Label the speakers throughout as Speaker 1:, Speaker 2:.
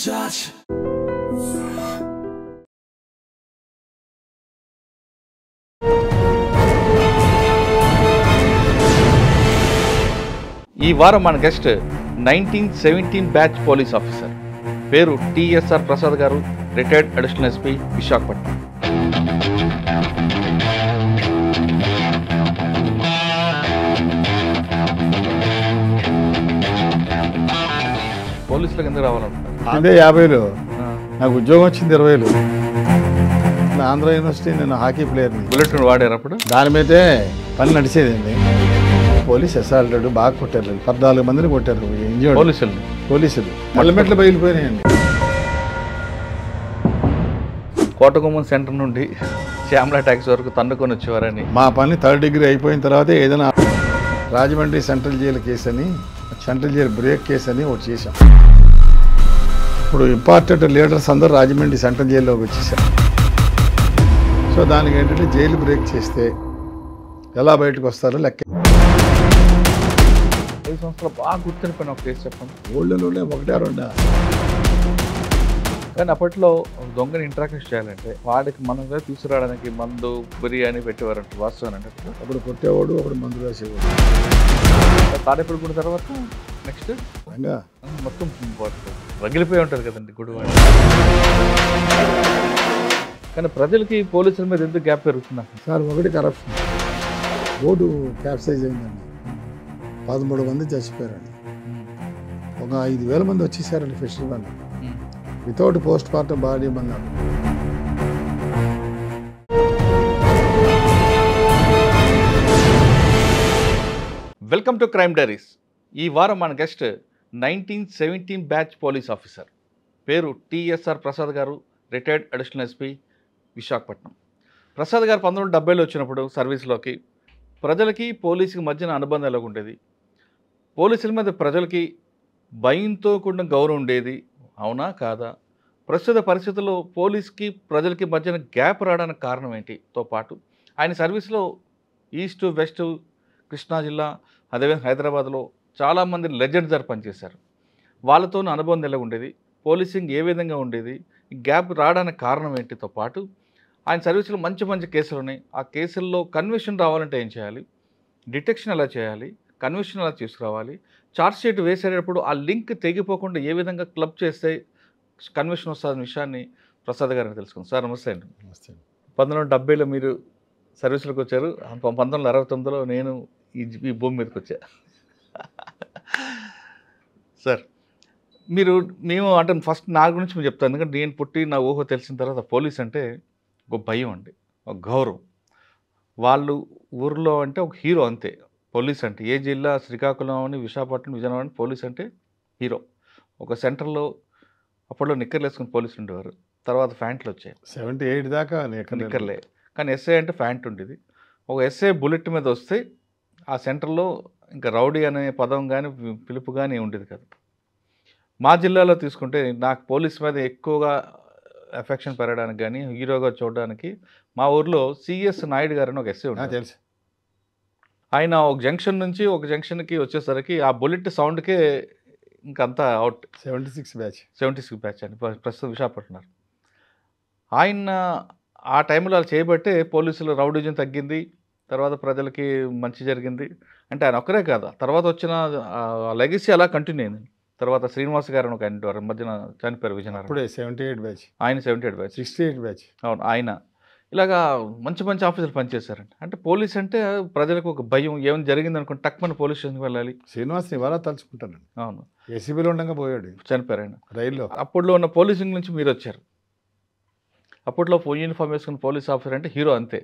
Speaker 1: touch.
Speaker 2: ఈ వారం మన గెస్ట్ 1917 బ్యాచ్ పోలీస్ ఆఫీసర్, పేరు టిఎస్ఆర్ ప్రసాద్ గారు, రిటైర్డ్ అడిషనల్ ఎస్పీ, విశాఖపట్నం. పోలీసులకు ఎందుకు రావాలనుకుంటారు?
Speaker 3: అదే 50లో నాకు ఉద్యోగం వచ్చింది 20లో. ఆంధ్ర యూనివర్సిటీ నేను హాకీ ప్లేయర్ని.
Speaker 2: బుల్లెట్ వాడారు అప్పుడు?
Speaker 3: దాని మీదే పని నడిచేదండి. పోలీస్ అసాల్టెడ్ బాగా కొట్టారు, 14 మందిని కొట్టారు పోలీసులు హెల్మెట్లు బయలుపోయినాయండి.
Speaker 2: కోటగుమ్మం సెంటర్ నుండి శ్యామలా ట్యాక్సీ వరకు తన్నుకొని వచ్చేవారని.
Speaker 3: మా పని 3rd డిగ్రీ అయిపోయిన తర్వాత ఏదైనా రాజమండ్రి సెంట్రల్ జైలు కేసు అని, సెంట్రల్ జైలు బ్రేక్ కేసు అని ఒకటి చేశాం. ఇప్పుడు ఇంపార్టెంట్ లీడర్స్ అందరూ రాజమండ్రి సెంట్రల్ జైల్లోకి వచ్చేసారు. సో దానికి ఏంటంటే జైలు బ్రేక్ చేస్తే ఎలా బయటకు వస్తారో లెక్క.
Speaker 2: 5 సంవత్సరాలు బాగా గుర్తుండిపోయిన ఒక కేసు చెప్పండి.
Speaker 3: ఓల్డ్లోనే 1-2.
Speaker 2: కానీ అప్పట్లో దొంగని ఇంట్రాక్ట్ చేయాలంటే వాడికి మనగా తీసుకురావడానికి మందు, బిర్యానీ పెట్టేవారంట. వాస్తవం అంటే
Speaker 3: ఒకడు కొట్టేవాడు, ఒకడు మందు రాసేవాడు.
Speaker 2: తాడేపల్లి గుడి తర్వాత నెక్స్ట్ మొత్తం రగిలిపోయి ఉంటుంది కదండి గుడివాడ. కానీ ప్రజలకి పోలీసుల మీద ఎందుకు గ్యాప్ పెరుగుతుందా
Speaker 3: సార్? ఒకటి కరప్షన్, బోర్డు క్యాప్సైజ్ అయిందండి, 13 మంది చచ్చిపోయారండి. ఒక 5,000 మంది వచ్చేసారండి festival without post mortem body అన్నారు.
Speaker 2: Welcome to crime diaries. ఈ వారం మన గెస్ట్ 1917 బ్యాచ్ పోలీస్ ఆఫీసర్, పేరు టిఎస్ఆర్ ప్రసాద్ గారు, retired additional SP, Visakhapatnam. Prasad గారు 1970లో వచ్చినప్పుడు సర్వీస్లోకి ప్రజలకి పోలీసుకి మధ్యన అనుబంధం ఎలా ఉండేది? పోలీసుల మీద ప్రజలకి భయంతో కూడిన గౌరవం ఉండేది, అవునా కాదా? ప్రస్తుత పరిస్థితుల్లో పోలీస్కి ప్రజలకి మధ్యన గ్యాప్ రావడానికి కారణం ఏంటితో పాటు ఆయన సర్వీస్లో ఈస్ట్ వెస్ట్ కృష్ణా జిల్లా, అదేవిధంగా హైదరాబాద్లో చాలామంది లెజెండ్స్ గారు పనిచేశారు. వాళ్ళతో అనుబంధం ఎలా ఉండేది, పోలీసింగ్ ఏ విధంగా ఉండేది, గ్యాప్ రావడానికి కారణం ఏంటితో పాటు ఆయన సర్వీస్లో మంచి మంచి కేసులు ఉన్నాయి. ఆ కేసుల్లో కన్విక్షన్ రావాలంటే ఏం చేయాలి, డిటెక్షన్ ఎలా చేయాలి, కన్విక్షన్ ఎలా తీసుకురావాలి, ఛార్జ్ షీట్ వేసేటప్పుడు ఆ లింక్ తెగిపోకుండా ఏ విధంగా క్లబ్ చేస్తే కన్విక్షన్ వస్తుందన్న విషయాన్ని ప్రసాద్ గారిని తెలుసుకుందాం. సార్ నమస్తే అండి.
Speaker 3: నమస్తే.
Speaker 2: 1970లో మీరు సర్వీసులకు వచ్చారు, 1969లో నేను ఈ భూమి మీదకి వచ్చా. సార్ మేము అంటే ఫస్ట్ నా గురించి మీరు చెప్తాను, ఎందుకంటే నేను పుట్టి నా ఊహ తెలిసిన తర్వాత పోలీస్ అంటే ఒక భయం అండి, ఒక గౌరవం. వాళ్ళు ఊర్లో అంటే ఒక హీరో అంతే. పోలీస్ అంటే ఏ జిల్లా, శ్రీకాకుళం అని, విశాఖపట్నం, విజయనగరం అని పోలీస్ అంటే హీరో. ఒక సెంటర్లో అప్పట్లో నిక్కర్లు వేసుకుని పోలీసులు ఉండేవారు, తర్వాత ప్యాంట్లు వచ్చాయి.
Speaker 3: 78 దాకా
Speaker 2: నిక్కర్లే, కానీ ఎస్ఐ అంటే ప్యాంట్ ఉండేది. ఒక ఎస్ఐ బుల్లెట్ మీద వస్తే ఆ సెంటర్లో ఇంకా రౌడీ అనే పదం కానీ పిలుపు కానీ ఉండేది కాదు. మా జిల్లాలో తీసుకుంటే నాకు పోలీస్ మీద ఎక్కువగా ఎఫెక్షన్ పెరగడానికి కానీ హీరోగా చూడడానికి మా ఊర్లో సిఎస్ నాయుడు గారు అని ఒక ఎస్ఐ ఉంటారు.
Speaker 3: తెలుసు.
Speaker 2: ఆయన ఒక జంక్షన్ నుంచి ఒక జంక్షన్కి వచ్చేసరికి ఆ బుల్లెట్ సౌండ్కే ఇంకంతా అవుట్.
Speaker 3: 76
Speaker 2: బ్యాచ్ అని ప్రస్తుతం విశాఖపట్నం. ఆయన ఆ టైంలో అలా చేయబట్టే పోలీసులు రౌడీజం తగ్గింది, తర్వాత ప్రజలకి మంచి జరిగింది. అంటే ఆయన ఒక్కరే కాదు, తర్వాత వచ్చిన లెగసీ అలా కంటిన్యూ అయింది. తర్వాత శ్రీనివాస్ గారు ఒక ఆయన మధ్యన చనిపోయారు విజయనగరం.
Speaker 3: 78 బ్యాచ్,
Speaker 2: ఆయన 78 బ్యాచ్,
Speaker 3: 68 బ్యాచ్.
Speaker 2: అవును, ఆయన ఇలాగా మంచి మంచి ఆఫీసర్లు పనిచేశారండి. అంటే పోలీస్ అంటే ప్రజలకు ఒక భయం, ఏమైనా జరిగింది అనుకోండి టక్మని పోలీస్ స్టేషన్కి వెళ్ళాలి.
Speaker 3: శ్రీనివాస్ని ఇవాళ తలుచుకుంటానండి.
Speaker 2: అవును,
Speaker 3: ఏసీబీలో ఉండగా పోయాడు,
Speaker 2: చనిపోయారు ఆయన
Speaker 3: రైల్లో.
Speaker 2: అప్పట్లో ఉన్న పోలీసింగ్ నుంచి మీరు వచ్చారు. అప్పట్లో యూనిఫామ్ వేసుకున్న పోలీస్ ఆఫీసర్ అంటే హీరో అంతే.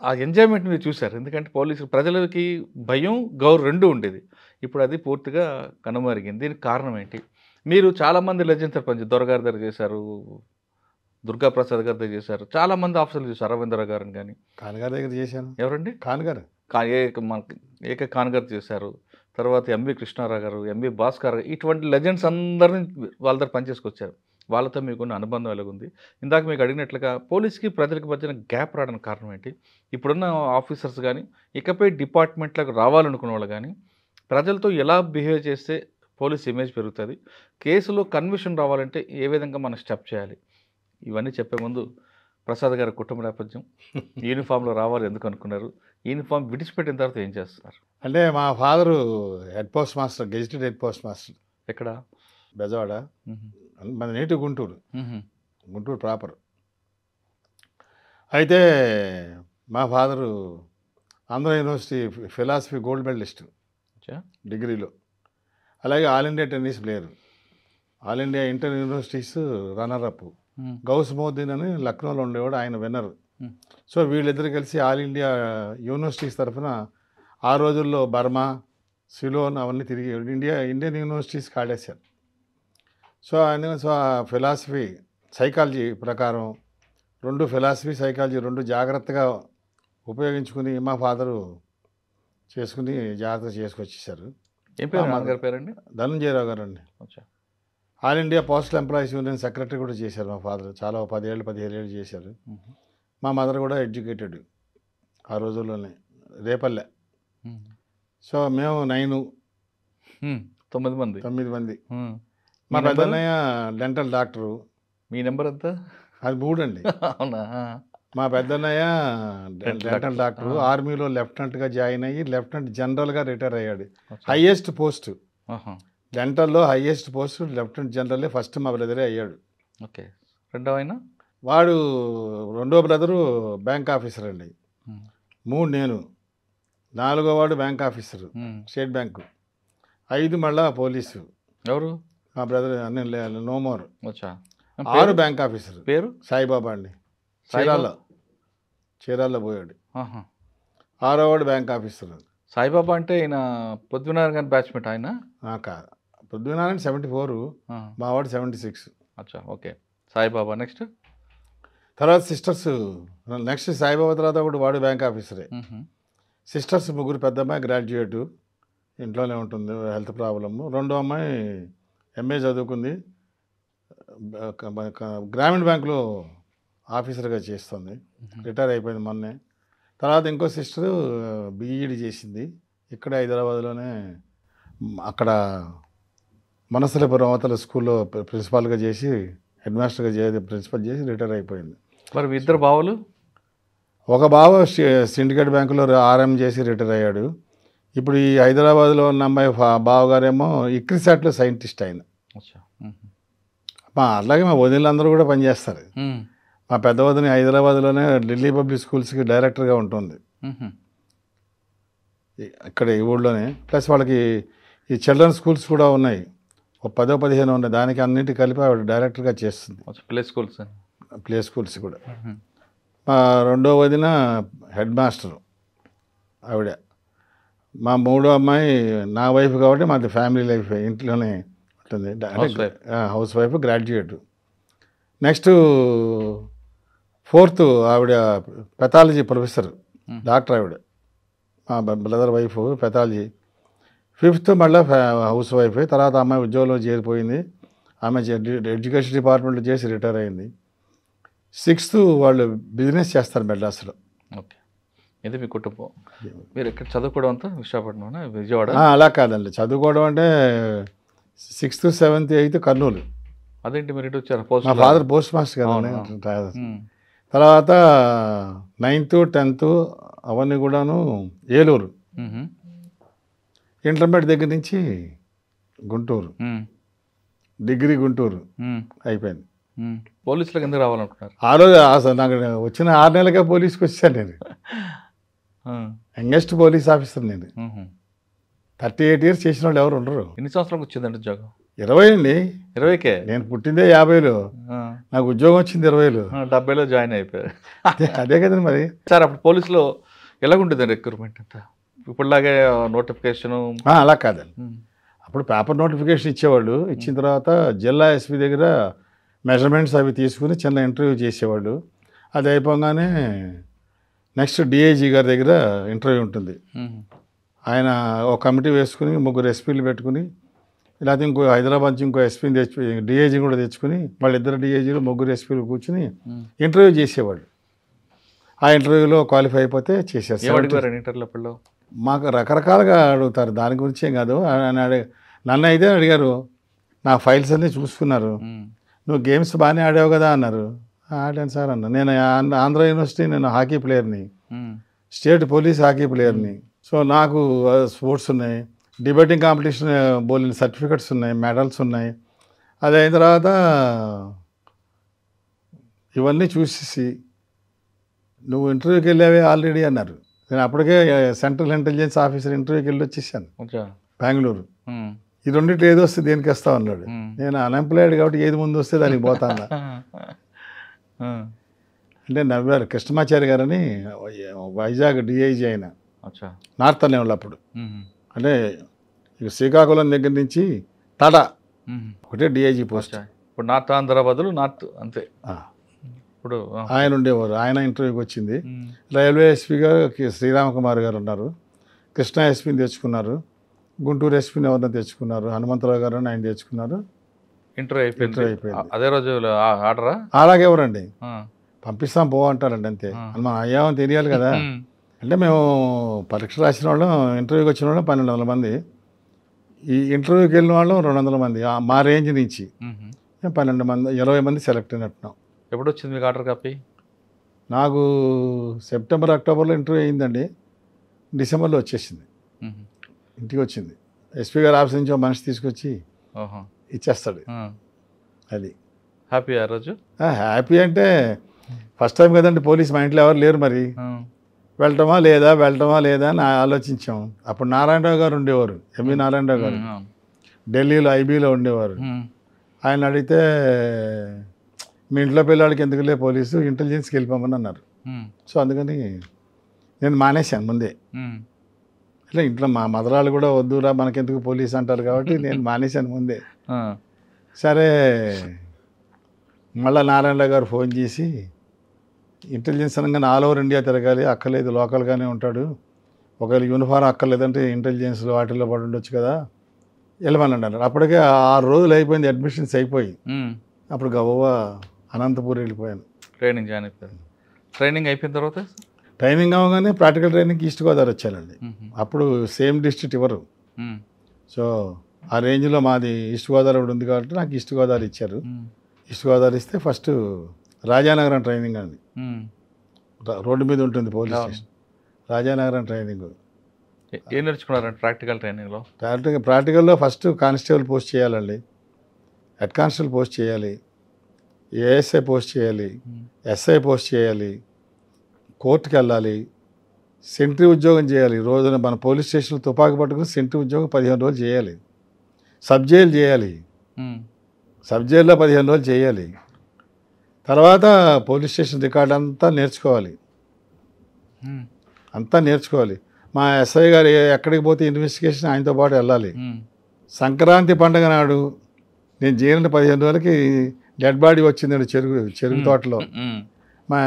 Speaker 2: ఆ ఎంజాయ్మెంట్ మీరు చూశారు, ఎందుకంటే పోలీసు ప్రజలకి భయం, గౌరవం రెండు ఉండేది. ఇప్పుడు అది పూర్తిగా కనుమరిగింది. దీనికి కారణం ఏంటి? మీరు చాలామంది లెజెండ్స్ పనిచేశారు, దొరగారి దగ్గర చేశారు, దుర్గాప్రసాద్ గారి దగ్గర చేశారు, చాలామంది ఆఫీసర్లు చేశారు, అరవిందరావు గారిని కానీ.
Speaker 3: కాన్గారు దగ్గర చేశాను.
Speaker 2: ఎవరండి?
Speaker 3: కాన్గారు.
Speaker 2: ఏక కాన్గారు చేశారు, తర్వాత ఎంవి కృష్ణారావు గారు, ఎంవి భాస్కర్, ఇటువంటి లెజెండ్స్ అందరినీ వాళ్ళ దగ్గర పనిచేసుకొచ్చారు. వాళ్ళతో మీకున్న అనుబంధం ఎలాగుంది? ఇందాక మీకు అడిగినట్లుగా పోలీస్కి ప్రజలకు మధ్యన గ్యాప్ రావడానికి కారణం ఏంటి? ఇప్పుడున్న ఆఫీసర్స్ కానీ, ఇకపై డిపార్ట్మెంట్లకు రావాలనుకున్న వాళ్ళు కానీ ప్రజలతో ఎలా బిహేవ్ చేస్తే పోలీస్ ఇమేజ్ పెరుగుతుంది. కేసులో కన్విషన్ రావాలంటే ఏ విధంగా మనం స్టెప్ చేయాలి? ఇవన్నీ చెప్పే ముందు ప్రసాద్ గారి కుటుంబ నేపథ్యం, యూనిఫామ్లో రావాలి ఎందుకు అనుకున్నారు? యూనిఫామ్ విడిచిపెట్టిన తర్వాత ఏం చేస్తున్నారు?
Speaker 3: అంటే మా father head post master, gazetted head post master.
Speaker 2: ఎక్కడ?
Speaker 3: బెజవాడ. మన నేటివ్ గుంటూరు, గుంటూరు ప్రాపర్. అయితే మా father Andhra university philosophy gold medalist డిగ్రీలో, అలాగే all India tennis player, all India inter universities runner up. Ghouse Mohiddin అని లక్నోలో ఉండేవాడు, ఆయన విన్నర్. సో వీళ్ళిద్దరు కలిసి ఆల్ ఇండియా యూనివర్సిటీస్ తరఫున ఆ రోజుల్లో బర్మా, సిలోన్ అవన్నీ తిరిగి ఇండియన్ యూనివర్సిటీస్కి ఆడేశారు. సో ఆ ఫిలాసఫీ సైకాలజీ ప్రకారం ఫిలాసఫీ సైకాలజీ జాగ్రత్తగా ఉపయోగించుకుని మా ఫాదరు చేసుకుని జాగ్రత్త చేసుకొచ్చేసారు.
Speaker 2: ఏం పేరు నాన్నగారి పేరండి?
Speaker 3: ధనంజయరావు గారు అండి. All India postal employees union secretary కూడా చేశారు మా ఫాదర్. చాలా 17 ఏళ్ళు చేశారు. మా మదర్ కూడా ఎడ్యుకేటెడ్ ఆ రోజుల్లోనే, రేపల్లె. సో మేము 9 మంది. మా పెద్దన్నయ్య డెంటల్ డాక్టరు.
Speaker 2: మీ నెంబర్ ఎంత?
Speaker 3: అది 3 అండి.
Speaker 2: అవునా?
Speaker 3: మా పెద్దన్నయ్య డెంటల్ డాక్టరు, ఆర్మీలో లెఫ్టినెంట్గా జాయిన్ అయ్యి లెఫ్టినెంట్ జనరల్గా రిటైర్ అయ్యాడు. హైయెస్ట్ పోస్ట్ డెంటల్లో, హైయెస్ట్ పోస్ట్ లెఫ్టినెంట్ జనరలే. ఫస్ట్ మా బ్రదరే అయ్యాడు.
Speaker 2: ఓకే.
Speaker 3: రెండో బ్రదరు బ్యాంక్ ఆఫీసర్ అండి. 3 నేను, 4వ వాడు బ్యాంక్ ఆఫీసరు, స్టేట్ బ్యాంకు. 5 మళ్ళా పోలీసు.
Speaker 2: ఎవరు?
Speaker 3: మా brother no more. 6 bank officer.
Speaker 2: పేరు
Speaker 3: సాయిబాబా అండి. చీరాల్లో పోయాడు. 6వ వాడు బ్యాంక్ ఆఫీసర్.
Speaker 2: సాయిబాబా అంటే ఈయన పొద్దునారాయణ గారి బ్యాచ్మేట్ ఆయన?
Speaker 3: కాదు, పొద్దునారాయణ 74, మా వాడు 76.
Speaker 2: అచ్చా, ఓకే. సాయిబాబా నెక్స్ట్.
Speaker 3: తర్వాత సిస్టర్స్. నెక్స్ట్ సాయిబాబా తర్వాత ఒకటి వాడు బ్యాంక్ ఆఫీసరే. సిస్టర్స్ 3, పెద్దమ్మాయి గ్రాడ్యుయేటు, ఇంట్లోనే ఉంటుంది, హెల్త్ ప్రాబ్లము. రెండో అమ్మాయి ఎంఏ చదువుకుంది, గ్రామీణ బ్యాంకులో ఆఫీసర్గా చేస్తుంది, రిటైర్ అయిపోయింది మొన్నే. తర్వాత ఇంకో సిస్టరు బీఈడి చేసింది, ఇక్కడ హైదరాబాద్లోనే, అక్కడ మనసలపురం అవతల స్కూల్లో ప్రిన్సిపాల్గా చేసి, హెడ్ మాస్టర్గా ప్రిన్సిపల్ చేసి రిటైర్ అయిపోయింది.
Speaker 2: మరి 2 బావలు?
Speaker 3: ఒక బావ సిండికేట్ బ్యాంకులో ఆర్ఎం చేసి రిటైర్ అయ్యాడు. ఇప్పుడు ఈ హైదరాబాద్లో ఉన్న అమ్మాయి బావగారేమో ఇక్రిసాట్లో సైంటిస్ట్ ఆయన. అలాగే మా వదినలందరూ కూడా పనిచేస్తారు. మా పెద్ద వదిన హైదరాబాద్లోనే ఢిల్లీ పబ్లిక్ స్కూల్స్కి డైరెక్టర్గా ఉంటుంది, ఇక్కడ ఈ ఊళ్ళోనే. ప్లస్ వాళ్ళకి ఈ చిల్డ్రన్ స్కూల్స్ కూడా ఉన్నాయి, 10-15 ఉన్నాయి. దానికి అన్నింటికి కలిపి ఆవిడ డైరెక్టర్గా చేస్తుంది. ప్లే స్కూల్స్ కూడా. మా రెండో వదిన హెడ్ మాస్టర్ ఆవిడ. మా 3వ అమ్మాయి నా వైఫ్ కాబట్టి మాది ఫ్యామిలీ లైఫ్, ఇంట్లోనే ఉంటుంది, house wife, graduate. Next 4th ఆవిడ పెథాలజీ ప్రొఫెసర్, డాక్టర్ ఆవిడ, మా బ్రదర్ వైఫ్ పెథాలజీ. 5th మళ్ళీ హౌస్ వైఫ్. తర్వాత అమ్మాయి ఉద్యోగంలో చేరిపోయింది, ఆమె ఎడ్యుకేషన్ డిపార్ట్మెంట్లో చేసి రిటైర్ అయింది. 6th వాళ్ళు బిజినెస్ చేస్తారు మెడ్రాస్లో.
Speaker 2: ఓకే. ఇది మీ కుటుంబం. మీరు ఎక్కడ చదువుకోవడం అంతా విశాఖపట్నం, విజయవాడ?
Speaker 3: అలా కాదండి, చదువుకోవడం అంటే 6th, 7th, 8th కర్నూలు.
Speaker 2: అదేంటి మీరు ఇటు వచ్చారు?
Speaker 3: మా ఫాదర్ పోస్ట్ మాస్టర్ కదా. తర్వాత 9th, 10th అవన్నీ కూడాను ఏలూరు. ఇంటర్మీడియట్ దగ్గర నుంచి గుంటూరు, డిగ్రీ గుంటూరు అయిపోయింది.
Speaker 2: పోలీసులకు ఎందుకు రావాలనుకున్నారు?
Speaker 3: ఆ రోజు అసలు నాకు వచ్చిన 6 నెలలకే పోలీస్కి వచ్చాను నేను. యంగెస్ట్ పోలీస్ ఆఫీసర్ నేను. 38 years చేసిన వాళ్ళు ఎవరు ఉండరు.
Speaker 2: ఎన్ని సంవత్సరాలకు వచ్చిందండి ఉద్యోగం?
Speaker 3: 20 అండి.
Speaker 2: 20కే?
Speaker 3: నేను పుట్టిందే 50లో, నాకు ఉద్యోగం వచ్చింది 20లో.
Speaker 2: 70లో జాయిన్ అయిపోయారు.
Speaker 3: అదే కదండి మరి.
Speaker 2: సార్ అప్పుడు పోలీసులో ఎలాగుంటుందండి రిక్రూట్మెంట్ అంతా? ఇప్పుడులాగే నోటిఫికేషను?
Speaker 3: అలా కాదండి, అప్పుడు పేపర్ నోటిఫికేషన్ ఇచ్చేవాళ్ళు. ఇచ్చిన తర్వాత జిల్లా ఎస్పీ దగ్గర మెజర్మెంట్స్ అవి తీసుకుని చిన్న ఇంటర్వ్యూ చేసేవాళ్ళు. అది అయిపోగానే నెక్స్ట్ డిఐజీ గారి దగ్గర ఇంటర్వ్యూ ఉంటుంది. ఆయన ఒక కమిటీ వేసుకుని 3 ఎస్పీలు పెట్టుకుని, లేకపోతే ఇంకో హైదరాబాద్ నుంచి ఇంకో ఎస్పీని తెచ్చి డిఐజీ కూడా తెచ్చుకుని, వాళ్ళిద్దరు డిఐజీలు 3 ఎస్పీలు కూర్చుని ఇంటర్వ్యూ చేసేవాళ్ళు. ఆ ఇంటర్వ్యూలో క్వాలిఫై అయిపోతే చేసేస్తారు.
Speaker 2: ఇంటర్వ్యూలో
Speaker 3: మాకు రకరకాలుగా అడుగుతారు, దాని గురించి ఏం కాదు. నన్ను అయితే అడిగారు, నా ఫైల్స్ అన్నీ చూసుకున్నారు. నువ్వు గేమ్స్ బాగానే ఆడావు కదా అన్నారు. ఆడాను సార్ అన్న. నేను ఆంధ్ర యూనివర్సిటీ నేను హాకీ ప్లేయర్ని, స్టేట్ పోలీస్ హాకీ ప్లేయర్ని. సో నాకు స్పోర్ట్స్ ఉన్నాయి, డిబేటింగ్ కాంపిటీషన్ బౌలింగ్ సర్టిఫికెట్స్ ఉన్నాయి, మెడల్స్ ఉన్నాయి. అది అయిన తర్వాత ఇవన్నీ చూసేసి నువ్వు ఇంటర్వ్యూకి వెళ్ళావే ఆల్రెడీ అన్నారు. నేను అప్పటికే సెంట్రల్ ఇంటెలిజెన్స్ ఆఫీసర్ ఇంటర్వ్యూకి వెళ్ళి వచ్చేసాను బెంగళూరు. ఈ రెండింటి ఏది వస్తే దేనికి వస్తావు అన్నాడు. నేను అన్ఎంప్లాయిడ్ కాబట్టి ఏది ముందు వస్తే దానికి పోతాను అంటే నవ్వారు. కృష్ణమాచారి గారని వైజాగ్ డిఐజీ అయిన నార్త్ అనేవాళ్ళు అప్పుడు. అంటే ఇక శ్రీకాకుళం దగ్గర నుంచి తడ ఒకటే డిఐజీ పోస్ట్.
Speaker 2: ఇప్పుడు నార్త్ ఆంధ్ర బదులు నార్త్ అంతే. ఇప్పుడు
Speaker 3: ఆయన ఉండేవారు. ఆయన ఇంటర్వ్యూకి వచ్చింది. రైల్వే ఎస్పీగా శ్రీరామకుమార్ గారు ఉన్నారు. కృష్ణా ఎస్పీని తెచ్చుకున్నారు. గుంటూరు ఎస్పీని ఎవరిని తెచ్చుకున్నారు. హనుమంతరావు గారు ఆయన తెచ్చుకున్నారు.
Speaker 2: ఇంటర్వ్యూ అయిపోయింది. అదే రోజు ఆర్డరా?
Speaker 3: అలాగే ఎవరండి పంపిస్తాం పో అంటారండి అంతే. మనం అయ్యామని తెలియాలి కదా. అంటే మేము పరీక్ష రాసిన వాళ్ళం, ఇంటర్వ్యూకి వచ్చిన వాళ్ళం 1200 మంది. ఈ ఇంటర్వ్యూకి వెళ్ళిన వాళ్ళం 200 మంది. మా రేంజ్ నుంచి 12 మంది 20 మంది సెలెక్ట్ అయినట్టున్నాం.
Speaker 2: ఎప్పుడు వచ్చింది మీకు ఆర్డర్ కాపీ?
Speaker 3: నాకు సెప్టెంబర్ అక్టోబర్లో ఇంటర్వ్యూ అయిందండి. డిసెంబర్లో వచ్చేసింది, ఇంటికి వచ్చింది. ఎస్పీ గారు ఆఫీస్ నుంచి మనిషి తీసుకొచ్చి ఇచ్చేస్తాడు. అది
Speaker 2: హ్యాపీ ఆ రోజు.
Speaker 3: హ్యాపీ అంటే ఫస్ట్ టైం కదండి పోలీస్, మా ఇంట్లో ఎవరు లేరు. మరి వెళ్ళటమా లేదా అని ఆలోచించాం. అప్పుడు నారాయణరావు గారు ఉండేవారు, ఎంవి నారాయణరావు గారు ఢిల్లీలో ఐబీలో ఉండేవారు. ఆయన అడిగితే మీ ఇంట్లో పిల్లాడికి ఎందుకులే పోలీసు, ఇంటెలిజెన్స్కి వెళ్ళిపోమని అన్నారు. సో అందుకని నేను మానేశాను ముందే. ఇట్లా ఇంట్లో మా మదరాలు కూడా వద్దురా మనకెందుకు పోలీస్ అంటారు కాబట్టి నేను మానేశాను ముందే. సరే మళ్ళీ నారాయణరావు గారు ఫోన్ చేసి ఇంటెలిజెన్స్ అనగానే ఆల్ ఓవర్ ఇండియా తిరగాలి, అక్కర్లేదు లోకల్గానే ఉంటాడు, ఒకవేళ యూనిఫారం అక్కర్లేదంటే ఇంటెలిజెన్స్లో వాటిల్లో పడి ఉండొచ్చు కదా, వెళ్ళమని అన్నారు. అప్పటికే 6 రోజులు అయిపోయింది అడ్మిషన్స్ అయిపోయి. అప్పుడు గవ్వ అనంతపూర్ వెళ్ళిపోయాను.
Speaker 2: ట్రైనింగ్ జాయిన్ అయిపోయాను. ట్రైనింగ్ అయిపోయిన తర్వాత
Speaker 3: ట్రైనింగ్ అవ్వగానే ప్రాక్టికల్ ట్రైనింగ్కి ఈస్ట్ గోదావరి వచ్చానండి. అప్పుడు సేమ్ డిస్ట్రిక్ట్ ఇవ్వరు. సో ఆ రేంజ్లో మాది ఈస్ట్ గోదావరి ఒకటి ఉంది కాబట్టి నాకు ఈస్ట్ గోదావరి ఇచ్చారు. ఈస్ట్ గోదావరి ఇస్తే ఫస్ట్ రాజానగరం ట్రైనింగ్ అండి. రోడ్డు మీద ఉంటుంది పోలీస్ స్టేషన్. రాజానగరం ట్రైనింగ్.
Speaker 2: ఏం నేర్చుకున్నారండి ప్రాక్టికల్ ట్రైనింగ్లో?
Speaker 3: ప్రాక్టికల్లో ఫస్ట్ కానిస్టేబుల్ పోస్ట్ చేయాలండి, హెడ్ కానిస్టేబుల్ పోస్ట్ చేయాలి, ఏఎస్ఐ పోస్ట్ చేయాలి, ఎస్ఐ పోస్ట్ చేయాలి, కోర్టుకి వెళ్ళాలి, సెంట్రీ ఉద్యోగం చేయాలి. రోజున మన పోలీస్ స్టేషన్లో తుపాకీ పట్టుకుని సెంట్రీ ఉద్యోగం 15 రోజులు చేయాలి. సబ్ జైలు చేయాలి, సబ్ జైల్లో 15 రోజులు చేయాలి. తర్వాత పోలీస్ స్టేషన్ రికార్డ్ అంతా నేర్చుకోవాలి. మా ఎస్ఐ గారు ఎక్కడికి పోతే ఇన్వెస్టిగేషన్ ఆయనతో పాటు వెళ్ళాలి. సంక్రాంతి పండుగ నాడు నేను జైలు 15 రోజులకి డెడ్ బాడీ వచ్చిందండి చెరుకు తోటలో. మా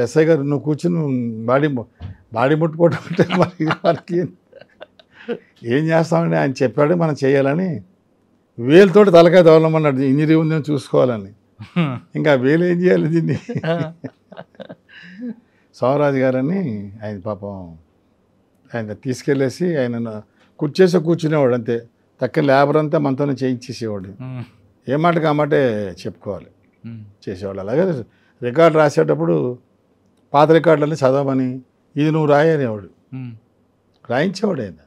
Speaker 3: ఎస్ఐ గారు నువ్వు కూర్చుని బాడీ ముట్టుకోవడం అంటే మనకి ఏం చేస్తామండి, ఆయన చెప్పాడు మనం చేయాలని. వేలుతోటి తలకాయ తోలమన్నాడు, ఇంజరీ ఉందని చూసుకోవాలని. ఇంకా వేలు ఏం చేయాలి దీన్ని. సోమరాజు గారని ఆయన పాపం ఆయన తీసుకెళ్ళేసి ఆయన కూర్చునేవాడు అంతే. తక్కువ లేబర్ అంతా మనతోనే చేయించేసేవాడు. ఏ మాటకి ఆ మాటే చెప్పుకోవాలి చేసేవాళ్ళు. అలాగే రికార్డు రాసేటప్పుడు పాత రికార్డులన్నీ చదవమని, ఇది నువ్వు రాయనేవాడు, రాయించేవాడు ఆయన.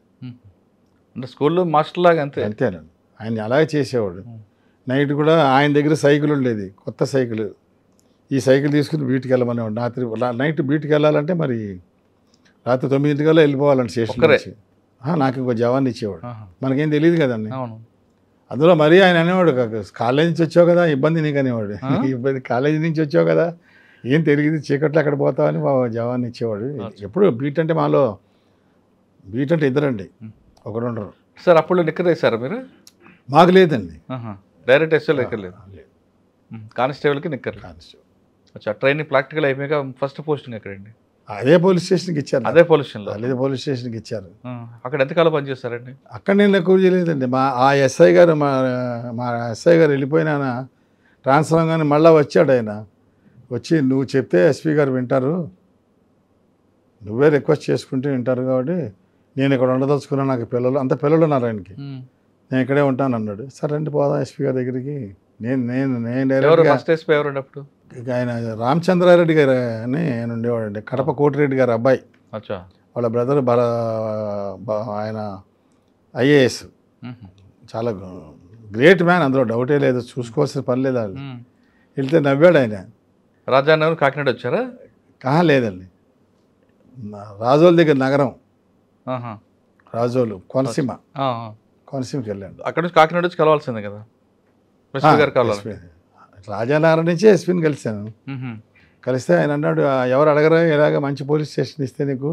Speaker 2: అంటే స్కూల్లో మాస్టర్ లాగా
Speaker 3: అంతేనండి. ఆయన అలాగే చేసేవాడు. నైట్ కూడా ఆయన దగ్గర సైకిల్ ఉండేది, కొత్త సైకిల్. ఈ సైకిల్ తీసుకుని బీట్కి వెళ్ళమనేవాడు. నైట్ బీట్కి వెళ్ళాలంటే మరి రాత్రి 9 వెళ్ళిపోవాలండి స్టేషన్ నుంచి. నాకు ఇంకో జవాన్ని ఇచ్చేవాడు. మనకేం తెలియదు కదండి. అందులో మరీ ఆయన అనేవాడు, కాలేజీ నుంచి వచ్చావు కదా ఇబ్బంది నీకు అనేవాడు. ఇబ్బంది కాలేజీ నుంచి వచ్చావు కదా ఏం తెలియదు, చీకట్లో అక్కడ పోతావని మా జవాన్ని ఇచ్చేవాడు. ఎప్పుడు బీట్ అంటే మాలో బీట్ అంటే ఇద్దరండి, ఒకరు ఉండరు.
Speaker 2: సార్ అప్పుడు నిక్కర్ వేసారా మీరు?
Speaker 3: మాకు లేదండి,
Speaker 2: డైరెక్ట్ ఎస్ఎల్ నిక్కర్ లేదు. కానిస్టేబుల్కి నిక్కర్.
Speaker 3: కానిస్టేబుల్
Speaker 2: ట్రైనింగ్ ప్రాక్టికల్ అయిపోయాక ఫస్ట్ పోస్టింగ్ ఎక్కడండి?
Speaker 3: అదే పోలీస్ స్టేషన్కి ఇచ్చారు.
Speaker 2: అదే పొల్యూషన్లో
Speaker 3: అదే పోలీస్ స్టేషన్కి ఇచ్చారు.
Speaker 2: అక్కడ ఎంతకాలం పనిచేస్తారండి?
Speaker 3: అక్కడ నేను ఎక్కువ చేయలేదండి. ఆ ఎస్ఐ గారు మా ఎస్ఐ గారు వెళ్ళిపోయినా ట్రాన్స్ఫర్ కానీ మళ్ళీ వచ్చాడు. ఆయన వచ్చి నువ్వు చెప్తే ఎస్పీ గారు వింటారు, నువ్వే రిక్వెస్ట్ చేసుకుంటే వింటారు కాబట్టి నేను ఇక్కడ ఉండదలుచుకున్నా. నాకు పిల్లలు ఉన్నారు ఆయనకి. నేను ఇక్కడే ఉంటాను అన్నాడు. సరే అండి పోదాం ఎస్పీ గారి దగ్గరికి. నేను
Speaker 2: ఎవరు
Speaker 3: డైరెక్ట్గా
Speaker 2: ఫస్ట్ ఎస్పీ ఎవరండి అప్పుడు?
Speaker 3: ఇక ఆయన రామచంద్రారెడ్డి గారు అని ఆయన ఉండేవాడండి, కడప కోటిరెడ్డి గారు అబ్బాయి.
Speaker 2: అచ్చా.
Speaker 3: వాళ్ళ బ్రదర్ ఆయన ఐఏఎస్, చాలా గ్రేట్ మ్యాన్, అందులో డౌటే లేదు, చూసుకోవాల్సిన పని లేదు. వాళ్ళు వెళ్తే నవ్వాడు ఆయన.
Speaker 2: రాజానగర్ కాకినాడ వచ్చారా?
Speaker 3: లేదండి, రాజోల దగ్గర నగరం,
Speaker 2: ఆహా.
Speaker 3: రాజోలు కోనసీమ,
Speaker 2: ఆ,
Speaker 3: కోనసీమకి వెళ్ళాడు.
Speaker 2: అక్కడ నుంచి కాకినాడ వచ్చి కలవాల్సిందే కదా ఎస్పీ గారు కలవాలి.
Speaker 3: రాజానగరం నుంచి ఎస్పీని కలిశాను. కలిస్తే ఆయన అన్నాడు, ఎవరు అడగరా, ఇలాగ మంచి పోలీస్ స్టేషన్ ఇస్తే నీకు,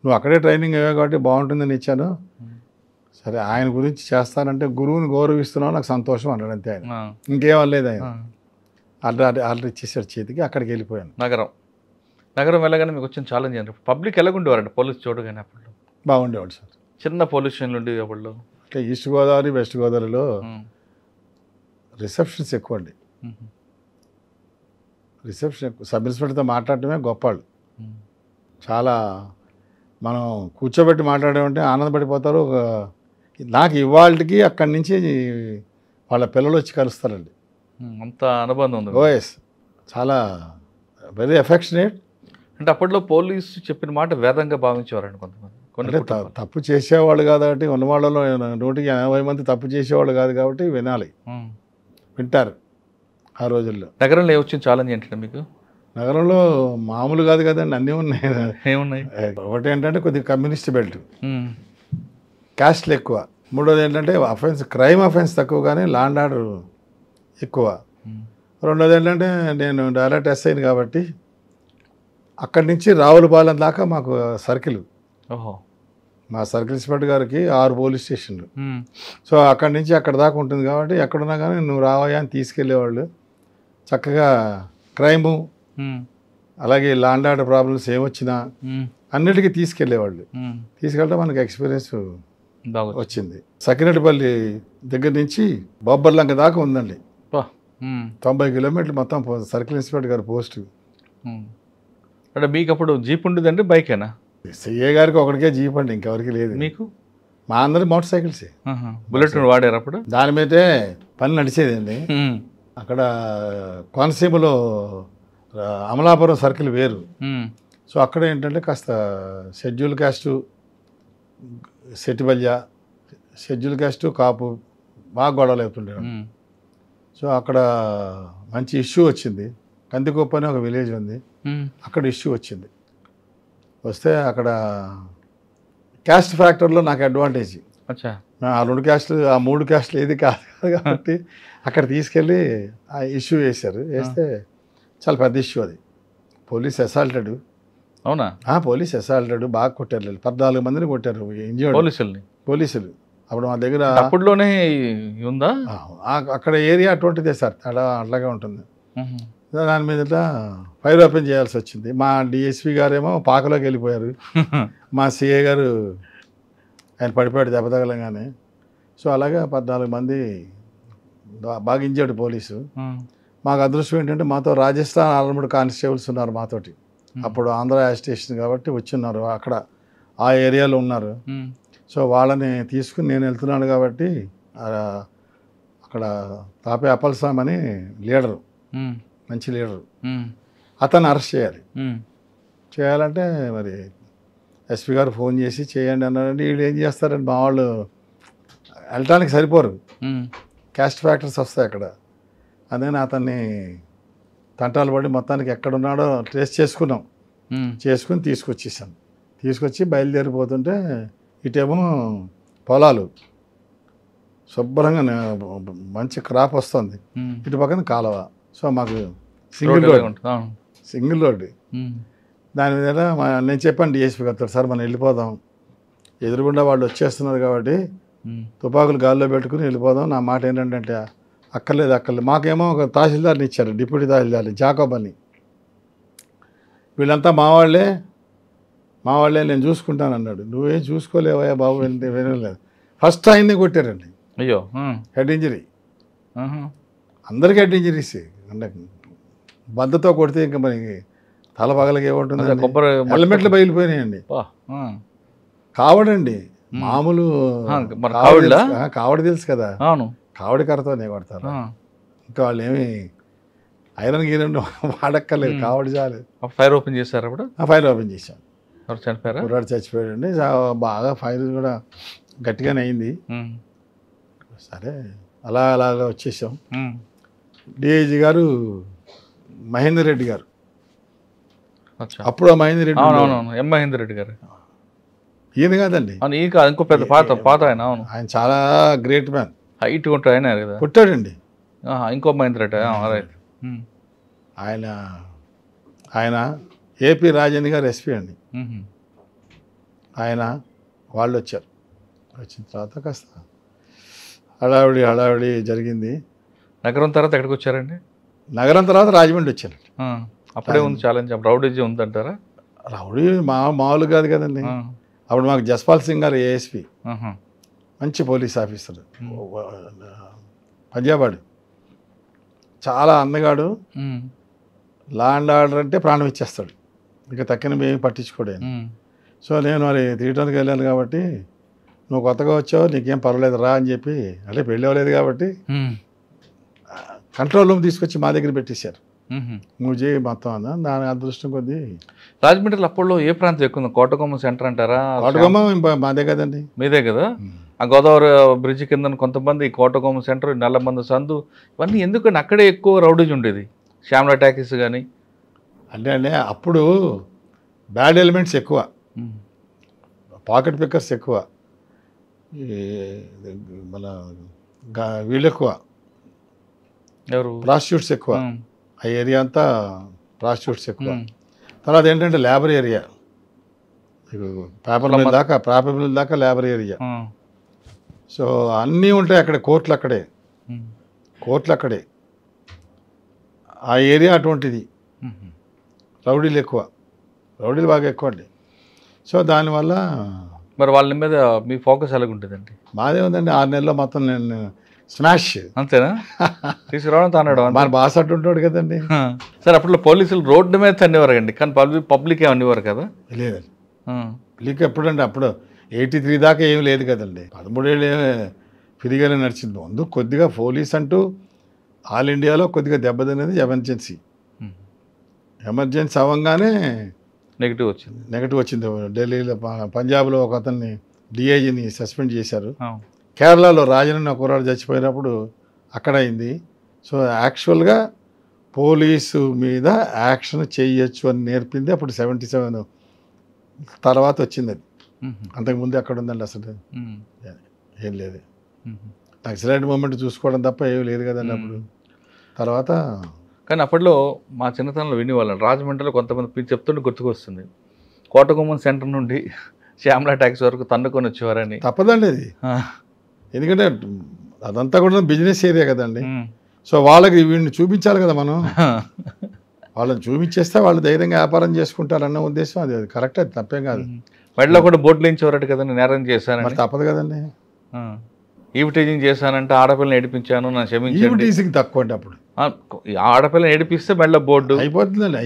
Speaker 3: నువ్వు అక్కడే ట్రైనింగ్ అయ్యావు కాబట్టి బాగుంటుందని ఇచ్చాను. సరే ఆయన గురించి చేస్తానంటే గురువుని గౌరవిస్తున్నావు, నాకు సంతోషం అన్నాడు అంతే. ఆయన ఇంకేం అనలేదు. ఆయన ఆర్డర్ ఇచ్చేసాడు చేతికి. అక్కడికి వెళ్ళిపోయాను.
Speaker 2: నగరం వెళ్ళగానే మీకు వచ్చిన ఛాలెంజ్ అంటే పబ్లిక్ ఎలాగుండేవారండి పోలీస్ చూడగానే? అప్పుడు
Speaker 3: బాగుండేవాడు సార్.
Speaker 2: చిన్న పోలీస్ స్టేషన్లు ఉండేవి అప్పుడు.
Speaker 3: అంటే ఈస్ట్ గోదావరి వెస్ట్ గోదావరిలో రిసెప్షన్స్ ఎక్కువ అండి. రిసెప్షన్ ఎక్కువ. సబ్ ఇన్స్పెక్టర్తో మాట్లాడటమే గొప్పవాళ్ళు. చాలా మనం కూర్చోబెట్టి మాట్లాడామంటే ఆనందపడిపోతారు. నాకు ఇవాళకి అక్కడి నుంచి వాళ్ళ పిల్లలు వచ్చి కలుస్తారండి.
Speaker 2: అంత అనుబంధం ఉంది.
Speaker 3: ఓఎస్, చాలా వెరీ ఎఫెక్షనేట్.
Speaker 2: అంటే అప్పట్లో పోలీసు చెప్పిన మాట వేదంగా భావించేవారండి కొంతమంది.
Speaker 3: అంటే తప్పు చేసేవాళ్ళు కాబట్టి, ఉన్న వాళ్ళలో 180 మంది తప్పు చేసేవాళ్ళు కాదు కాబట్టి వినాలి, వింటారు ఆ రోజుల్లో.
Speaker 2: నగరంలో వచ్చిన ఛాలెంజ్ ఏంటంటే మీకు?
Speaker 3: నగరంలో మామూలు కాదు కదండి, అన్నీ ఉన్నాయి.
Speaker 2: ఏమున్నాయి?
Speaker 3: ఒకటి ఏంటంటే కొద్దిగా కమ్యూనిస్ట్ బెల్ట్, క్యాస్ట్లు ఎక్కువ. మూడోది ఏంటంటే క్రైమ్ అఫెన్స్ తక్కువ కానీ లాండ్ ఆర్డర్ ఎక్కువ. రెండోది ఏంటంటే నేను డైరెక్ట్ ఎస్ఐని కాబట్టి అక్కడి నుంచి రావులపాలెం దాకా మాకు సర్కిల్.
Speaker 2: ఓహో.
Speaker 3: మా సర్కిల్ ఇన్స్పెక్టర్ గారికి 6 పోలీస్ స్టేషన్లు. సో అక్కడి నుంచి అక్కడ దాకా ఉంటుంది కాబట్టి ఎక్కడున్నా కానీ నువ్వు రావయ్యా అని తీసుకెళ్ళేవాళ్ళు. చక్కగా క్రైము, అలాగే లాండ్ ఆర్డర్ ప్రాబ్లమ్స్ ఏమొచ్చినా అన్నిటికీ తీసుకెళ్ళేవాళ్ళు. తీసుకెళ్ళడం మనకి ఎక్స్పీరియన్స్ వచ్చింది. సకినేటిపల్లి దగ్గర నుంచి బొబ్బర్లంక దాకా ఉందండి, 90 కిలోమీటర్లు మొత్తం సర్కిల్ ఇన్స్పెక్టర్ గారి పోస్టు.
Speaker 2: అంటే మీకు అప్పుడు జీప్ ఉండేదండి, బైకేనా?
Speaker 3: సిఏ గారికి ఒకటికే జీప్ అండి, ఇంకెవరికి లేదు.
Speaker 2: మీకు?
Speaker 3: మా అందరి మోటార్ సైకిల్సే.
Speaker 2: బుల్లెట్ వాడారు అప్పుడు?
Speaker 3: దాని మీదే పని నడిచేదండి. అక్కడ కోనసీమలో అమలాపురం సర్కిల్ వేరు. సో అక్కడ ఏంటంటే కాస్త షెడ్యూల్ క్యాస్టు, సెటిబల్య, షెడ్యూల్ క్యాస్టు, కాపు బాగా గొడవలు అవుతుండే. సో అక్కడ మంచి ఇష్యూ వచ్చింది. కందికొప్ప అని ఒక విలేజ్ ఉంది, అక్కడ ఇష్యూ వచ్చింది. వస్తే అక్కడ క్యాస్ట్ ఫ్యాక్టర్లో నాకు అడ్వాంటేజ్. ఆ 2 క్యాస్ట్లు, ఆ 3 క్యాస్ట్లు ఏది కాదు కాబట్టి అక్కడ తీసుకెళ్ళి ఆ ఇష్యూ వేశారు. వేస్తే చాలా పెద్ద ఇష్యూ అది. Police assaulted.
Speaker 2: అవునా?
Speaker 3: పోలీస్ అసాల్టెడ్, బాగా కొట్టారు. 14 మందిని కొట్టారు ఇంజర్డ్ పోలీసులు. అప్పుడు మా దగ్గర
Speaker 2: అప్పుడులోనే ఉందా
Speaker 3: అక్కడ ఏరియా అటువంటిదే సార్, అట్లాగే ఉంటుంది. దాని మీద ఫైర్ ఓపెన్ చేయాల్సి వచ్చింది. మా డిఎస్పీ గారేమో పాకలోకి వెళ్ళిపోయారు. మా సిఏ గారు ఆయన పడిపోయాడు దెబ్బ తగలంగానే. సో అలాగే 14 మంది బాగా ఇంజర్డ్ పోలీసు. మాకు అదృష్టం ఏంటంటే మాతో రాజస్థాన్ ఆర్మడ్ కానిస్టేబుల్స్ ఉన్నారు మాతోటి. అప్పుడు ఆంధ్ర స్టేషన్ కాబట్టి వచ్చిన్నారు, అక్కడ ఆ ఏరియాలో ఉన్నారు. సో వాళ్ళని తీసుకుని నేను వెళ్తున్నాను కాబట్టి అక్కడ తాపే అప్పలస్వామి అని లీడరు, మంచి లీడరు, అతన్ని అరెస్ట్ చేయాలంటే మరి ఎస్పీ గారు ఫోన్ చేసి చేయండి అన్నారండి. వీళ్ళు ఏం చేస్తారండి, మా వాళ్ళు వెళ్ళటానికి సరిపోరు, క్యాస్ట్ ఫ్యాక్టర్స్ వస్తాయి అక్కడ. అందుకని అతన్ని తంటాలు పడి మొత్తానికి ఎక్కడున్నాడో ట్రేస్ చేసుకుని తీసుకొచ్చేసాను. తీసుకొచ్చి బయలుదేరిపోతుంటే ఇటేమో పొలాలు శుభ్రంగా మంచి క్రాప్ వస్తుంది, ఇటు పక్కన కాలువ. సో మాకు సింగిల్ రోడ్డు. దాని మీద నేను చెప్పాను డిఎస్పీ గారితో, సార్ మనం వెళ్ళిపోదాం, ఎదురుగుండా వాళ్ళు వచ్చేస్తున్నారు కాబట్టి తుపాకులు గాల్లో పెట్టుకుని వెళ్ళిపోదాం. నా మాట ఏంటంటే అక్కర్లేదు. మాకేమో ఒక తహసీల్దార్ని ఇచ్చారు, డిప్యూటీ తహసీల్దార్ని, జాకబ్ అని. వీళ్ళంతా మా వాళ్ళే నేను చూసుకుంటాను అన్నాడు. నువ్వేం చూసుకోలేవా బాబు, వినలేదు. ఫస్ట్ ఆయన్ని కొట్టారండి.
Speaker 2: అయ్యో,
Speaker 3: హెడ్ ఇంజరీ. అందరికీ హెడ్ ఇంజరీస్. అంటే బద్దతో కొడితే ఇంకా మనకి తల పగలకి ఏముంటుంది, హెల్మెట్లు బయలుపోయినాయండి. కావడండి మామూలు
Speaker 2: మన కావిడిలా?
Speaker 3: కావడి తెలుసు కదా,
Speaker 2: అవును.
Speaker 3: కావడి కర్రతోనే కొడతారు. ఇంకా వాళ్ళు ఏమి ఐరన్ గీరన్ వాడక్కర్లేదు, కావడి చాలు.
Speaker 2: ఫైర్ ఓపెన్ చేశారు అప్పుడు?
Speaker 3: ఫైర్ ఓపెన్ చేశాం.
Speaker 2: ఎవరు చనిపోయారా?
Speaker 3: కుర్రాడు చచ్చిపోయాడండి. బాగా ఫైర్ కూడా గట్టిగానే అయింది. సరే అలా అలాగా వచ్చేసాం. డిఐజీ గారు మహేందర్ రెడ్డి గారు, అప్పుడు ఆ మహేందర్ రెడ్డి,
Speaker 2: అవునవును, ఎం మహేందర్ రెడ్డి గారు.
Speaker 3: ఈయన కాదండి,
Speaker 2: ఇంకో పెద్ద పాత ఆయన. అవును,
Speaker 3: ఆయన చాలా గ్రేట్ మ్యాన్,
Speaker 2: హైట్ ఉంటాడు ఆయన కదా,
Speaker 3: పుట్టాడండి.
Speaker 2: ఇంకో మహేందర్ రెడ్డి.
Speaker 3: ఆయన ఆయన ఏపీ రాజన్ గారు ఎస్పీ అండి. ఆయన వాళ్ళు వచ్చారు. వచ్చిన తర్వాత కాస్త హడావిడి జరిగింది.
Speaker 2: నగరం తర్వాత ఎక్కడికి వచ్చారండి?
Speaker 3: నగరం తర్వాత రాజమండ్రి వచ్చారు.
Speaker 2: అప్పుడే ఉంది ఛాలెంజ్, రౌడీజీ ఉందంటారా?
Speaker 3: రౌడీ మామూలు కాదు కదండి. అప్పుడు మాకు జస్పాల్ సింగ్ గారు ఏఎస్పీ, మంచి పోలీస్ ఆఫీసర్, పంజాబాడు, చాలా అందగాడు. లా అండ్ ఆర్డర్ అంటే ప్రాణం ఇచ్చేస్తాడు, ఇక తక్కిన మేము పట్టించుకోడే. సో నేను మరి తీయటానికి వెళ్ళాను కాబట్టి, నువ్వు కొత్తగా వచ్చావు నీకేం పర్వాలేదు రా అని చెప్పి, అంటే పెళ్ళి అవ్వలేదు కాబట్టి కంట్రోల్ రూమ్ తీసుకొచ్చి మా దగ్గర పెట్టేశారు. నువ్వు చేయి మొత్తం అన్న. దాని అదృష్టం కొద్దీ
Speaker 2: రాజమండ్రిలో అప్పట్లో ఏ ప్రాంతం ఎక్కువ ఉంది? కోటకొమ్మ సెంటర్ అంటారా?
Speaker 3: కోటకొమ్మ మాదే కదండి.
Speaker 2: మీదే కదా. ఆ గోదావరి బ్రిడ్జ్ కింద కొంతమంది కోటకొమ్మ సెంటర్, నల్లమంద సందు, ఇవన్నీ ఎందుకంటే అక్కడే ఎక్కువ రౌడీజ్ ఉండేది. శ్యామలా టాకీస్ కానీ.
Speaker 3: అంటే అప్పుడు బ్యాడ్ ఎలిమెంట్స్ ఎక్కువ, పాకెట్ పిక్కర్స్ ఎక్కువ, మన వీళ్ళు ఎక్కువ,
Speaker 2: ఎవరు
Speaker 3: ప్రాస్టిట్యూట్స్ ఎక్కువ. ఆ ఏరియా అంతా ప్రాస్టిట్యూట్స్ ఎక్కువ. తర్వాత ఏంటంటే లేబర్ ఏరియా, పేపర్ మిల్ దాకా లేబర్ ఏరియా. సో అన్నీ ఉంటాయి అక్కడే, కోర్టులు అక్కడే. ఆ ఏరియా అటువంటిది. రౌడీలు బాగా ఎక్కువ అండి. సో దానివల్ల
Speaker 2: మరి వాళ్ళ మీద మీ ఫోకస్ ఎలాగ ఉంటుందండి?
Speaker 3: మాదే ఉందండి. 6 నెలల్లో మొత్తం నేను స్మాష్.
Speaker 2: అంతేనా? తీసుకురావడం తానడం
Speaker 3: మన బాస్ అట్టుంటాడు కదండి.
Speaker 2: సార్ అప్పుడు పోలీసులు రోడ్డు మీద తన్నేవారు అండి, కానీ పబ్లిక్ ఏమనేవారు కదా?
Speaker 3: లేదండి, పబ్లిక్ ఎప్పుడండి, అప్పుడు 83 దాకా ఏం లేదు కదండి. 13 ఏళ్ళు ఫ్రీగానే నడిచింది. ముందు కొద్దిగా పోలీస్ అంటూ ఆల్ ఇండియాలో కొద్దిగా దెబ్బతినేది ఎమర్జెన్సీ అవ్వగానే
Speaker 2: నెగిటివ్
Speaker 3: వచ్చింది. ఢిల్లీలో పంజాబ్లో ఒక అతన్ని డిఐజీని సస్పెండ్ చేశారు. కేరళలో రాజన్ కుర్రాడు చచ్చిపోయినప్పుడు అక్కడ అయింది. సో యాక్చువల్గా పోలీసు మీద యాక్షన్ చేయొచ్చు అని నేర్పింది అప్పుడు 77 తర్వాత వచ్చింది అది. అంతకుముందు ఎక్కడ ఉందండి అసలు? ఏం లేదు. నక్సలైట్ మూమెంట్ చూసుకోవడం తప్ప ఏం లేదు కదండి అప్పుడు. తర్వాత
Speaker 2: కానీ అప్పట్లో మా చిన్నతనంలో వినేవాళ్ళం. రాజమండ్రిలో కొంతమంది చెప్తుంటే గుర్తుకొస్తుంది, కోటగుమ్మం సెంటర్ నుండి శ్యామలా ట్యాక్స్ వరకు తన్నుకొని వచ్చేవారని.
Speaker 3: తప్పదండి అది, ఎందుకంటే అదంతా కూడా బిజినెస్ ఏరియా కదండి. సో వాళ్ళకి వీడిని చూపించాలి కదా మనం. వాళ్ళని చూపించేస్తే వాళ్ళు ధైర్యంగా వ్యాపారం చేసుకుంటారన్న ఉద్దేశం అది. కరెక్ట్, అది తప్పేం కాదు.
Speaker 2: మెడలో కూడా బోట్లు వేయించేవారట కదండి, నేరం చేశాను.
Speaker 3: తప్పదు కదండి.
Speaker 2: ఈవిటీజింగ్ చేశానంటే ఆడపిల్లని ఏడిపించాను, నా క్షమించండి.
Speaker 3: ఈవిటీజింగ్ తక్కువ అండి అప్పుడు.
Speaker 2: ఆడపిల్లని ఏడిపిస్తే మెడలో బోర్డు
Speaker 3: అయిపోతుందండి.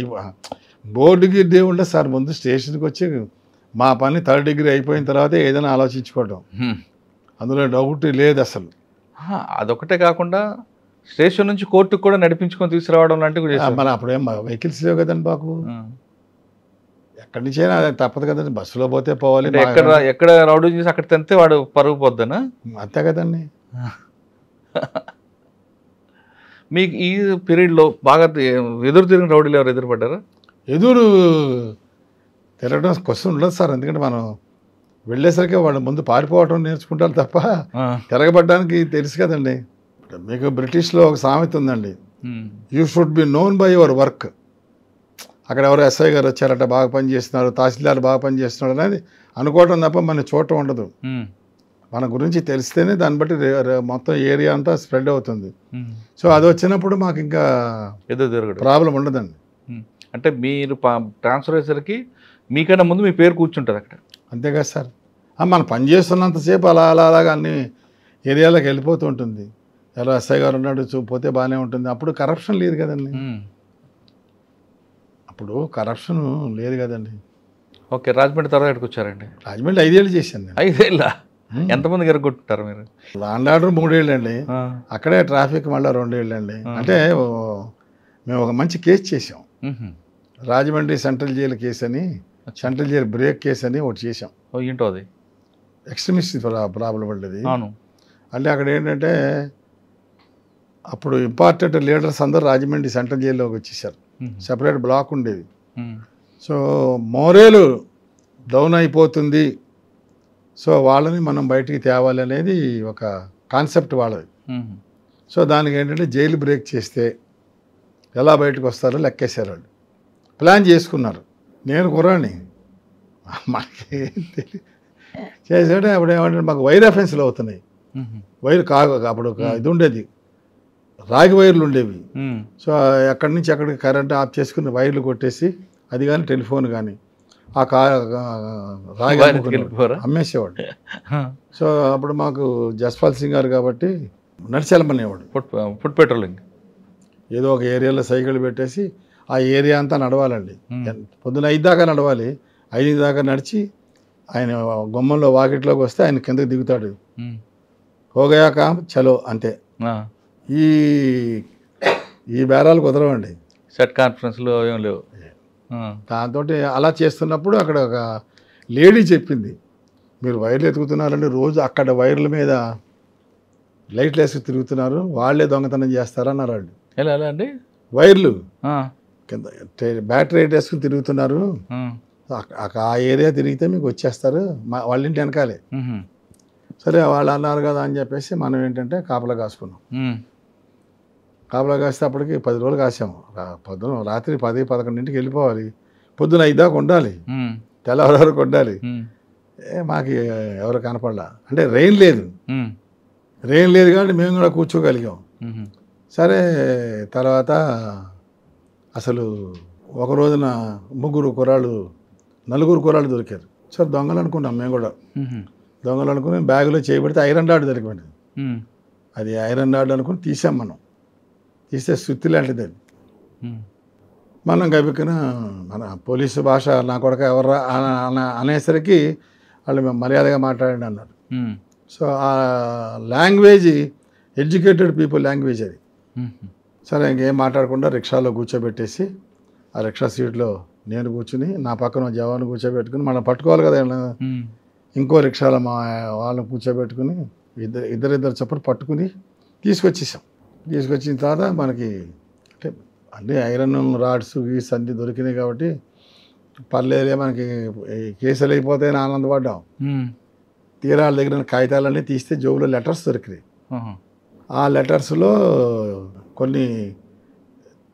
Speaker 3: బోర్డుకి దేవుండే సార్, ముందు స్టేషన్కి వచ్చి మా పని 3rd డిగ్రీ అయిపోయిన తర్వాత ఏదైనా ఆలోచించుకోవడం, అందులో డౌట్ లేదు అసలు.
Speaker 2: అదొకటే కాకుండా స్టేషన్ నుంచి కోర్టుకు కూడా నడిపించుకొని తీసుకురావడం లాంటివి.
Speaker 3: మన అప్పుడేం వెహికల్స్ లేవు కదండి బాబు, ఎక్కడి నుంచి అయినా తప్పదు కదండి. బస్సులో పోతే పోవాలి.
Speaker 2: ఎక్కడ రౌడీ చేసి అక్కడ తింటే వాడు పరుగు పోద్దనా?
Speaker 3: అంతే కదండి.
Speaker 2: మీకు ఈ పీరియడ్లో బాగా ఎదురు తిరిగిన రౌడీలు ఎవరు ఎదురుపడ్డారా?
Speaker 3: ఎదురు తిరగడం క్వశ్చన్ ఉండదు సార్, ఎందుకంటే మనం వెళ్ళేసరికి వాళ్ళు ముందు పారిపోవడం నేర్చుకుంటారు తప్ప తిరగబడ్డానికి తెలుసు కదండి. మీకు బ్రిటిష్లో ఒక సామెత ఉందండి, you should be known by your work. అక్కడ ఎవరో ఎస్ఐ గారు వచ్చారట, బాగా పనిచేస్తున్నారు, తహసీల్దార్ బాగా పనిచేస్తున్నాడు అనేది అనుకోవటం తప్ప మన చూడటం ఉండదు. మన గురించి తెలిస్తేనే దాన్ని బట్టి మొత్తం ఏరియా అంతా స్ప్రెడ్ అవుతుంది. సో అది వచ్చినప్పుడు మాకు ఇంకా ప్రాబ్లం ఉండదండి.
Speaker 2: అంటే మీరు ట్రాన్స్ఫర్ అయ్యేసరికి మీకన్నా ముందు మీ పేరు కూర్చుంటుంది అక్కడ.
Speaker 3: అంతేగా సార్, మనం పని చేస్తున్నంతసేపు అలాగా అన్ని ఏరియాలకు వెళ్ళిపోతూ ఉంటుంది. ఎలా ఎస్ఐ గారు ఉన్నాడు పోతే బాగానే ఉంటుంది. అప్పుడు కరప్షన్ లేదు కదండి.
Speaker 2: ఓకే, రాజమండ్రి తర్వాత ఎక్కడికి వచ్చారండి?
Speaker 3: రాజమండ్రి 5 ఏళ్ళు చేశాను నేను.
Speaker 2: 5 ఏళ్ళ? ఎంతమంది ఎరగొట్టుంటారు మీరు?
Speaker 3: లాండ్ ఆర్డర్ 3 ఏళ్ళు అండి. అక్కడే ట్రాఫిక్ మళ్ళీ 2 ఏళ్ళు అండి. అంటే మేము ఒక మంచి కేసు చేసాం. రాజమండ్రి సెంట్రల్ జైలు కేసు అని, సెంట్రల్ జైలు బ్రేక్ కేసు అని ఒకటి చేసాం.
Speaker 2: ఏంటో అది?
Speaker 3: ఎక్స్ట్రీమిస్ట్ ప్రాబ్లం ఉండేది.
Speaker 2: అవును.
Speaker 3: అంటే అక్కడ ఏంటంటే అప్పుడు ఇంపార్టెంట్ లీడర్స్ అందరూ రాజమండ్రి సెంట్రల్ జైల్లోకి వచ్చేసారు. సెపరేట్ బ్లాక్ ఉండేది. సో మోరేలు డౌన్ అయిపోతుంది, సో వాళ్ళని మనం బయటికి తేవాలి అనేది ఒక కాన్సెప్ట్ వాళ్ళది. సో దానికి ఏంటంటే జైలు బ్రేక్ చేస్తే ఎలా బయటకు వస్తారో లెక్కేశారు వాళ్ళు. ప్లాన్ చేసుకున్నారు. నేను కుర్రాడిని, మనకి చేసాడే అప్పుడు ఏమంటే మాకు వైర్ అఫెన్స్లు అవుతున్నాయి. వైర్ అప్పుడు ఒక ఇది ఉండేది, రాగి వైర్లు ఉండేవి. సో ఎక్కడి నుంచి ఎక్కడికి కరెంట్ ఆఫ్ చేసుకుని వైర్లు కొట్టేసి, అది కానీ టెలిఫోన్ కానీ ఆ రాగి అమ్మేసేవాడు. సో అప్పుడు మాకు జస్పాల్ సింగ్ గారు కాబట్టి నడిచెళ్ళమనేవాడు.
Speaker 2: ఫుడ్ పెట్రోలింగ్
Speaker 3: ఏదో ఒక ఏరియాలో సైకిల్ పెట్టేసి ఆ ఏరియా అంతా నడవాలండి. పొద్దున 5 దాకా నడవాలి. 5 దాకా నడిచి ఆయన గుమ్మంలో వాకిట్లోకి వస్తే ఆయన కిందకి దిగుతాడు. పోగాక చలో అంతే. ఈ బేరాలు కుదరవండి.
Speaker 2: సెట్ కాన్ఫరెన్స్లో ఏం లేవు.
Speaker 3: దాంతో అలా చేస్తున్నప్పుడు అక్కడ ఒక లేడీ చెప్పింది, మీరు వైర్లు ఎతుకుతున్నారండి, రోజు అక్కడ వైర్ల మీద లైట్లు వేసి తిరుగుతున్నారు, వాళ్ళే దొంగతనం చేస్తారన్నారు వాళ్ళు.
Speaker 2: ఎలా అండి? వైర్లు
Speaker 3: కింద బ్యాటరీ లైట్ వేసుకుని తిరుగుతున్నారు, ఆ ఏరియా తిరిగితే మీకు వచ్చేస్తారు, వాళ్ళ ఇంటి వెనకాలే. సరే వాళ్ళు అన్నారు కదా అని చెప్పేసి మనం ఏంటంటే కాపలా కాసుకున్నాం. కాపలా కాస్తే అప్పటికి 10 రోజులు కాసాము. పొద్దున రాత్రి 10-11 వెళ్ళిపోవాలి, పొద్దున 5 దాకా ఉండాలి, తెల్లవారు వరకు ఉండాలి. మాకు ఎవరు కనపడలా. అంటే రెయిన్ లేదు కాబట్టి మేము కూడా కూర్చోగలిగాం. సరే తర్వాత అసలు ఒక రోజున 4 కుర్రాళ్ళు దొరికారు. సరే దొంగలు అనుకున్నాం మేము కూడా. దొంగలు అనుకుని బ్యాగులో చేయబడితే ఐరన్ రాడ్ దొరికిపోయింది. అది ఐరన్ రాడ్ అనుకుని తీసాం. మనం తీస్తే సుత్తి లాంటిది అది. మనం గబిక్కిన మన పోలీసు భాష నా కొడుక ఎవర్రా అనేసరికి వాళ్ళు మేము మర్యాదగా మాట్లాడండి అన్నారు. సో ఆ లాంగ్వేజ్ ఎడ్యుకేటెడ్ పీపుల్ లాంగ్వేజ్ అది. సరే ఇంకేం మాట్లాడకుండా రిక్షాలో కూర్చోబెట్టేసి ఆ రిక్షా సీట్లో నేను కూర్చుని నా పక్కన జవాను కూర్చోబెట్టుకుని మనం పట్టుకోవాలి కదా, ఇంకో రిక్షాలో మా వాళ్ళని కూర్చోబెట్టుకుని ఇద్దరు చప్పుడు పట్టుకుని తీసుకొచ్చేసాం. తీసుకొచ్చిన తర్వాత మనకి అంటే అన్నీ ఐరన్ రాడ్స్ గీస్ అన్నీ దొరికినాయి కాబట్టి పర్లేదే, మనకి కేసులు అయిపోతాయని ఆనందపడ్డాం. తీరా వాళ్ళ దగ్గర కాగితాలన్నీ తీస్తే జోబులో లెటర్స్ దొరికినాయి. ఆ లెటర్స్లో కొన్ని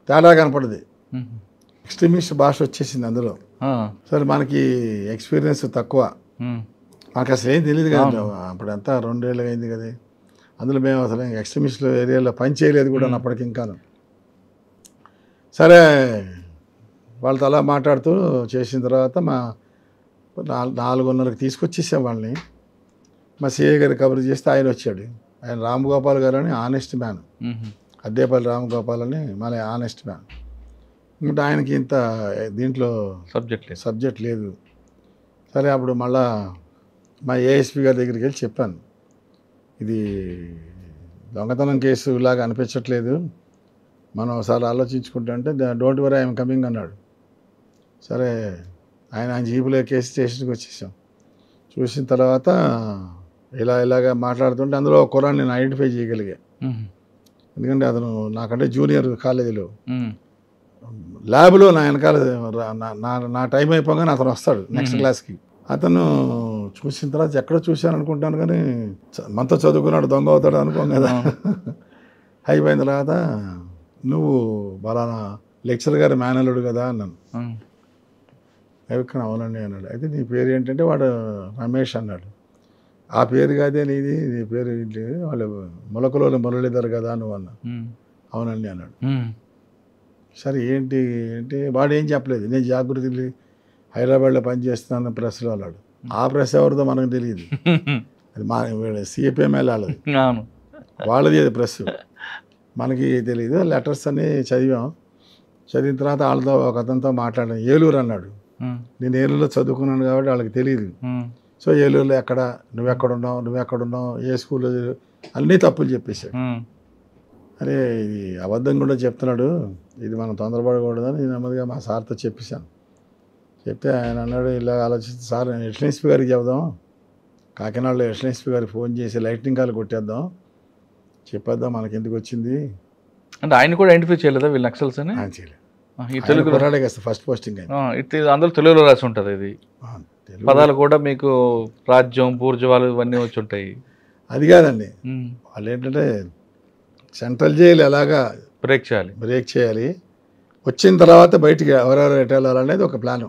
Speaker 3: తేడా కనపడదు. ఎక్స్ట్రీమిస్ట్ భాష వచ్చేసింది అందులో. సరే మనకి ఎక్స్పీరియన్స్ తక్కువ, మాకు అసలు ఏం తెలియదు కదా, అప్పుడంతా 2 ఏళ్ళు అయింది కదా. అందులో మేము అసలు ఎక్స్ట్రీమిస్ట్ ఏరియాలో పని చేయలేదు కూడా అప్పటికి ఇంకా. సరే వాళ్ళతో అలా మాట్లాడుతూ చేసిన తర్వాత మా 4:30కి తీసుకొచ్చేసాం వాళ్ళని. మా సిఐ గారు కబురు చేస్తే ఆయన వచ్చాడు. ఆయన రామగోపాల్ గారు అని ఆనెస్ట్ మ్యాన్, అద్దేపల్లి రామగోపాల్ అని మళ్ళీ ఆనెస్ట్ మ్యాన్. ఇంకా ఆయనకి ఇంత దీంట్లో సబ్జెక్ట్ లేదు. సరే అప్పుడు మళ్ళా మా ఏఎస్పీ గారి దగ్గరికి వెళ్ళి చెప్పాను, ఇది దొంగతనం కేసు లాగా అనిపించట్లేదు, మనం ఒకసారి ఆలోచించుకుంటా అంటే డోంట్ వరీ ఐఎమ్ కమింగ్ అన్నాడు. సరే ఆయన జీపులో కేసు స్టేషన్కి వచ్చేసాం. చూసిన తర్వాత ఇలాగా మాట్లాడుతుంటే అందులో ఒక కుర్రాన్ని నేను ఐడెంటిఫై చేయగలిగా. ఎందుకంటే అతను నాకంటే జూనియర్ కాలేజీలో ల్యాబ్లో నా వెనకాల నా టైం అయిపోగానే అతను వస్తాడు నెక్స్ట్ క్లాస్కి. అతను చూసిన తర్వాత ఎక్కడో చూశాను అనుకుంటాను కానీ మనతో చదువుకున్నాడు దొంగ అవుతాడు అనుకోం కదా. అయిపోయిన తర్వాత నువ్వు బలానా లెక్చర్ గారి మేనలుడు కదా అన్నాను. ఎక్కడ అవునండి అన్నాడు. అయితే నీ పేరు ఏంటంటే వాడు రమేష్ అన్నాడు. ఆ పేరు కాదే నీది, నీ పేరు ఏంటి, వాళ్ళు మొలకలోని మురళీధర్ కదా నువ్వు అన్నా. అవునండి అన్నాడు. సరే ఏంటి అంటే వాడు ఏం చెప్పలేదు. నేను జాగృతి హైదరాబాద్లో పనిచేస్తున్నాను ప్రెస్లో అన్నాడు. ఆ ప్రెస్ ఎవరిదో మనకు తెలియదు, అది మా సిపిఎం వెళ్ళాలి, వాళ్ళది అది ప్రెస్, మనకి తెలియదు. లెటర్స్ అన్నీ చదివాం. చదివిన తర్వాత వాళ్ళతో ఒక అతనితో మాట్లాడాను. ఏలూరు అన్నాడు. నేను ఏలూరులో చదువుకున్నాను కాబట్టి వాళ్ళకి తెలియదు. సో ఏలూరులో ఎక్కడ నువ్వెక్కడున్నావు ఏ స్కూల్లో అన్నీ తప్పులు చెప్పేశాడు. అరే ఇది అబద్ధం కూడా చెప్తున్నాడు, ఇది మనం తొందరపడకూడదని నేను నెమ్మదిగా మా సార్తో చెప్పేశాను. చెప్తే ఆయన అన్నాడు, ఇలా ఆలోచిస్తే సార్ నేను ఎస్ఎస్పీ గారికి చెప్దాం, కాకినాడలో ఎస్ఎస్పీ గారికి ఫోన్ చేసి లైటింగ్ కాల్ కొట్టేద్దాం, చెప్పేద్దాం మనకి ఎందుకు వచ్చింది
Speaker 2: అంటే. ఆయన కూడా ఐడెంటిఫై చేయలేదా వీళ్ళు నక్సల్స్ అని?
Speaker 3: ఆయన చేయలేదు.
Speaker 2: ఈ తెలుగు
Speaker 3: కొరాడే కదా ఫస్ట్ పోస్టింగ్ ఆయన.
Speaker 2: అందులో తెలుగులో రాసి ఉంటుంది. ఇది పదాలు కూడా మీకు రాజ్యం బూర్జవాలు ఇవన్నీ వచ్చి ఉంటాయి.
Speaker 3: అది కాదండి, వాళ్ళు ఏంటంటే సెంట్రల్ జైలు ఎలాగా
Speaker 2: బ్రేక్
Speaker 3: చేయాలి, వచ్చిన తర్వాత బయటికి ఎవరెవరు ఎటు వెళ్ళాలనేది ఒక ప్లాను.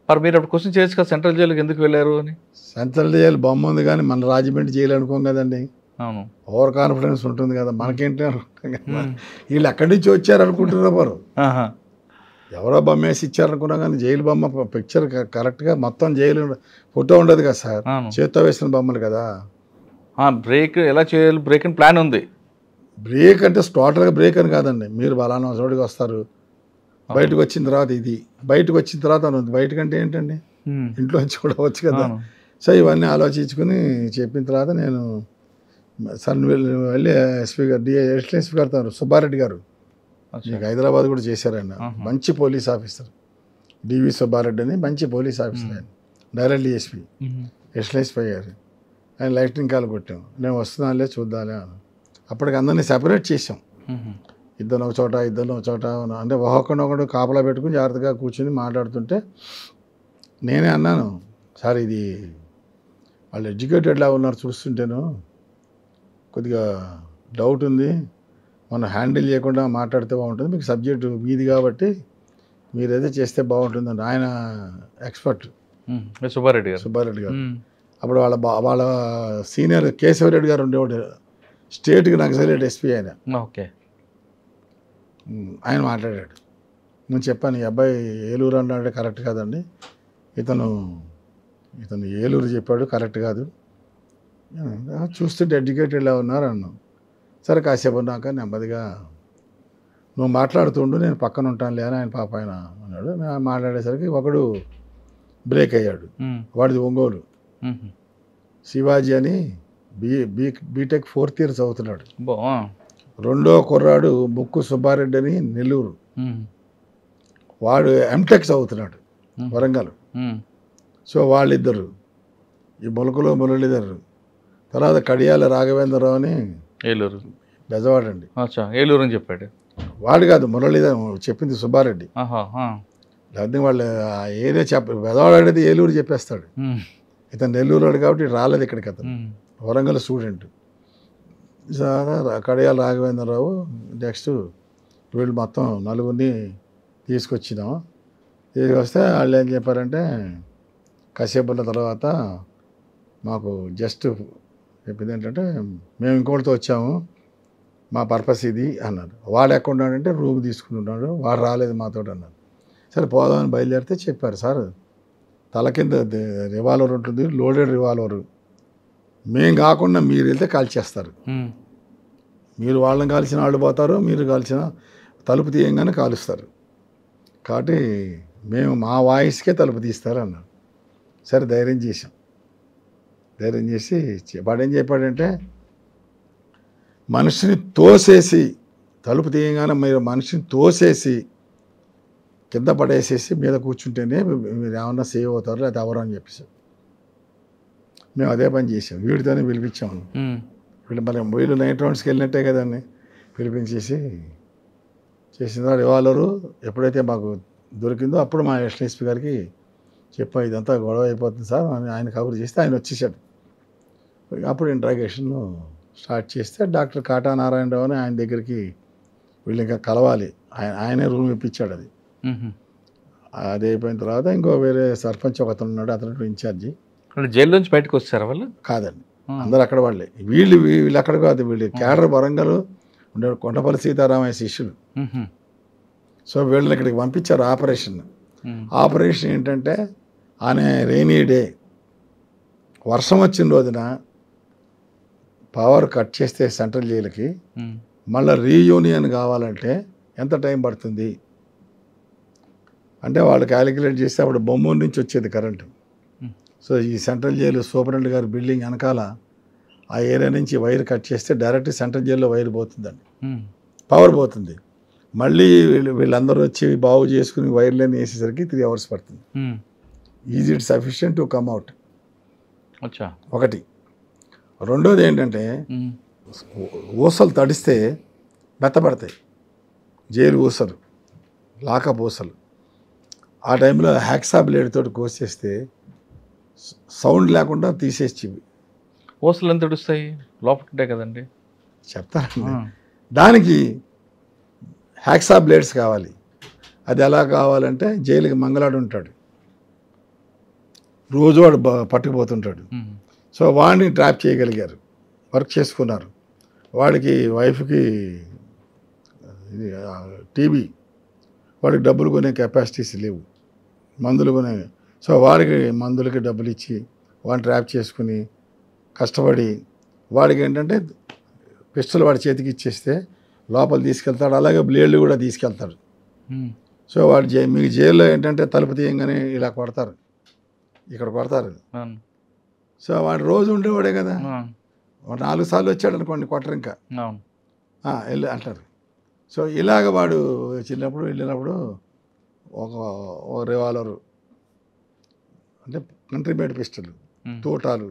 Speaker 2: మరి మీరు అప్పుడు క్వశ్చన్ చేయొచ్చు కదా, సెంట్రల్ జైలుకి ఎందుకు వెళ్ళారు అని.
Speaker 3: సెంట్రల్ జైలు బొమ్మ ఉంది కానీ మన రాజమండ్రి జైలు అనుకోం కదండి.
Speaker 2: అవును,
Speaker 3: ఓవర్ కాన్ఫిడెన్స్ ఉంటుంది కదా మనకేంటి అనుకుంటాం కదా. వీళ్ళు ఎక్కడి నుంచి వచ్చారు అనుకుంటున్నారు, వారు ఎవరో బొమ్మ వేసి ఇచ్చారనుకున్నా కానీ జైలు బొమ్మ పిక్చర్ కరెక్ట్గా మొత్తం జైలు ఫోటో ఉండదు కదా సార్, చేత్తో వేసిన బొమ్మలు కదా.
Speaker 2: బ్రేక్ ఎలా చేయాలి, బ్రేక్ అని ప్లాన్ ఉంది.
Speaker 3: బ్రేక్ అంటే టోటల్గా బ్రేక్ అని కాదండి, మీరు బలానా చోటుకి వస్తారు, బయటకు వచ్చిన తర్వాత ఇది, బయటకు వచ్చిన తర్వాత అనుంది. బయటకంటే ఏంటండి, ఇంట్లోంచి కూడా వచ్చు కదా. సో ఇవన్నీ ఆలోచించుకుని చెప్పిన తర్వాత నేను సార్ వెళ్ళి ఎస్పీ గారు ఎస్పీ గారు సుబ్బారెడ్డి గారు మీకు హైదరాబాద్ కూడా చేశారండి, మంచి పోలీస్ ఆఫీసర్, డివి సుబ్బారెడ్డి అని మంచి పోలీస్ ఆఫీసర్ ఆయన, డైరెక్ట్ డిఎస్పీ ఎస్పీ గారు. ఆయన లైటింగ్ కాల్ కొట్టాం, నేను వస్తున్నానులే చూద్దాలే అని. అప్పటికి అందరినీ సెపరేట్ చేసాం, ఇద్దరు ఒక చోట అంటే ఒకడు కాపలా పెట్టుకుని జాగ్రత్తగా కూర్చొని మాట్లాడుతుంటే నేనే అన్నాను, సార్ ఇది వాళ్ళు ఎడ్యుకేటెడ్లా ఉన్నారు చూస్తుంటేను కొద్దిగా డౌట్ ఉంది, మనం హ్యాండిల్ చేయకుండా మాట్లాడితే బాగుంటుంది, మీకు సబ్జెక్టు మీది కాబట్టి మీరు ఏదో చేస్తే బాగుంటుందండి. ఆయన ఎక్స్పర్ట్ సుబ్బారెడ్డి గారు. అప్పుడు వాళ్ళ సీనియర్ కేశవరెడ్డి గారు ఉండేవాడు, స్టేట్కి నక్సలైట్ ఎస్పీ ఆయన.
Speaker 2: ఓకే,
Speaker 3: ఆయన మాట్లాడాడు. నేను చెప్పాను, ఈ అబ్బాయి ఏలూరు అన్నాడు, కరెక్ట్ కాదండి, ఇతను ఏలూరు చెప్పాడు, కరెక్ట్ కాదు, చూస్తుంటే ఎడ్యుకేటెడ్లా ఉన్నారు అన్నాం. సరే కాసేపు ఉన్నాక నెమ్మదిగా నువ్వు మాట్లాడుతుండు, నేను పక్కన ఉంటానులే అని ఆయన పాప ఆయన అన్నాడు. మాట్లాడేసరికి ఒకడు బ్రేక్ అయ్యాడు, వాడిది ఒంగోలు, శివాజీ అని బీటెక్ 4th year చదువుతున్నాడు. రెండో కుర్రాడు ముక్కు సుబ్బారెడ్డి అని నెల్లూరు, వాడు ఎంటెక్ చదువుతున్నాడు వరంగల్. సో వాళ్ళిద్దరు ఈ మొలకలో మురళీధర్, తర్వాత కడియాల రాఘవేంద్రరావు అని
Speaker 2: ఏలూరు
Speaker 3: బెజవాడండి,
Speaker 2: ఏలూరు అని చెప్పాడు
Speaker 3: వాడు కాదు, మురళీధర్ చెప్పింది సుబ్బారెడ్డి. లేకపోతే వాళ్ళు ఏరియా బెజవాడ అనేది ఏలూరు చెప్పేస్తాడు, ఇతను నెల్లూరు వాడు కాబట్టి రాలేదు ఇక్కడికి, అతను వరంగల్ స్టూడెంట్. కడియాల రాఘవేంద్రరావు నెక్స్ట్ వీళ్ళు మొత్తం నలుగురిని తీసుకొచ్చినాం. తీసుకొస్తే వాళ్ళు ఏం చెప్పారంటే కాసేపు ఉన్న తర్వాత మాకు జస్ట్ చెప్పింది ఏంటంటే మేము ఇంకోటితో వచ్చాము, మా పర్పస్ ఇది అన్నారు. వాడు ఎక్కడ ఉన్నాడంటే రూమ్ తీసుకుంటున్నాడు, వాడు రాలేదు మాతో అన్నారు. సరే పోదామని బయలుదేరితే చెప్పారు, సార్ తల కింద రివాల్వర్ ఉంటుంది, లోడెడ్ రివాల్వరు, మేము కాకుండా మీరు వెళ్తే కాల్చేస్తారు, మీరు వాళ్ళని కాల్చిన వాళ్ళు పోతారు, మీరు కాల్చిన తలుపు తీయంగానే కాలుస్తారు, కాబట్టి మేము మా వాయిస్కే తలుపు తీస్తారు అన్నారు. సరే ధైర్యం చేసాం. ధైర్యం చేసి వాడు ఏం చెప్పాడంటే మనిషిని తోసేసి తలుపు తీయగానే మీరు మనిషిని తోసేసి కింద పడేసేసి మీద కూర్చుంటేనే మీరు ఏమన్నా సేవ్ అవుతారు, లేకపోతే ఎవరు అని చెప్పేసాం. మేము అదే పని చేసాం, వీడితోనే పిలిపించాము. వీళ్ళు నైట్ రౌండ్స్కి వెళ్ళినట్టే కదండి, పిలిపించేసి చేసిన తర్వాత రివాల్వరు ఎప్పుడైతే మాకు దొరికిందో అప్పుడు మా ఎస్పీ గారికి చెప్పా, ఇదంతా గొడవ అయిపోతుంది సార్ అని ఆయన కబురు చేస్తే ఆయన వచ్చేసాడు. అప్పుడు ఇంట్రాగేషన్ స్టార్ట్ చేస్తే డాక్టర్ కాటా నారాయణరావు అని ఆయన దగ్గరికి వీళ్ళు ఇంకా కలవాలి, ఆయనే రూమ్ ఇప్పించాడు. అది అయిపోయిన తర్వాత ఇంకో వేరే సర్పంచ్ ఒకతను ఉన్నాడు, అతను ఇన్ఛార్జి.
Speaker 2: జైలు నుంచి బయటకు వచ్చారు వాళ్ళు?
Speaker 3: కాదండి, అందరు అక్కడ వాళ్ళే. వీళ్ళు అక్కడ కాదు, వీళ్ళు క్యాడర్ వరంగల్ ఉండే కొండపల్లి సీతారామయ్య శిష్యులు. సో వీళ్ళని ఇక్కడికి పంపించారు ఆపరేషన్ ఏంటంటే ఆనే రెయినీ డే వర్షం వచ్చిన రోజున పవర్ కట్ చేస్తే సెంట్రల్ జైలుకి మళ్ళీ రీయూనియన్ కావాలంటే ఎంత టైం పడుతుంది, అంటే వాళ్ళు క్యాలిక్యులేట్ చేస్తే అప్పుడు బొమ్మూరు నుంచి వచ్చేది కరెంటు. సో ఈ సెంట్రల్ జైలు సూపరింటెండెంట్ గారి బిల్డింగ్ వెనకాల ఆ ఏరియా నుంచి వైర్ కట్ చేస్తే డైరెక్ట్ సెంట్రల్ జైల్లో వైర్ పోతుందండి, పవర్ పోతుంది. మళ్ళీ వీళ్ళందరూ వచ్చి బాగు చేసుకుని వైర్లన్నీ వేసేసరికి 3 hours పడుతుంది. Is it sufficient to come out? ఒకటి. రెండోది ఏంటంటే ఊసలు తడిస్తే మెత్తపడతాయి, జైలు ఊసలు, లాకప్ ఊసలు. ఆ టైంలో హ్యాక్సా బ్లేడ్ తోటి కోసేస్తే సౌండ్ లేకుండా తీసేసి
Speaker 2: ఊసలు ఎంత తడుస్తాయి, లోపల ఉంటాయి కదండి.
Speaker 3: చెప్తానండి. దానికి హ్యాక్సా బ్లేడ్స్ కావాలి. అది ఎలా కావాలంటే జైలుకి మంగళాడు ఉంటాడు, రోజు వాడు పట్టుకుపోతుంటాడు. సో వాడిని ట్రాప్ చేయగలిగారు, వర్క్ చేసుకున్నారు. వాడికి వైఫ్కి టీబీ, వాడికి డబ్బులు కొనే కెపాసిటీస్ లేవు, మందులు కొనే. సో వాడికి మందులకి డబ్బులు ఇచ్చి వాడిని ట్రాప్ చేసుకుని కష్టపడి వాడికి ఏంటంటే పిస్టల్ వాడి చేతికి ఇచ్చేస్తే లోపల తీసుకెళ్తాడు, అలాగే బ్లేడ్లు కూడా తీసుకెళ్తాడు. సో వాడు మీకు జైల్లో ఏంటంటే తలుపు తీయంగానే ఇలా కొడతారు, ఇక్కడ కొడతారు. సో వాడు రోజు ఉండేవాడే కదా, 4 సార్లు వచ్చాడు అనుకోండి కొట్టరు, ఇంకా వెళ్ళి అంటారు. సో ఇలాగ వాడు వెళ్ళినప్పుడు ఒక రివాల్వరు అంటే కంట్రీ మేడ్ పిస్టల్, తోటాలు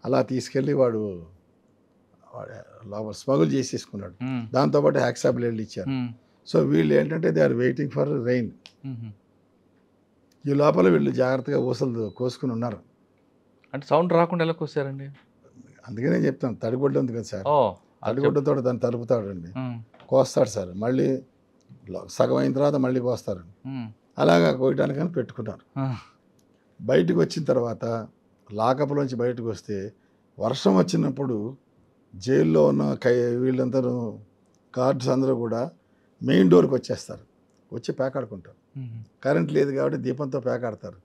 Speaker 3: అలా తీసుకెళ్ళి వాడు స్మగుల్ చేసేసుకున్నాడు. దాంతోపాటు హ్యాక్సా బ్లేడ్లు ఇచ్చారు. సో వీళ్ళు ఏంటంటే they are waiting for rain. ఈ లోపల వీళ్ళు జాగ్రత్తగా ఊసలు కోసుకుని ఉన్నారు.
Speaker 2: అంటే సౌండ్ రాకుండా ఎలా కోసారండి?
Speaker 3: అందుకనే చెప్తాను, తడిగుడ్డ ఉంది కదా సార్, తడిగుడ్డతో దాన్ని తలుపుతాడండి, కోస్తాడు సార్. మళ్ళీ సగం అయిన తర్వాత మళ్ళీ కోస్తారు. అలాగా కోయటానికని పెట్టుకున్నారు. బయటకు వచ్చిన తర్వాత లాకప్లోంచి బయటకు వస్తే వర్షం వచ్చినప్పుడు జైల్లో ఉన్న వీళ్ళందరూ గార్డ్స్ అందరూ కూడా మెయిన్ డోర్కి వచ్చేస్తారు, వచ్చి పేకాడుకుంటారు. కరెంట్ లేదు కాబట్టి దీపంతో పేకాడతారు.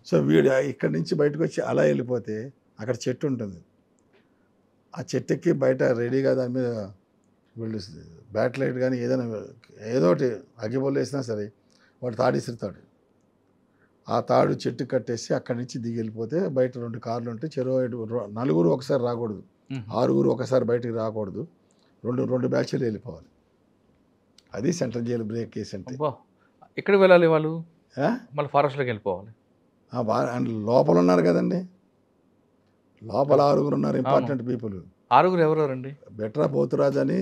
Speaker 3: సో వీడు ఇక్కడి నుంచి బయటకు వచ్చి అలా వెళ్ళిపోతే అక్కడ చెట్టు ఉంటుంది, ఆ చెట్టుకి బయట రెడీగా దాని మీద వీళ్ళు బ్యాట్ లైట్ కానీ ఏదైనా ఏదోటి అగ్గిబొల్లు వేసినా సరే వాడు తాడిసిరుతాడు. ఆ తాడు చెట్టు కట్టేసి అక్కడి నుంచి దిగి వెళ్ళిపోతే బయట 2 కార్లు ఉంటాయి, నలుగురు ఒకసారి రాకూడదు, 6 ఒకసారి బయటికి రాకూడదు, 2 బ్యాచ్లు వెళ్ళిపోవాలి. అది సెంట్రల్ జైలు బ్రేక్ కేసు అంటే.
Speaker 2: ఎక్కడికి వెళ్ళాలి వాళ్ళు? మళ్ళీ ఫారెస్ట్లోకి వెళ్ళిపోవాలి.
Speaker 3: లోపల ఉన్నారు కదండి, లోపల 6 ఉన్నారు ఇంపార్టెంట్ పీపుల్.
Speaker 2: 6 ఎవరెవరండి?
Speaker 3: బెట్రా పోతురాజు అని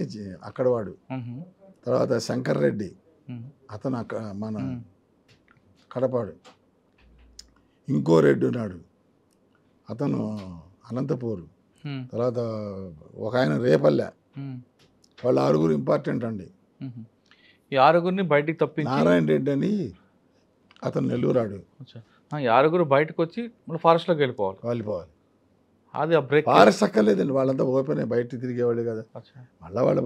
Speaker 3: అక్కడ వాడు, తర్వాత శంకర్ రెడ్డి అతను మన కడపాడు, ఇంకో రెడ్డి ఉన్నాడు అతను అనంతపూరు, తర్వాత ఒక ఆయన రేపల్లె. వాళ్ళు 6 ఇంపార్టెంట్ అండి.
Speaker 2: ఈ 6 బయటికి తప్పించి
Speaker 3: నారాయణ రెడ్డి అని అతను నెల్లూరాడు.
Speaker 2: ఈ 6 బయటకు వచ్చి మళ్ళీ ఫారెస్ట్లోకి వెళ్ళిపోవాలి. అది ఆ బ్రేక్
Speaker 3: ఫారెస్ట్ అక్కర్లేదండి, వాళ్ళంతా ఓపెన్ బయట తిరిగేవాళ్ళు కదా. మళ్ళీ వాళ్ళు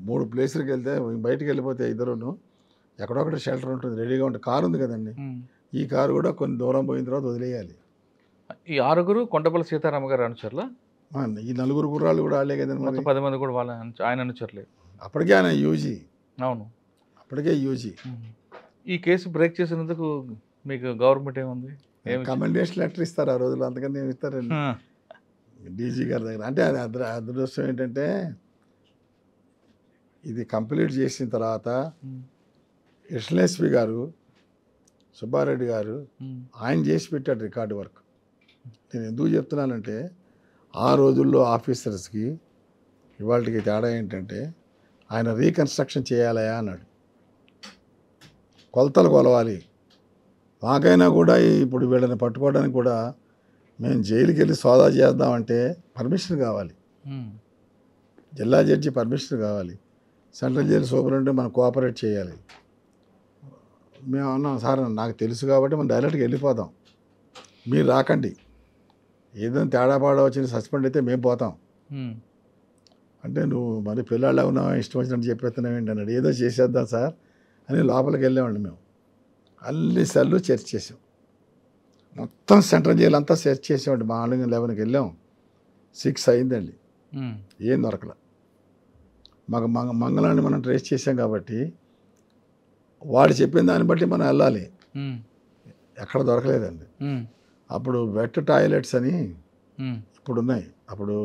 Speaker 3: 3 ప్లేసులకి వెళ్తే బయటికి వెళ్ళిపోతే ఇద్దరును ఎక్కడొక్కడ షెల్టర్ ఉంటుంది, రెడీగా ఉంటుంది. కారు ఉంది కదండి, ఈ కారు కూడా కొన్ని దూరం పోయిన తర్వాత వదిలేయాలి.
Speaker 2: ఈ 6 కొండపల్లి సీతారామ గారు అనుచరులా?
Speaker 3: ఈ 4 గుర్రాలు కూడా వాళ్ళే కదండి,
Speaker 2: మొత్తం 10 మంది కూడా వాళ్ళ ఆయన అనుచరులే.
Speaker 3: అప్పటికే ఆయన యూజీ.
Speaker 2: అవును,
Speaker 3: అప్పటికే యూజీ.
Speaker 2: ఈ కేసు బ్రేక్ చేసినందుకు మీకు గవర్నమెంట్ ఏముంది?
Speaker 3: కమెండేషన్ లెటర్ ఇస్తారు ఆ రోజుల్లో, అంతకని ఏమి ఇస్తారండి డీజీ గారి దగ్గర. అంటే అది అదృష్టం ఏంటంటే ఇది కంప్లీట్ చేసిన తర్వాత ఎడిషనల్ ఎస్పీ గారు సుబ్బారెడ్డి గారు ఆయన చేసి పెట్టాడు రికార్డు వర్క్. నేను ఎందుకు చెప్తున్నానంటే ఆ రోజుల్లో ఆఫీసర్స్కి ఇవాళకి తేడా ఏంటంటే ఆయన రీకన్స్ట్రక్షన్ చేయాలయా అన్నాడు, కొలతలు కొలవాలి. మాకైనా కూడా ఇప్పుడు వీళ్ళని పట్టుకోవడానికి కూడా మేము జైలుకి వెళ్ళి సోదా చేద్దామంటే పర్మిషన్ కావాలి, జిల్లా జడ్జి పర్మిషన్ కావాలి, సెంట్రల్ జైలు సూపరింటెండెంట్ మనం కోఆపరేట్ చేయాలి. మేము అన్నాం, సార్ నాకు తెలుసు కాబట్టి మనం డైరెక్ట్గా వెళ్ళిపోతాం, మీరు రాకండి, ఏదైనా తేడా పాడా వచ్చి సస్పెండ్ అయితే మేము పోతాం. అంటే నువ్వు మరి పిల్లాళ్ళ ఉన్నావా, ఇష్టం వచ్చినట్టు చెప్పేస్తున్నావు ఏంటి అన్నాడు. ఏదో చేసేద్దాం సార్ అని లోపలికి వెళ్ళామండి. మేము అన్ని సెల్లు సెర్చ్ చేసాం, మొత్తం సెంట్రల్ జైలు అంతా సెర్చ్ చేసామండి. మార్నింగ్ 11కి వెళ్ళాం, 6 అయిందండి, ఏం దొరకల. మాకు మంగళాన్ని మనం ట్రేస్ చేసాం కాబట్టి వాడు చెప్పిన దాన్ని బట్టి మనం వెళ్ళాలి.
Speaker 2: ఉమ్,
Speaker 3: ఎక్కడ దొరకలేదండి.
Speaker 2: ఉమ్,
Speaker 3: అప్పుడు వెట్ టాయిలెట్స్ అని
Speaker 2: ఉమ్,
Speaker 3: ఇప్పుడు ఉన్నాయి. అప్పుడు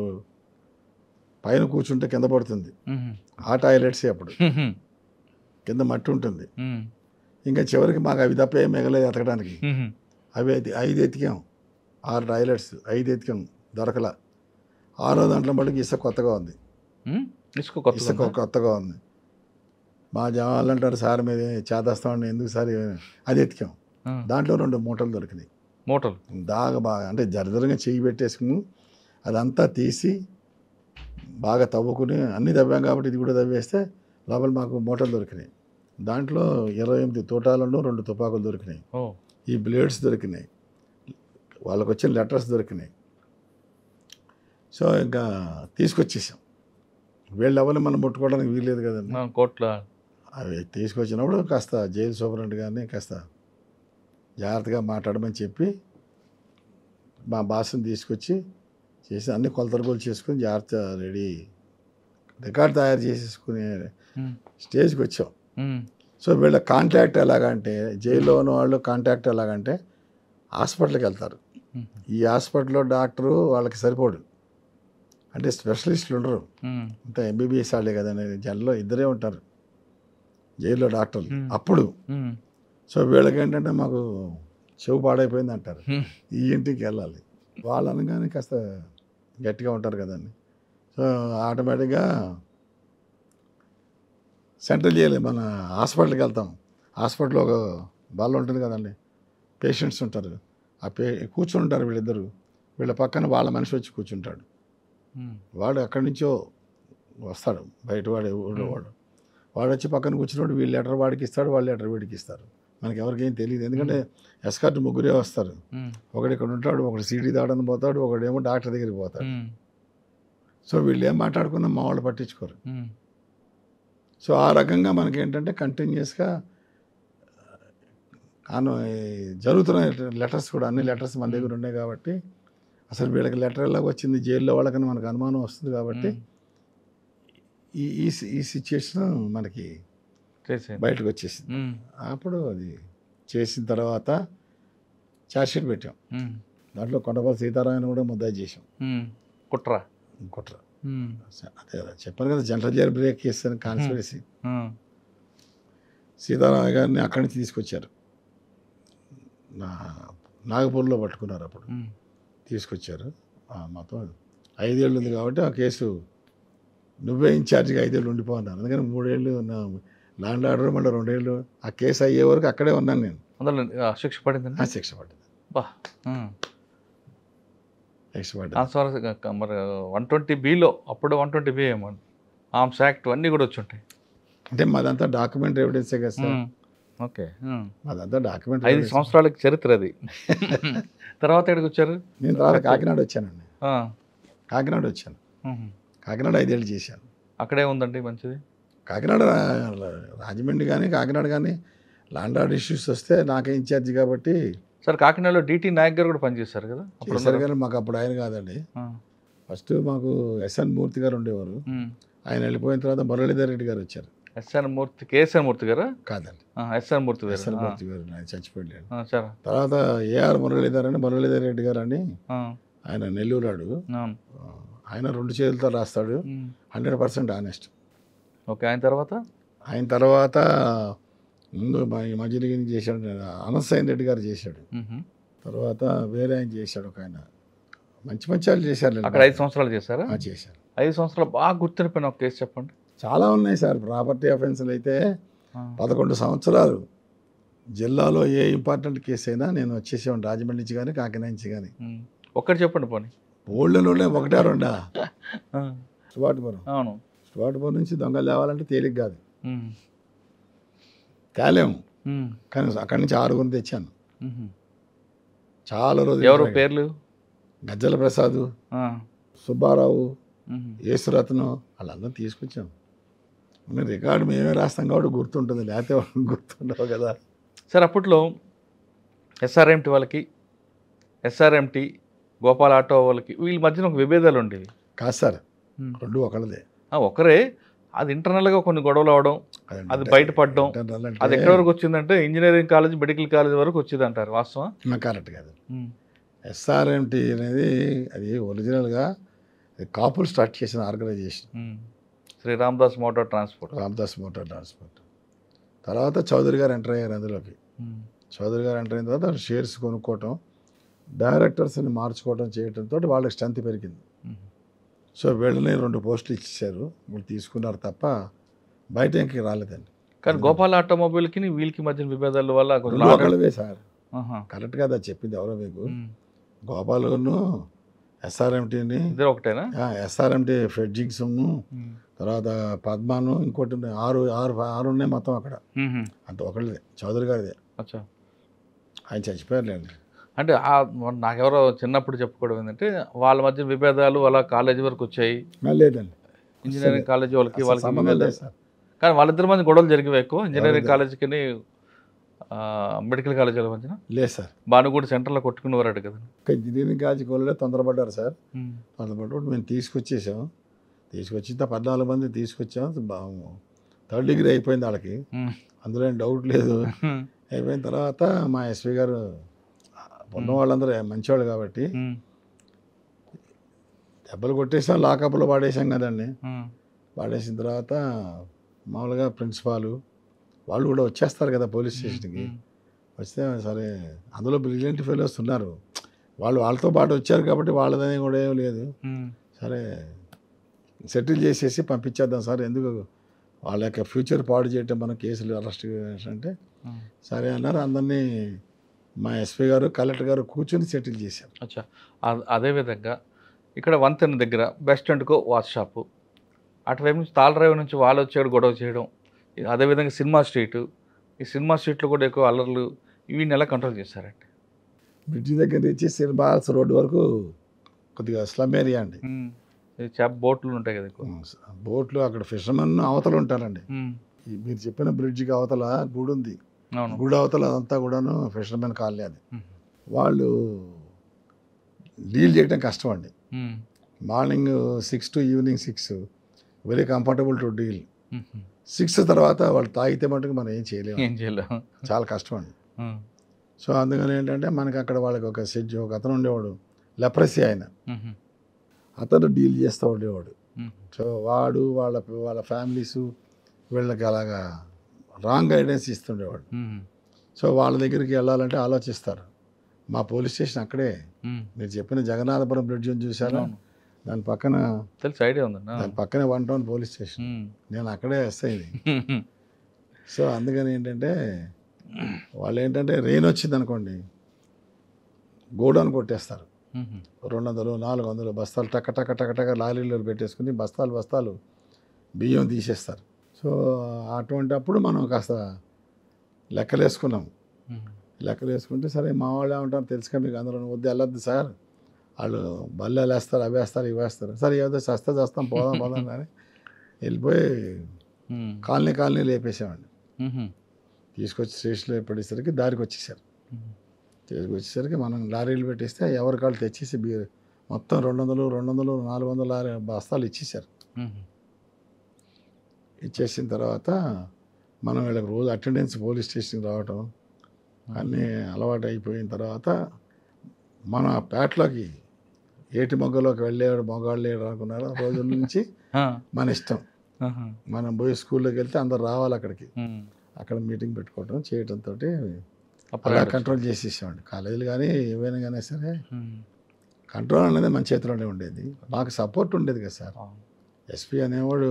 Speaker 3: పైన కూర్చుంటే కింద పడుతుంది.
Speaker 2: ఉమ్,
Speaker 3: ఆ టాయిలెట్సే అప్పుడు
Speaker 2: ఉమ్,
Speaker 3: కింద మట్టి ఉంటుంది.
Speaker 2: ఉమ్,
Speaker 3: ఇంకా చివరికి మాకు అవి తప్ప ఏం మిగలేదు ఎతకడానికి.
Speaker 2: ఉమ్,
Speaker 3: అవి 5 ఎతికాం. 6 టాయిలెట్స్ 5 ఎతికాం, దొరకలా. 6వ దాంట్లో మటుకు ఇసుక కొత్తగా ఉంది.
Speaker 2: ఉమ్, ఇసుక కొత్తగా
Speaker 3: ఇసుక
Speaker 2: ఉందా?
Speaker 3: కొత్తగా ఉంది. మా జవాన్లు అంటారు, సార్ మీద చేతస్తామని. ఎందుకు సార్? అది ఎతికాం.
Speaker 2: ఆ,
Speaker 3: దాంట్లో 2 మూటలు దొరికినాయి.
Speaker 2: మూటలు.
Speaker 3: బాగా అంటే జరదరంగా చెయ్యి పెట్టేసుకుని అదంతా తీసి బాగా తవ్వుకుని అన్నీ తవ్వాం కాబట్టి ఇది కూడా తవ్వేస్తే లోపల మాకు మూటలు దొరికినాయి. దాంట్లో 28 తోటాలను 2 తుపాకులు దొరికినాయి.
Speaker 2: ఓ,
Speaker 3: ఈ బ్లేడ్స్ దొరికినాయి. వాళ్ళకు వచ్చిన లెటర్స్ దొరికినాయి. సో ఇంకా తీసుకొచ్చేసాం. వీళ్ళు ఎవరిని మనం ముట్టుకోవడానికి వీల్లేదు కదండి.
Speaker 2: నా కోట్ల.
Speaker 3: అవి తీసుకొచ్చినప్పుడు కాస్త జైలు సూపరింటెండెంట్ గారిని కాస్త జాగ్రత్తగా మాట్లాడమని చెప్పి మా బాస్ని తీసుకొచ్చి చేసి అన్ని కొలతలు చేసుకుని జాగ్రత్త రెడీ రికార్డ్ తయారు చేసేసుకునే
Speaker 2: ఉమ్,
Speaker 3: స్టేజ్కి వచ్చాం.
Speaker 2: ఉమ్,
Speaker 3: సో వీళ్ళ కాంటాక్ట్ ఎలాగంటే, జైల్లో ఉన్న వాళ్ళు కాంటాక్ట్ ఎలాగంటే హాస్పిటల్కి వెళ్తారు.
Speaker 2: ఉమ్,
Speaker 3: ఈ హాస్పిటల్లో డాక్టరు వాళ్ళకి సరిపోడు, అంటే స్పెషలిస్టులు ఉండరు.
Speaker 2: ఉమ్,
Speaker 3: అంతా ఎంబీబీఎస్ వాళ్ళే కదండి. జైల్లో 2 ఉంటారు జైల్లో డాక్టర్లు
Speaker 2: Hmm.
Speaker 3: అప్పుడు.
Speaker 2: ఉమ్,
Speaker 3: సో వీళ్ళకి ఏంటంటే మాకు చెవు పాడైపోయింది అంటారు,
Speaker 2: ఉమ్,
Speaker 3: ఈ ఇంటికి వెళ్ళాలి. వాళ్ళు అనగానే కాస్త గట్టిగా ఉంటారు కదండి. సో ఆటోమేటిక్గా సెంట్రల్ జైలు మన హాస్పిటల్కి వెళ్తాం. హాస్పిటల్లో ఒక బల్ల ఉంటుంది కదండి, పేషెంట్స్ ఉంటారు. ఆ కూర్చుని ఉంటారు వీళ్ళిద్దరు. వీళ్ళ పక్కన వాళ్ళ మనిషి వచ్చి కూర్చుంటాడు.
Speaker 2: ఉమ్,
Speaker 3: వాడు ఎక్కడి నుంచో వస్తాడు, బయట వాడు ఊళ్ళో వాడు వచ్చి పక్కన కూర్చున్నప్పుడు వీళ్ళు లెటర్ వాడికి ఇస్తాడు, వాళ్ళు లెటర్ వీడికి ఇస్తారు. మనకి ఎవరికేం తెలియదు, ఎందుకంటే ఎస్కార్ట్ 3 వస్తారు.
Speaker 2: ఉమ్,
Speaker 3: ఒకడు ఇక్కడ ఉంటాడు, ఒకడు సీడీ దాడని పోతాడు, ఒకడేమో డాక్టర్ దగ్గరికి పోతాడు.
Speaker 2: ఉమ్,
Speaker 3: సో వీళ్ళు ఏం మాట్లాడుకున్నా మా వాళ్ళు పట్టించుకోరు.
Speaker 2: ఉమ్,
Speaker 3: సో ఆ రకంగా మనకి ఏంటంటే కంటిన్యూస్గా జరుగుతున్న లెటర్స్ కూడా, అన్ని లెటర్స్ మన దగ్గర ఉన్నాయి కాబట్టి అసలు వీళ్ళకి లెటర్ ఎలా వచ్చింది జైల్లో వాళ్ళకని మనకు అనుమానం వస్తుంది కాబట్టి ఈ ఈ ఈ సిచ్యుయేషన్ మనకి
Speaker 2: చేసేయండి.
Speaker 3: బయటకు వచ్చేసింది.
Speaker 2: ఉమ్,
Speaker 3: అప్పుడు అది చేసిన తర్వాత ఛార్జ్షీట్ పెట్టాం.
Speaker 2: ఉమ్,
Speaker 3: దాంట్లో కొండపల్లి సీతారామన్ కూడా ముద్దాయి చేసాం.
Speaker 2: ఉమ్, కుట్ర.
Speaker 3: కుట్ర.
Speaker 2: ఉమ్,
Speaker 3: అదే కదా చెప్పాను కదా, జనరల్ జైలు బ్రేక్ చేస్తాను కాన్స్పిరసీ.
Speaker 2: ఉమ్,
Speaker 3: సీతారామ గారిని అక్కడి నుంచి తీసుకొచ్చారు, నాగపూర్లో పట్టుకున్నారు. అప్పుడు
Speaker 2: ఉమ్,
Speaker 3: తీసుకొచ్చారు. మొత్తం 5 ఏళ్ళు ఉంది కాబట్టి ఆ కేసు నువ్వే ఇన్ఛార్జిగా 5 ఏళ్ళు ఉండిపోన్నాను. అందుకని 3 ఏళ్ళు ల్యాండ్ ఆర్డర్, మళ్ళీ 2 ఏళ్ళు ఆ కేసు అయ్యే వరకు అక్కడే ఉన్నాను నేను.
Speaker 2: అందులో శిక్ష పడిందండి.
Speaker 3: ఆ శిక్ష పడ్డది.
Speaker 2: బా.
Speaker 3: శిక్ష పడ్డది.
Speaker 2: మరి 120Bలో అప్పుడు 120B ఏమో ఆర్మ్స్ యాక్ట్ అన్నీ కూడా వచ్చి ఉంటాయి.
Speaker 3: అంటే మాదంతా డాక్యుమెంట్ ఎవిడెన్సే కదా సార్.
Speaker 2: ఓకే.
Speaker 3: మాదంతా డాక్యుమెంట్
Speaker 2: 5 సంవత్సరాలకి చరిత్ర అది. తర్వాత ఎక్కడికి వచ్చారు?
Speaker 3: నేను తర్వాత కాకినాడ వచ్చానండి.
Speaker 2: ఆ,
Speaker 3: కాకినాడ వచ్చాను.
Speaker 2: ఉహు.
Speaker 3: కాకినాడ 5 ఏళ్ళు చేశాను.
Speaker 2: అక్కడే ఉందండి మంచిది.
Speaker 3: కాకినాడ రాజమండ్రి కానీ కాకినాడ కానీ ల్యాండ్ ఆర్డర్ ఇష్యూస్ వస్తే నాకే ఇన్ఛార్జి కాబట్టి.
Speaker 2: సార్ కాకినాడలో డిటి నాయక్ గారు కూడా పనిచేశారు కదా అప్పుడు?
Speaker 3: చేశారు కానీ మాకు అప్పుడు ఆయన కాదండి. ఫస్ట్ మాకు ఎస్ఎన్ మూర్తి గారు ఉండేవారు. ఆయన వెళ్ళిపోయిన తర్వాత మురళీధర్ రెడ్డి గారు వచ్చారు.
Speaker 2: ఎస్ఎన్ మూర్తి, కేఎస్ఎన్ మూర్తి గారా?
Speaker 3: కాదండి,
Speaker 2: ఎస్ఎన్ మూర్తి గారు.
Speaker 3: ఎస్ఎన్ మూర్తి గారు ఆయన చచ్చిపోయాడు.
Speaker 2: సార్
Speaker 3: తర్వాత ఏఆర్ మురళీధర్ అని మురళీధర్ రెడ్డి గారు అని ఆయన నెల్లూరాడు. ఆయన 2 చేతులతో రాస్తాడు, 100% ఆనెస్ట్.
Speaker 2: ఓకే. ఆయన తర్వాత
Speaker 3: ముందు ఈ మధ్యలో చేశాడు, అనసైన్ రెడ్డి గారు చేశాడు. తర్వాత వేరే ఆయన చేశాడు, ఒక ఆయన. మంచి వాళ్ళు చేశారు.
Speaker 2: అక్కడ 5 సంవత్సరాలు చేశారా?
Speaker 3: చేశారు.
Speaker 2: 5 సంవత్సరాలు బాగా గుర్తుండిపోయిన ఒక కేసు చెప్పండి.
Speaker 3: చాలా ఉన్నాయి సార్. ప్రాపర్టీ అఫెన్స్లు అయితే 11 సంవత్సరాలు. జిల్లాలో ఏ ఇంపార్టెంట్ కేసు అయినా నేను వచ్చేసేవాడిని, రాజమండ్రి నుంచి కానీ కాకినాడ నుంచి కానీ.
Speaker 2: ఒక్కటి చెప్పండి పోనీ.
Speaker 3: ఓల్డ్లోనే 1-2 స్వాటిపురం.
Speaker 2: అవును.
Speaker 3: స్వాటిపురం నుంచి దొంగలు తేవాలంటే తేలిక కాదు, తేలేము. కానీ అక్కడి నుంచి 6 తెచ్చాను. చాలా రోజులు.
Speaker 2: ఎవరు పేర్లు?
Speaker 3: గజ్జల ప్రసాద్, సుబ్బారావు, యేసురత్నం, వాళ్ళందరూ తీసుకొచ్చాం. మేము రికార్డు మేమే రాస్తాం కాబట్టి గుర్తుంటుంది, లేకపోతే గుర్తుండవు కదా
Speaker 2: సార్. అప్పట్లో ఎస్ఆర్ఎంటీ వాళ్ళకి, ఎస్ఆర్ఎంటీ గోపాల్ ఆటో వాళ్ళకి వీళ్ళ మధ్యన ఒక విభేదాలు ఉండేవి
Speaker 3: కాదు సార్. 2 ఒకళ్ళదే.
Speaker 2: ఒకరే. అది ఇంటర్నల్గా కొన్ని గొడవలు అవడం, అది బయటపడడం, అది ఎక్కడి వరకు వచ్చిందంటే ఇంజనీరింగ్ కాలేజ్, మెడికల్ కాలేజ్ వరకు వచ్చింది అంటారు. వాస్తవం?
Speaker 3: కరెక్ట్ కాదు. ఎస్ఆర్ఎంటీ అనేది అది ఒరిజినల్గా కాపులు స్టార్ట్ చేసిన organisation,
Speaker 2: Shri Ramdas motor transport.
Speaker 3: Ramdas motor transport. తర్వాత చౌదరి గారు ఎంటర్ అయ్యారు అందులోకి. చౌదరి గారు ఎంటర్ అయిన తర్వాత షేర్స్ కొనుక్కోవటం, డైరెక్టర్స్ని మార్చుకోవటం చేయడంతో వాళ్ళకి స్ట్రెంత్ పెరిగింది. సో వీళ్ళని 2 పోస్టులు ఇచ్చేసారు, వీళ్ళు తీసుకున్నారు తప్ప బయట ఇంక రాలేదండి.
Speaker 2: కానీ గోపాల్ ఆటోమొబైల్కి వీళ్ళకి మధ్య విభేదాల వల్ల
Speaker 3: ఒకళ్ళవే సార్. కరెక్ట్ కదా చెప్పింది ఎవరో మీకు. గోపాల్ను ఎస్ఆర్ఎంటీని
Speaker 2: ఒకటేనా?
Speaker 3: ఎస్ఆర్ఎంటీ ఫ్రెడ్జింగ్స్, తర్వాత పద్మాను, ఇంకోటి 6 ఉన్నాయి మొత్తం అక్కడ. అంత ఒకళ్ళదే, చౌదరి గారిదే. ఆయన చచ్చిపోయారులేండి.
Speaker 2: అంటే నాకెవరో చిన్నప్పుడు చెప్పుకోవడం ఏంటంటే వాళ్ళ మధ్య విభేదాలు అలా కాలేజీ వరకు వచ్చాయి.
Speaker 3: లేదండి,
Speaker 2: ఇంజనీరింగ్ కాలేజీ వాళ్ళకి
Speaker 3: సంబంధం లేదు సార్.
Speaker 2: కానీ వాళ్ళిద్దరి మధ్య గొడవలు జరిగేవి ఎక్కువ. ఇంజనీరింగ్ కాలేజీకి మెడికల్ కాలేజీల మధ్యన
Speaker 3: లేదు సార్.
Speaker 2: భానుగూడి సెంటర్లో కొట్టుకునేవారట కదా.
Speaker 3: ఇంజనీరింగ్ కాలేజీకి వాళ్ళే తొందరపడ్డారు సార్. తొందరపడ్డ మేము తీసుకొచ్చేసాం. తీసుకొచ్చి 14 మంది తీసుకొచ్చాం. 3rd డిగ్రీ అయిపోయింది వాళ్ళకి, అందులో ఏం డౌట్ లేదు. అయిపోయిన తర్వాత మా ఎస్పీ గారు ఉన్న వాళ్ళందరూ మంచివాళ్ళు కాబట్టి దెబ్బలు కొట్టేసాం, లాకప్లో పాడేసాం కదండి. పాడేసిన తర్వాత మామూలుగా ప్రిన్సిపాలు వాళ్ళు కూడా వచ్చేస్తారు కదా పోలీస్ స్టేషన్కి. వస్తే సరే, అందులో బ్రిలియంట్ ఫెలోస్ ఉన్నారు, వాళ్ళతో పాటు వచ్చారు కాబట్టి వాళ్ళదని కూడా ఏం లేదు. సరే సెటిల్ చేసేసి పంపించేద్దాం సార్, ఎందుకు వాళ్ళ యొక్క ఫ్యూచర్ పాడు చేయటం, మన కేసులు అరెస్ట్ అంటే సరే అన్నారు. అందరినీ మా ఎస్పీ గారు, కలెక్టర్ గారు కూర్చొని సెటిల్ చేశారు.
Speaker 2: అచ్చా, అదేవిధంగా ఇక్కడ వంతెన దగ్గర బెస్ట్ అండ్కో వాచ్ షాపు, అటువైపు నుంచి తాళరేవు నుంచి వాళ్ళు వచ్చాడు గొడవ చేయడం, అదేవిధంగా సినిమా స్ట్రీటు, ఈ సినిమా స్ట్రీట్లో కూడా ఎక్కువ అల్లర్లు, ఇవి ఎలా కంట్రోల్ చేశారండి?
Speaker 3: బ్రిడ్జి దగ్గర నుంచి సినిమాస్ రోడ్డు వరకు కొద్దిగా స్లమ్ ఏరియా అండి.
Speaker 2: బోట్లు ఉంటాయి కదా ఎక్కువ.
Speaker 3: బోట్లు అక్కడ ఫిషర్మెన్ అవతల ఉంటారండి. మీరు చెప్పిన బ్రిడ్జికి అవతల గుడి ఉంది, గుడి అవతల అదంతా కూడాను ఫిషర్మెన్ కాలనీ. అది వాళ్ళు డీల్ చేయడం కష్టం అండి. Morning 6 to evening 6 very comfortable to deal. 6 తర్వాత వాళ్ళు తాగితే మటుకు మనం ఏం చేయలేము, చాలా కష్టం అండి. సో అందుకని ఏంటంటే మనకి అక్కడ వాళ్ళకి ఒక అతను ఉండేవాడు, లెప్రసీ ఆయన, అతను డీల్ చేస్తూ ఉండేవాడు. సో వాడు వాళ్ళ ఫ్యామిలీస్ వీళ్ళకి అలాగా రాంగ్ గైడెన్స్ ఇస్తుండేవాడు. సో వాళ్ళ దగ్గరికి వెళ్ళాలంటే ఆలోచిస్తారు. మా పోలీస్ స్టేషన్ అక్కడే, మీరు చెప్పిన జగన్నాథపురం బ్రిడ్జ్ అని చూసారా, దాని పక్కన
Speaker 2: తెలుసు, ఐడియా ఉంది,
Speaker 3: దాని పక్కనే 1 town పోలీస్ స్టేషన్, నేను అక్కడే వస్తాయి. సో అందుకని ఏంటంటే వాళ్ళు ఏంటంటే రెయిన్ వచ్చింది అనుకోండి, గోడౌన్ కొట్టేస్తారు. 200-400 బస్తాలు టక్క టక్క టక్క టక్క లారీలో పెట్టేసుకుని బస్తాలు బియ్యం తీసేస్తారు. సో అటువంటి అప్పుడు మనం కాస్త లెక్కలేసుకున్నాం. లెక్కలేసుకుంటే సరే మా వాళ్ళు ఏమంటారు తెలుసుగా మీకు, అందరూ వద్దు వెళ్ళొద్దు సార్, వాళ్ళు బల్లెలు వేస్తారు, అవి వేస్తారు, ఇవి వేస్తారు, సరే ఏదో చేస్తాం పోదాం అని వెళ్ళిపోయి కాలనీ లేపేసామండి. తీసుకొచ్చి స్టేషన్లో పడేసరికి దారికి వచ్చేసారు. తీసుకొచ్చేసరికి మనం లారీలు పెట్టేస్తే ఎవరి కాళ్ళు తెచ్చేసి మొత్తం 200-400 బస్తాలు ఇచ్చేసారు. ఇచ్చేసిన తర్వాత మనం వీళ్ళకి రోజు అటెండెన్స్ పోలీస్ స్టేషన్కి రావటం అన్నీ అలవాటు అయిపోయిన తర్వాత మన పేటలోకి ఏటి మొగ్గలోకి వెళ్ళేవాడు మొగాళ్ళు లేడు అనుకున్నారు. రోజుల నుంచి మన ఇష్టం, మనం పోయి స్కూల్లోకి వెళ్తే అందరు రావాలి అక్కడికి, అక్కడ మీటింగ్ పెట్టుకోవటం చేయటంతో అలా కంట్రోల్ చేసేసామండి. కాలేజీలు కానీ ఏవైనా కానీ సరే కంట్రోల్ అనేది మన చేతిలోనే ఉండేది. మాకు సపోర్ట్ ఉండేది కదా సార్. ఎస్పీ అనేవాడు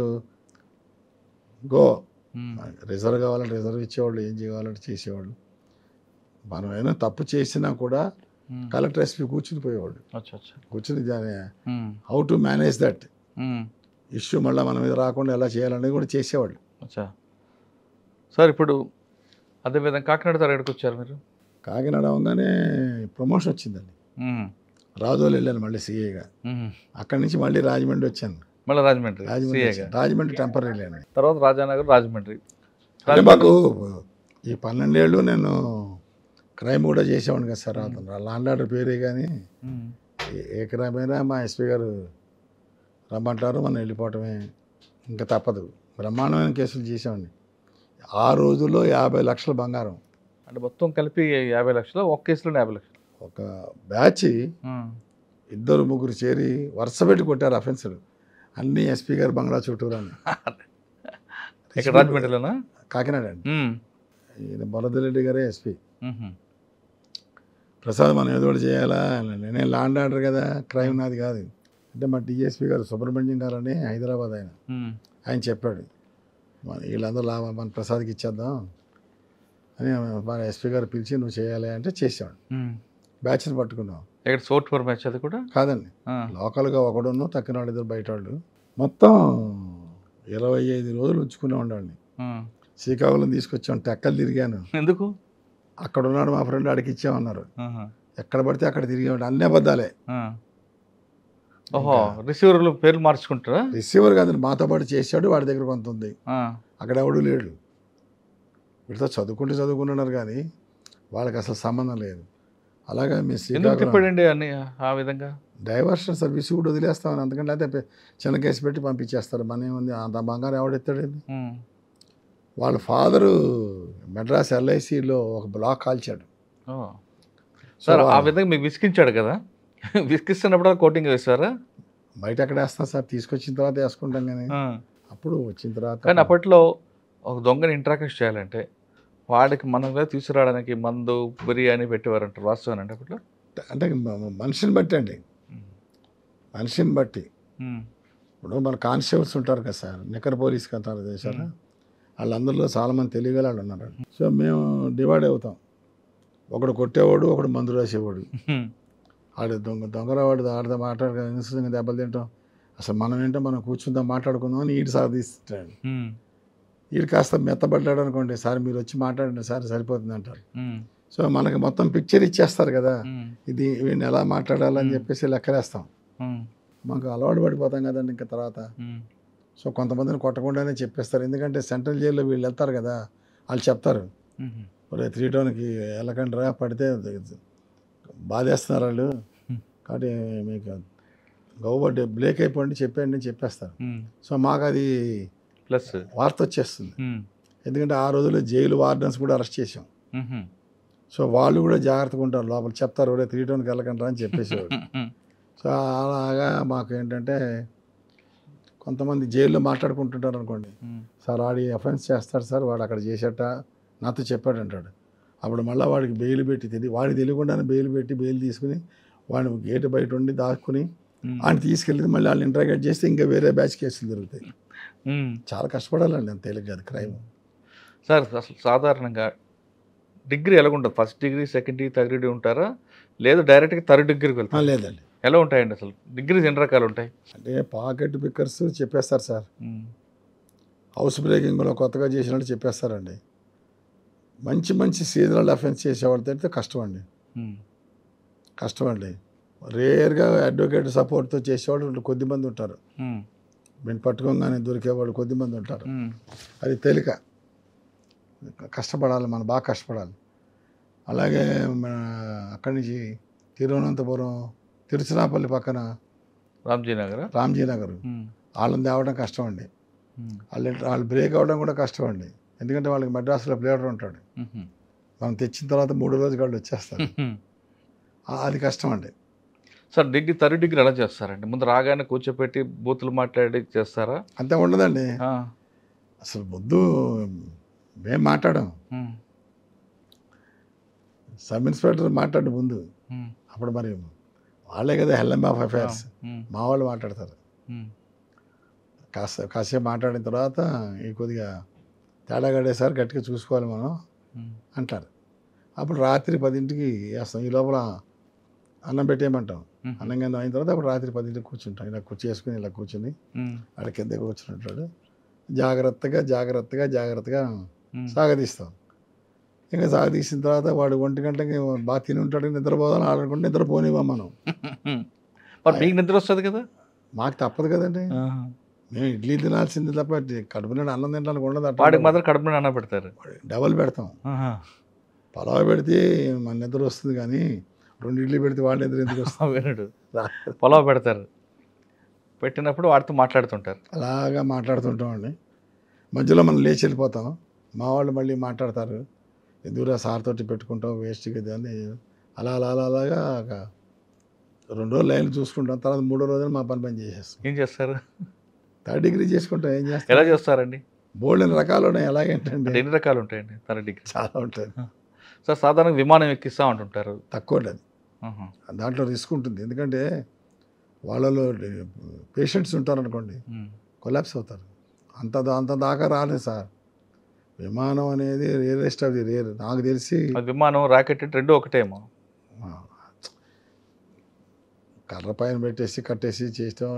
Speaker 3: గో రిజర్వ్ కావాలంటే రిజర్వ్ ఇచ్చేవాళ్ళు, ఏం చేయాలంటే చేసేవాళ్ళు. మనం ఏమైనా తప్పు చేసినా కూడా కలెక్టర్ ఎస్పీ కూర్చుని పోయేవాళ్ళు, కూర్చుని దాని how to manage that issue మళ్ళీ మన మీద రాకుండా ఎలా చేయాలనేది కూడా చేసేవాళ్ళు.
Speaker 2: సార్ ఇప్పుడు అదేవిధంగా కాకినాడ ఎక్కడికి వచ్చారు మీరు?
Speaker 3: కాకినాడ అవగానే ప్రమోషన్ వచ్చిందండి, రాజోలు వెళ్ళాను మళ్ళీ సీఏగా. అక్కడి నుంచి మళ్ళీ రాజమండ్రి వచ్చాను.
Speaker 2: మళ్ళీ
Speaker 3: రాజమండ్రి టెంపరీ వెళ్ళాను.
Speaker 2: తర్వాత రాజానగర్, రాజమండ్రి.
Speaker 3: మాకు ఈ 12 ఏళ్ళు నేను క్రైమ్ కూడా చేసేవాడిని కదా సార్. లాండ్ ఆర్డర్ పేరే కానీ ఏ క్రైమ్ అయినా మా ఎస్పీ గారు రమ్మంటారు, మనం వెళ్ళిపోవటమే, ఇంకా తప్పదు. బ్రహ్మాండమైన కేసులు చేసామండి. ఆ రోజుల్లో 50 లక్షల బంగారం.
Speaker 2: అంటే మొత్తం కలిపి 50 లక్షలు, ఒక కేసులో 50 లక్షలు.
Speaker 3: ఒక బ్యాచ్ ఇద్దరు ముగ్గురు చేరి వరుస పెట్టి కొట్టారు అఫెన్సులు. అన్నీ ఎస్పీ గారు బంగ్లా చుట్టూరాని.
Speaker 2: ఇక్కడ రాజమండ్రిలోనా?
Speaker 3: కాకినాడ అండి. ఈయన బొలదిరెడ్డి గారే ఎస్పీ. ప్రసాద్ మనం ఏదో ఒకటి చేయాలా, నేనే లాండ్ ఆర్డర్ కదా, క్రైమ్ నాది కాదు అంటే మా డిఎస్పీ గారు సుబ్రహ్మణ్యం గారు అని హైదరాబాద్ ఆయన చెప్పాడు, వీళ్ళందరూ మన ప్రసాద్కి ఇచ్చేద్దాం అని మన ఎస్పీ గారు పిలిచి నువ్వు చేయాలి అంటే చేసాడు. బ్యాచ్ని పట్టుకున్నాం.
Speaker 2: ఇక్కడ సోట్ ఫర్ మ్యాచ్ అది కూడా
Speaker 3: కాదండి, లోకల్గా ఒకడును తక్కిన వాళ్ళు ఇద్దరు బయట వాళ్ళు. మొత్తం 25 రోజులు ఉంచుకునే ఉండండి. శ్రీకాకుళం తీసుకొచ్చాం, టెక్కలు తిరిగాను.
Speaker 2: ఎందుకు? అక్కడ
Speaker 3: ఉన్నాడు మా ఫ్రెండ్, అడిగి ఇచ్చామన్నారు. ఎక్కడ పడితే అక్కడ తిరిగామండి, అన్నీ అబద్ధాలే.
Speaker 2: ఓహో, రిసీవర్లు పేర్లు మార్చుకుంటారా?
Speaker 3: రిసీవర్ కాదండి, మాతో పాటు చేసాడు, వాడి దగ్గర కొంత ఉంది. అక్కడ ఎవడు లేడు. వీటితో చదువుకున్నారు కానీ వాళ్ళకి అసలు సంబంధం లేదు. అలాగే మీ
Speaker 2: చెప్పండి అని ఆ విధంగా
Speaker 3: డైవర్షన్ సర్వీస్ కూడా వదిలేస్తామని, అందుకంటే అయితే చిన్న కేసు పెట్టి పంపించేస్తారు. మన ఏముంది, అంత బంగారం ఎవడెత్తాడండి. వాళ్ళ ఫాదరు మెడ్రాస్ ఎల్ఐసిలో ఒక బ్లాక్ కాల్చాడు.
Speaker 2: సార్ ఆ విధంగా మీకు విసికించాడు కదా, విసికిస్తున్నప్పుడు కోటింగ్ వేస్తారా?
Speaker 3: బయట ఎక్కడ వేస్తాం సార్, తీసుకొచ్చిన తర్వాత వేసుకుంటాం కానీ అప్పుడు వచ్చిన తర్వాత.
Speaker 2: కానీ అప్పట్లో ఒక దొంగని ఇంట్రాక్ట్ చేయాలంటే వాడికి మనగా తీసుకురావడానికి మందు బిర్యానీ పెట్టేవారంటారు, వాస్తవం అంటే అప్పట్లో?
Speaker 3: అంటే మనిషిని బట్టి అండి, మనిషిని బట్టి. ఇప్పుడు మన కానిస్టేబుల్స్ ఉంటారు కదా సార్, నికర పోలీస్కి అంటారు చేశారా, వాళ్ళందరిలో చాలామంది తెలియగల వాళ్ళు ఉన్నారు. సో మేము డివైడ్ అవుతాం, ఒకడు కొట్టేవాడు, ఒకడు మందు రాసేవాడు. ఆడు దొంగరావాడు ఆడితే మాట్లాడుకుని దెబ్బలు తింటాం. అసలు మనం ఏంటో మనం కూర్చుందాం మాట్లాడుకుందాం అని ఈడు సాధిస్తాడు. వీడు కాస్త మెత్తబడ్డాడు అనుకోండి, సార్ మీరు వచ్చి మాట్లాడండి సార్ సరిపోతుంది అంటారు. సో మనకి మొత్తం పిక్చర్ ఇచ్చేస్తారు కదా, ఇది వీడిని ఎలా మాట్లాడాలని చెప్పేసి లెక్కలేస్తాం. మాకు అలవాటు పడిపోతాం కదండి ఇంకా తర్వాత. సో కొంతమందిని కొట్టకుండానే చెప్పేస్తారు, ఎందుకంటే సెంట్రల్ జైల్లో వీళ్ళు వెళ్తారు కదా, వాళ్ళు చెప్తారు, మరి 3 టౌన్కి వెళ్ళకండి రా, పడితే బాధేస్తున్నారు వాళ్ళు, కాబట్టి మీకు గౌబడ్డే బ్రేక్ అయిపోండి చెప్పండి అని చెప్పేస్తారు. సో మాకు అది
Speaker 2: ప్లస్
Speaker 3: వార్త వచ్చేస్తుంది. ఎందుకంటే ఆ రోజుల్లో జైలు వార్డెన్స్ కూడా అరెస్ట్ చేసాం. సో వాళ్ళు కూడా జాగ్రత్తగా ఉంటారు, లోపల చెప్తారు, ఒరే 3 టౌన్కి వెళ్ళకండి అని చెప్పేసేవాడు. సో అలాగా మాకు ఏంటంటే కొంతమంది జైల్లో మాట్లాడుకుంటుంటారు అనుకోండి, సార్ వాడి అఫెన్స్ చేస్తాడు సార్, వాడు అక్కడ చేసేట నాతో చెప్పాడు అంటాడు. అప్పుడు మళ్ళీ వాడికి బెయిల్ పెట్టి వాడికి తెలియకుండానే బెయిల్ పెట్టి బెయిల్ తీసుకుని వాడిని గేటు బయట ఉండి దాక్కుని ఆయన తీసుకెళ్ళి మళ్ళీ వాళ్ళు ఇంటరాగేట్ చేస్తే ఇంకా వేరే బ్యాచ్ కేసులు జరుగుతాయి. చాలా కష్టపడాలండి, అంత తేలిక కాదు క్రైమ్.
Speaker 2: సార్ అసలు సాధారణంగా డిగ్రీ ఎలాగుంటుంది? First degree, second degree, third degree ఉంటారా, లేదా డైరెక్ట్గా థర్డ్ డిగ్రీకి వెళ్తారా?
Speaker 3: లేదండి,
Speaker 2: ఎలా ఉంటాయండి అసలు డిగ్రీస్ ఎన్ని రకాలు ఉంటాయి?
Speaker 3: అంటే పాకెట్ పిక్కర్స్ చెప్పేస్తారు సార్, హౌస్ బ్రేకింగ్లో కొత్తగా చేసినట్టు చెప్పేస్తారండి. మంచి మంచి సీజనల్ అఫెన్స్ చేసేవాళ్ళతో అయితే కష్టం అండి. రేర్గా అడ్వకేట్ సపోర్ట్తో చేసేవాళ్ళు కొద్దిమంది ఉంటారు, మేము పట్టుకోగానే దొరికేవాళ్ళు కొద్దిమంది ఉంటారు. అది తేలిక, కష్టపడాలి, మనం బాగా కష్టపడాలి. అలాగే మన అక్కడి నుంచి తిరువనంతపురం, తిరుచినాపల్లి పక్కన రామ్జీనగర్ వాళ్ళని తేవడం కష్టం అండి. వాళ్ళు బ్రేక్ అవ్వడం కూడా కష్టం అండి, ఎందుకంటే వాళ్ళకి మద్రాసులో ప్లేడర్ ఉంటాడు, మనం తెచ్చిన తర్వాత 3 రోజులు వాళ్ళు వచ్చేస్తారు, అది కష్టం అండి.
Speaker 2: సార్ డిగ్రీ, థర్డ్ డిగ్రీ ఎలా చేస్తారండి? ముందు రాగానే కూర్చోపెట్టి బూతులు మాట్లాడి చేస్తారా?
Speaker 3: అంతే ఉండదండి, అసలు ముందు మేము మాట్లాడాం, సబ్ ఇన్స్పెక్టర్ మాట్లాడు ముందు, అప్పుడు మరి వాళ్ళే కదా హెల్మ్ ఆఫ్ అఫైర్స్, మా వాళ్ళు మాట్లాడతారు. కాసేపు మాట్లాడిన తర్వాత ఈ కొద్దిగా తేడా గడేసారి గట్టిగా చూసుకోవాలి మనం అంటారు. అప్పుడు రాత్రి 10ంటికి వేస్తాం, ఈ లోపల అన్నం పెట్టేయమంటాం. అన్నం కింద అయిన తర్వాత అప్పుడు రాత్రి 10ంటికి కూర్చుంటాం, ఇలా కుర్చీ వేసుకుని ఇలా కూర్చుని ఆడ కింద కూర్చుంటాడు, జాగ్రత్తగా సాగదీస్తాం. ఇంకా సాగదీసిన తర్వాత వాడు 1 గంటకి బాగా తిని ఉంటాడు, నిద్రపోదాం ఆడుకుంటే నిద్రపోనివ్వం మనం.
Speaker 2: మీకు నిద్ర వస్తుంది కదా,
Speaker 3: మాకు తప్పదు కదండి, మేము ఇడ్లీ తినాల్సింది తప్ప కడుపు నిండా అన్నం తినడానికి ఉండదు.
Speaker 2: వాడికి మాత్రం కడుపు నిండా అన్నం పెడతారు,
Speaker 3: డబల్ పెడతాం. పలావ్ పెడితే మన నిద్ర వస్తుంది కానీ 2 ఇడ్లీ పెడితే వాడి నిద్ర ఎందుకు వస్తుంది?
Speaker 2: పలావ్ పెడతారు, పెట్టినప్పుడు వాడితో మాట్లాడుతుంటారు,
Speaker 3: అలాగా మాట్లాడుతుంటామండి. మధ్యలో మనం లేచి వెళ్ళిపోతాం. మా వాళ్ళు మళ్ళీ మాట్లాడతారు, ఎందుకురా సార్ తోటి పెట్టుకుంటాం వేస్ట్ కదా అని. అలా అలా అలా అలాగా ఒక 2 రోజులు లైన్లు చూసుకుంటాం. తర్వాత 3వ రోజున మా పని చేసేస్తాం.
Speaker 2: ఏం చేస్తారు?
Speaker 3: 3rd డిగ్రీ చేసుకుంటాం. ఏం చేస్తాం?
Speaker 2: ఎలా చేస్తారండి?
Speaker 3: బోల్డెన్ రకాలు ఉన్నాయి. ఎలాగేంటండి,
Speaker 2: అంటే ఎన్ని రకాలు ఉంటాయండి 3rd డిగ్రీ?
Speaker 3: చాలా ఉంటుంది.
Speaker 2: సార్ సాధారణంగా విమానం ఎక్కిస్తా అంటుంటారు.
Speaker 3: తక్కువ అది. దాంట్లో రిస్క్ ఉంటుంది. ఎందుకంటే వాళ్ళలో పేషెంట్స్ ఉంటారనుకోండి, కొలాప్స్ అవుతారు. అంత దాకా రాలేదు సార్. విమానం అనేది రేరెస్ట్ ఆఫ్ ది రేర్. నాకు తెలిసి
Speaker 2: విమానం రాకెట్ రెండు ఒకటేమో.
Speaker 3: కర్ర పైన పెట్టేసి కట్టేసి చేయటం,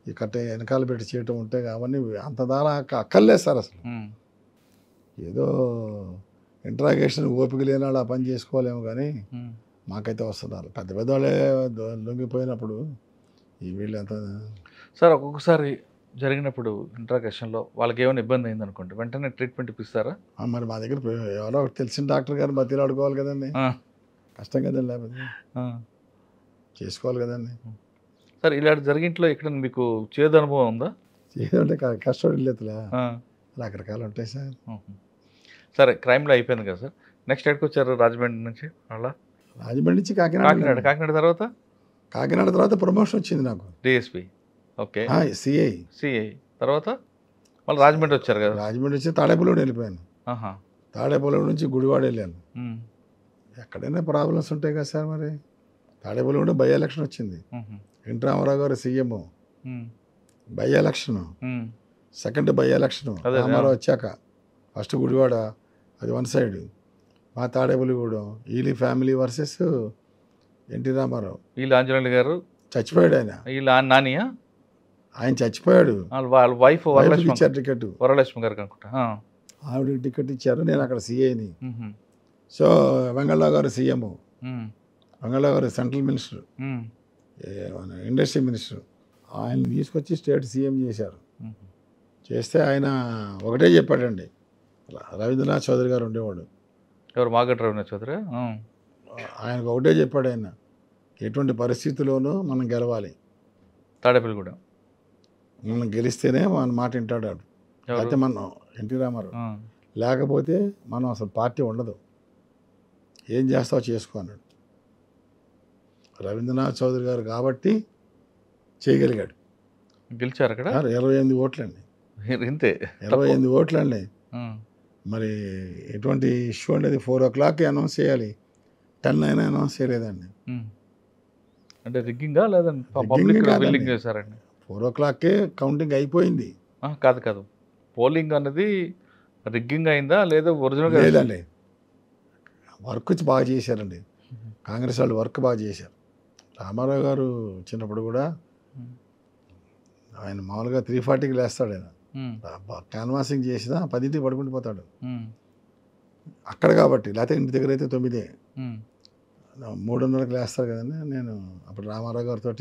Speaker 3: ఈ కట్ట వెనకాల పెట్టి చేయటం ఉంటే అవన్నీ అంత దాకా అక్కర్లేదు సార్. అసలు ఏదో ఇంట్రాగేషన్ ఓపిక లేని వాళ్ళు ఆ పని చేసుకోలేము, కానీ మాకైతే వస్తున్నారు పెద్ద పెద్దవాళ్ళే లొంగిపోయినప్పుడు ఈ వీళ్ళు ఎంత.
Speaker 2: సార్ ఒక్కొక్కసారి జరిగినప్పుడు ఇంట్రాగేషన్లో వాళ్ళకి ఏమైనా ఇబ్బంది అయింది అనుకోండి, వెంటనే ట్రీట్మెంట్ ఇప్పిస్తారా?
Speaker 3: మరి మా దగ్గర ఎవరో తెలిసిన డాక్టర్ గారు బతిలాడుకోవాలి కదండి. కష్టం కదండి, లేకపోతే చేసుకోవాలి కదండి.
Speaker 2: సార్ ఇలాంటి జరిగింట్లో ఇక్కడ మీకు చేదు అనుభవం ఉందా?
Speaker 3: చేదంటే కష్టపడి లేతులా రకరకాలు ఉంటాయి సార్.
Speaker 2: సరే, క్రైమ్లో అయిపోయింది కదా సార్, నెక్స్ట్ ఎక్కడికి వచ్చారు? రాజమండ్రి నుంచి అలా
Speaker 3: రాజమండ్రి నుంచి
Speaker 2: కాకినాడ తర్వాత
Speaker 3: కాకినాడ తర్వాత ప్రమోషన్ వచ్చింది నాకు,
Speaker 2: డిఎస్పీ. ఓకే,
Speaker 3: సిఐ
Speaker 2: తర్వాత మళ్ళీ రాజమండ్రి వచ్చారు కదా?
Speaker 3: రాజమండ్రి వచ్చి తాడేపల్లిగూడ వెళ్ళిపోయాను. తాడేపల్లిగూడ నుంచి గుడివాడ వెళ్ళాను. ఎక్కడైనా ప్రాబ్లమ్స్ ఉంటాయి కదా సార్. మరి తాడేపల్లిగూడ బై ఎలక్షన్ వచ్చింది. ఎన్టీ రామారావు గారు CM, by election, second by election Ramarao వచ్చాక. ఫస్ట్ గుడివాడ, అది వన్ సైడ్. మా Tadepalligudem Eli family versus NT Ramarao.
Speaker 2: వీళ్ళు ఆంజనేయులు గారు
Speaker 3: చచ్చిపోయాడు. ఆయన
Speaker 2: వీళ్ళ నానియా?
Speaker 3: ఆయన చచ్చిపోయాడు.
Speaker 2: వాళ్ళ వైఫ్
Speaker 3: ఇచ్చారు టికెట్,
Speaker 2: వరలక్ష్మి గారికి అనుకుంటా.
Speaker 3: ఆవిడకి టికెట్ ఇచ్చారు, నేను అక్కడ సీఐని. సో వెంగళరావు గారు సీఎం, వెంగళరావు గారు సెంట్రల్ మినిస్టర్, ఇండస్ట్రీ మినిస్టర్. ఆయన తీసుకొచ్చి స్టేట్ సీఎం చేశారు. చేస్తే ఆయన ఒకటే చెప్పాడండి, రవీంద్రనాథ్ చౌదరి గారు ఉండేవాడు.
Speaker 2: ఎవరు? మాగంటి రవీంద్రనాథ్ చౌదరి.
Speaker 3: ఆయనకు ఒకటే చెప్పాడు, ఆయన ఎటువంటి పరిస్థితుల్లోనూ మనం గెలవాలి.
Speaker 2: తాడేపల్లిగూడ
Speaker 3: మనం గెలిస్తేనే మన మాట వింటాడు. అయితే మనం ఎన్టీ రామారావు, లేకపోతే మనం అసలు పార్టీ ఉండదు, ఏం చేస్తావు చేసుకో అన్నాడు. రవీంద్రనాథ్ చౌదరి గారు కాబట్టి చేయగలిగాడు.
Speaker 2: గెలిచారు అక్కడ.
Speaker 3: 28 ఓట్లండి,
Speaker 2: ఇంతే
Speaker 3: 28 ఓట్లండి. మరి ఎటువంటి ఇష్యూ అనేది 4 o'clock అనౌన్స్ చేయాలి, 10 అయినా అనౌన్స్ చేయలేదండి.
Speaker 2: అంటే రిగ్గింగా లేదండి, పబ్లిక్ బిల్లింగ్ చేశారండి.
Speaker 3: 4 o'clock కౌంటింగ్ అయిపోయింది.
Speaker 2: కాదు, పోలింగ్ అనేది రిగ్గింగ్ అయిందా లేదా ఒరిజినల్గా?
Speaker 3: లేదండి, వర్క్ బాగా చేశారండి. కాంగ్రెస్ వాళ్ళు వర్క్ బాగా చేశారు. రామారావు గారు వచ్చినప్పుడు కూడా ఆయన మామూలుగా 3:40కి లేస్తాడు. ఆయన క్యాన్వాసింగ్ చేసినా 10ంటికి పడుకుండిపోతాడు అక్కడ కాబట్టి. లేకపోతే ఇంటి దగ్గర అయితే 9, 3:30కి లేస్తారు కదండి. నేను అప్పుడు రామారావు గారితో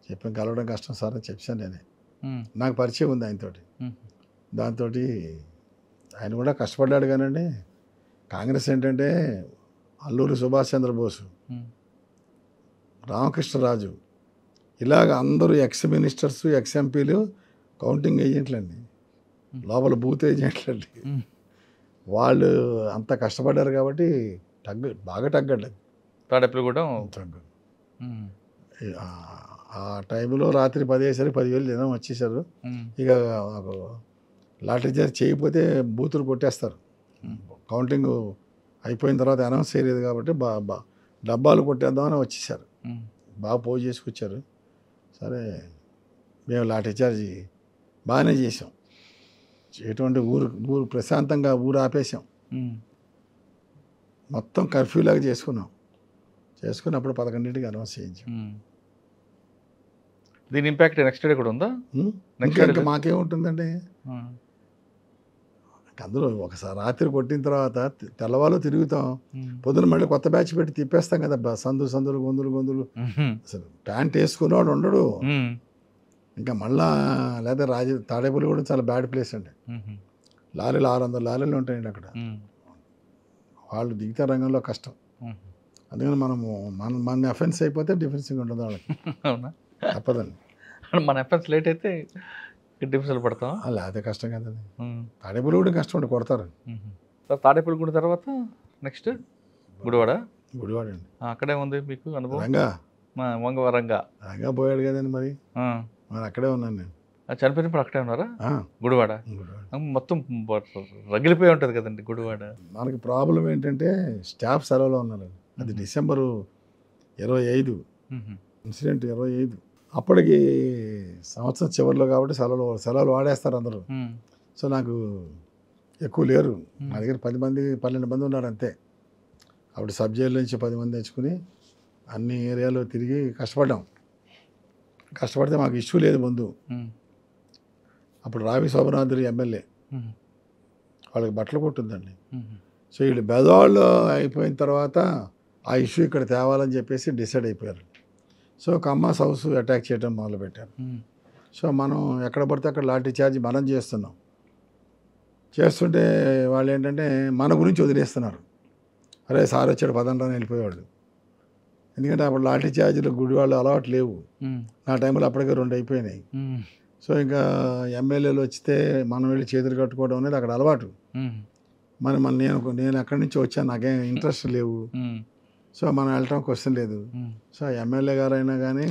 Speaker 3: చెప్పాను, కలవడం కష్టం సార్ అని చెప్పాను. నేనే, నాకు పరిచయం ఉంది ఆయనతోటి. దాంతో ఆయన కూడా కష్టపడ్డాడు. కానండి కాంగ్రెస్ ఏంటంటే అల్లూరి సుభాష్ చంద్రబోసు, రామకృష్ణరాజు, ఇలాగ అందరూ ఎక్స్ మినిస్టర్స్, ఎక్స్ ఎంపీలు కౌంటింగ్ ఏజెంట్లండి, లోపల బూత్ ఏజెంట్లండి. వాళ్ళు అంత కష్టపడ్డారు కాబట్టి బాగా తగ్గట్లేదు.
Speaker 2: తాడేపల్లిగూడెం
Speaker 3: తగ్గు. ఆ టైంలో రాత్రి 10 అయ్యేసరికి 10,000 జనం వచ్చేసారు. ఇక లాటరీ చార్జ్ చేయకపోతే బూతులు కొట్టేస్తారు. కౌంటింగ్ అయిపోయిన తర్వాత అనౌన్స్ చేయలేదు కాబట్టి డబ్బాలు కొట్టేద్దామని వచ్చేసారు. బాగా పోజ్ చేసుకొచ్చారు. సరే మేము లాటరీ చార్జ్ బాగానే చేసాం. ఎటువంటి ఊరు ప్రశాంతంగా ఊరు ఆపేసాం. మొత్తం కర్ఫ్యూ లాగా చేసుకున్నప్పుడు 11ంటికి అనౌన్స్ చేయించాం.
Speaker 2: దీని ఇంపాక్ట్ నెక్స్ట్ డే కూడా ఉందా?
Speaker 3: ఇంకా మాకేముంటుందండి, అందులో ఒకసారి రాత్రి కొట్టిన తర్వాత తెల్లవాళ్ళు తిరుగుతాం, పొద్దున మళ్ళీ కొత్త బ్యాచ్ పెట్టి తిప్పేస్తాం కదా, సందులు గొంతులు. అసలు ప్యాంట్ వేసుకునేవాడు ఉండడు. ఇంకా మళ్ళా లేదా తాడేపల్లి కూడా చాలా బ్యాడ్ ప్లేస్ అండి. లారీలు 600 లారీలు ఉంటాయండి అక్కడ. వాళ్ళు దిగుతారు రంగంలో కష్టం. అందుకని మన అఫెన్స్ అయిపోతే డిఫెన్సింగ్ ఉంటుంది వాళ్ళకి.
Speaker 2: అవునా?
Speaker 3: తప్పదండి.
Speaker 2: మన ఎఫెన్స్ లేట్ అయితే డిఫెన్స్లో పడతాం.
Speaker 3: లేకపోతే కష్టం కదా అది. తాడేపల్లి కూడా కష్టం ఉండి కొడతారు.
Speaker 2: తాడేపల్లిగూడ తర్వాత నెక్స్ట్ గుడివాడ.
Speaker 3: గుడివాడ అండి.
Speaker 2: అక్కడే ఉంది మీకు అనుభవం.
Speaker 3: రంగా
Speaker 2: వంగవరంగా
Speaker 3: రంగా పోయాడు కదండి మరి అక్కడే ఉన్నాను నేను.
Speaker 2: చనిపోయినప్పుడు అక్కడే ఉన్నారా?
Speaker 3: ఆ,
Speaker 2: గుడివాడ
Speaker 3: గుడివాడ.
Speaker 2: మొత్తం రగిలిపోయి ఉంటుంది కదండి గుడివాడ.
Speaker 3: మనకి ప్రాబ్లం ఏంటంటే స్టాఫ్ సెలవులో ఉన్నారు. అది డిసెంబరు 25 ఇన్సిడెంట్ 25. అప్పటికి సంవత్సరం చివరిలో కాబట్టి సెలవులు వాడేస్తారు అందరూ. సో నాకు ఎక్కువ లేరు. నా దగ్గర 10 మంది 12 మంది ఉన్నారు అంతే. అప్పుడు సబ్ జైలు నుంచి 10 మంది తెచ్చుకుని అన్ని ఏరియాలో తిరిగి కష్టపడితే మాకు ఇష్యూ లేదు ముందు. అప్పుడు రావి శోభనాద్రి ఎమ్మెల్యే, వాళ్ళకి బట్టలు కొట్టుందండి. సో వీళ్ళు బెదవాళ్ళు అయిపోయిన తర్వాత ఆ ఇష్యూ ఇక్కడ తేవాలని చెప్పేసి డిసైడ్ అయిపోయారు. సో కమ్మాస్ హౌస్ అటాక్ చేయడం మొదలుపెట్టారు. సో మనం ఎక్కడ పడితే అక్కడ లాఠీ చార్జ్ మనం చేస్తుంటే వాళ్ళు ఏంటంటే మన గురించి వదిలేస్తున్నారు. అరే సార్ వచ్చాడు పదండ్రని వెళ్ళిపోయేవాళ్ళు. ఎందుకంటే అప్పుడు లాఠీ చార్జీలు గుడి వాళ్ళు అలవాటు లేవు. నా టైంలో అప్పటికే 2 అయిపోయినాయి. సో ఇంకా ఎమ్మెల్యేలు వచ్చితే మనం వెళ్ళి చేతులు కట్టుకోవడం అనేది అక్కడ అలవాటు. నేను అక్కడి నుంచి వచ్చాను, నాకేం ఇంట్రెస్ట్ లేవు. సో మనం వెళ్ళటం క్వశ్చన్ లేదు. సో ఎమ్మెల్యే గారు అయినా కానీ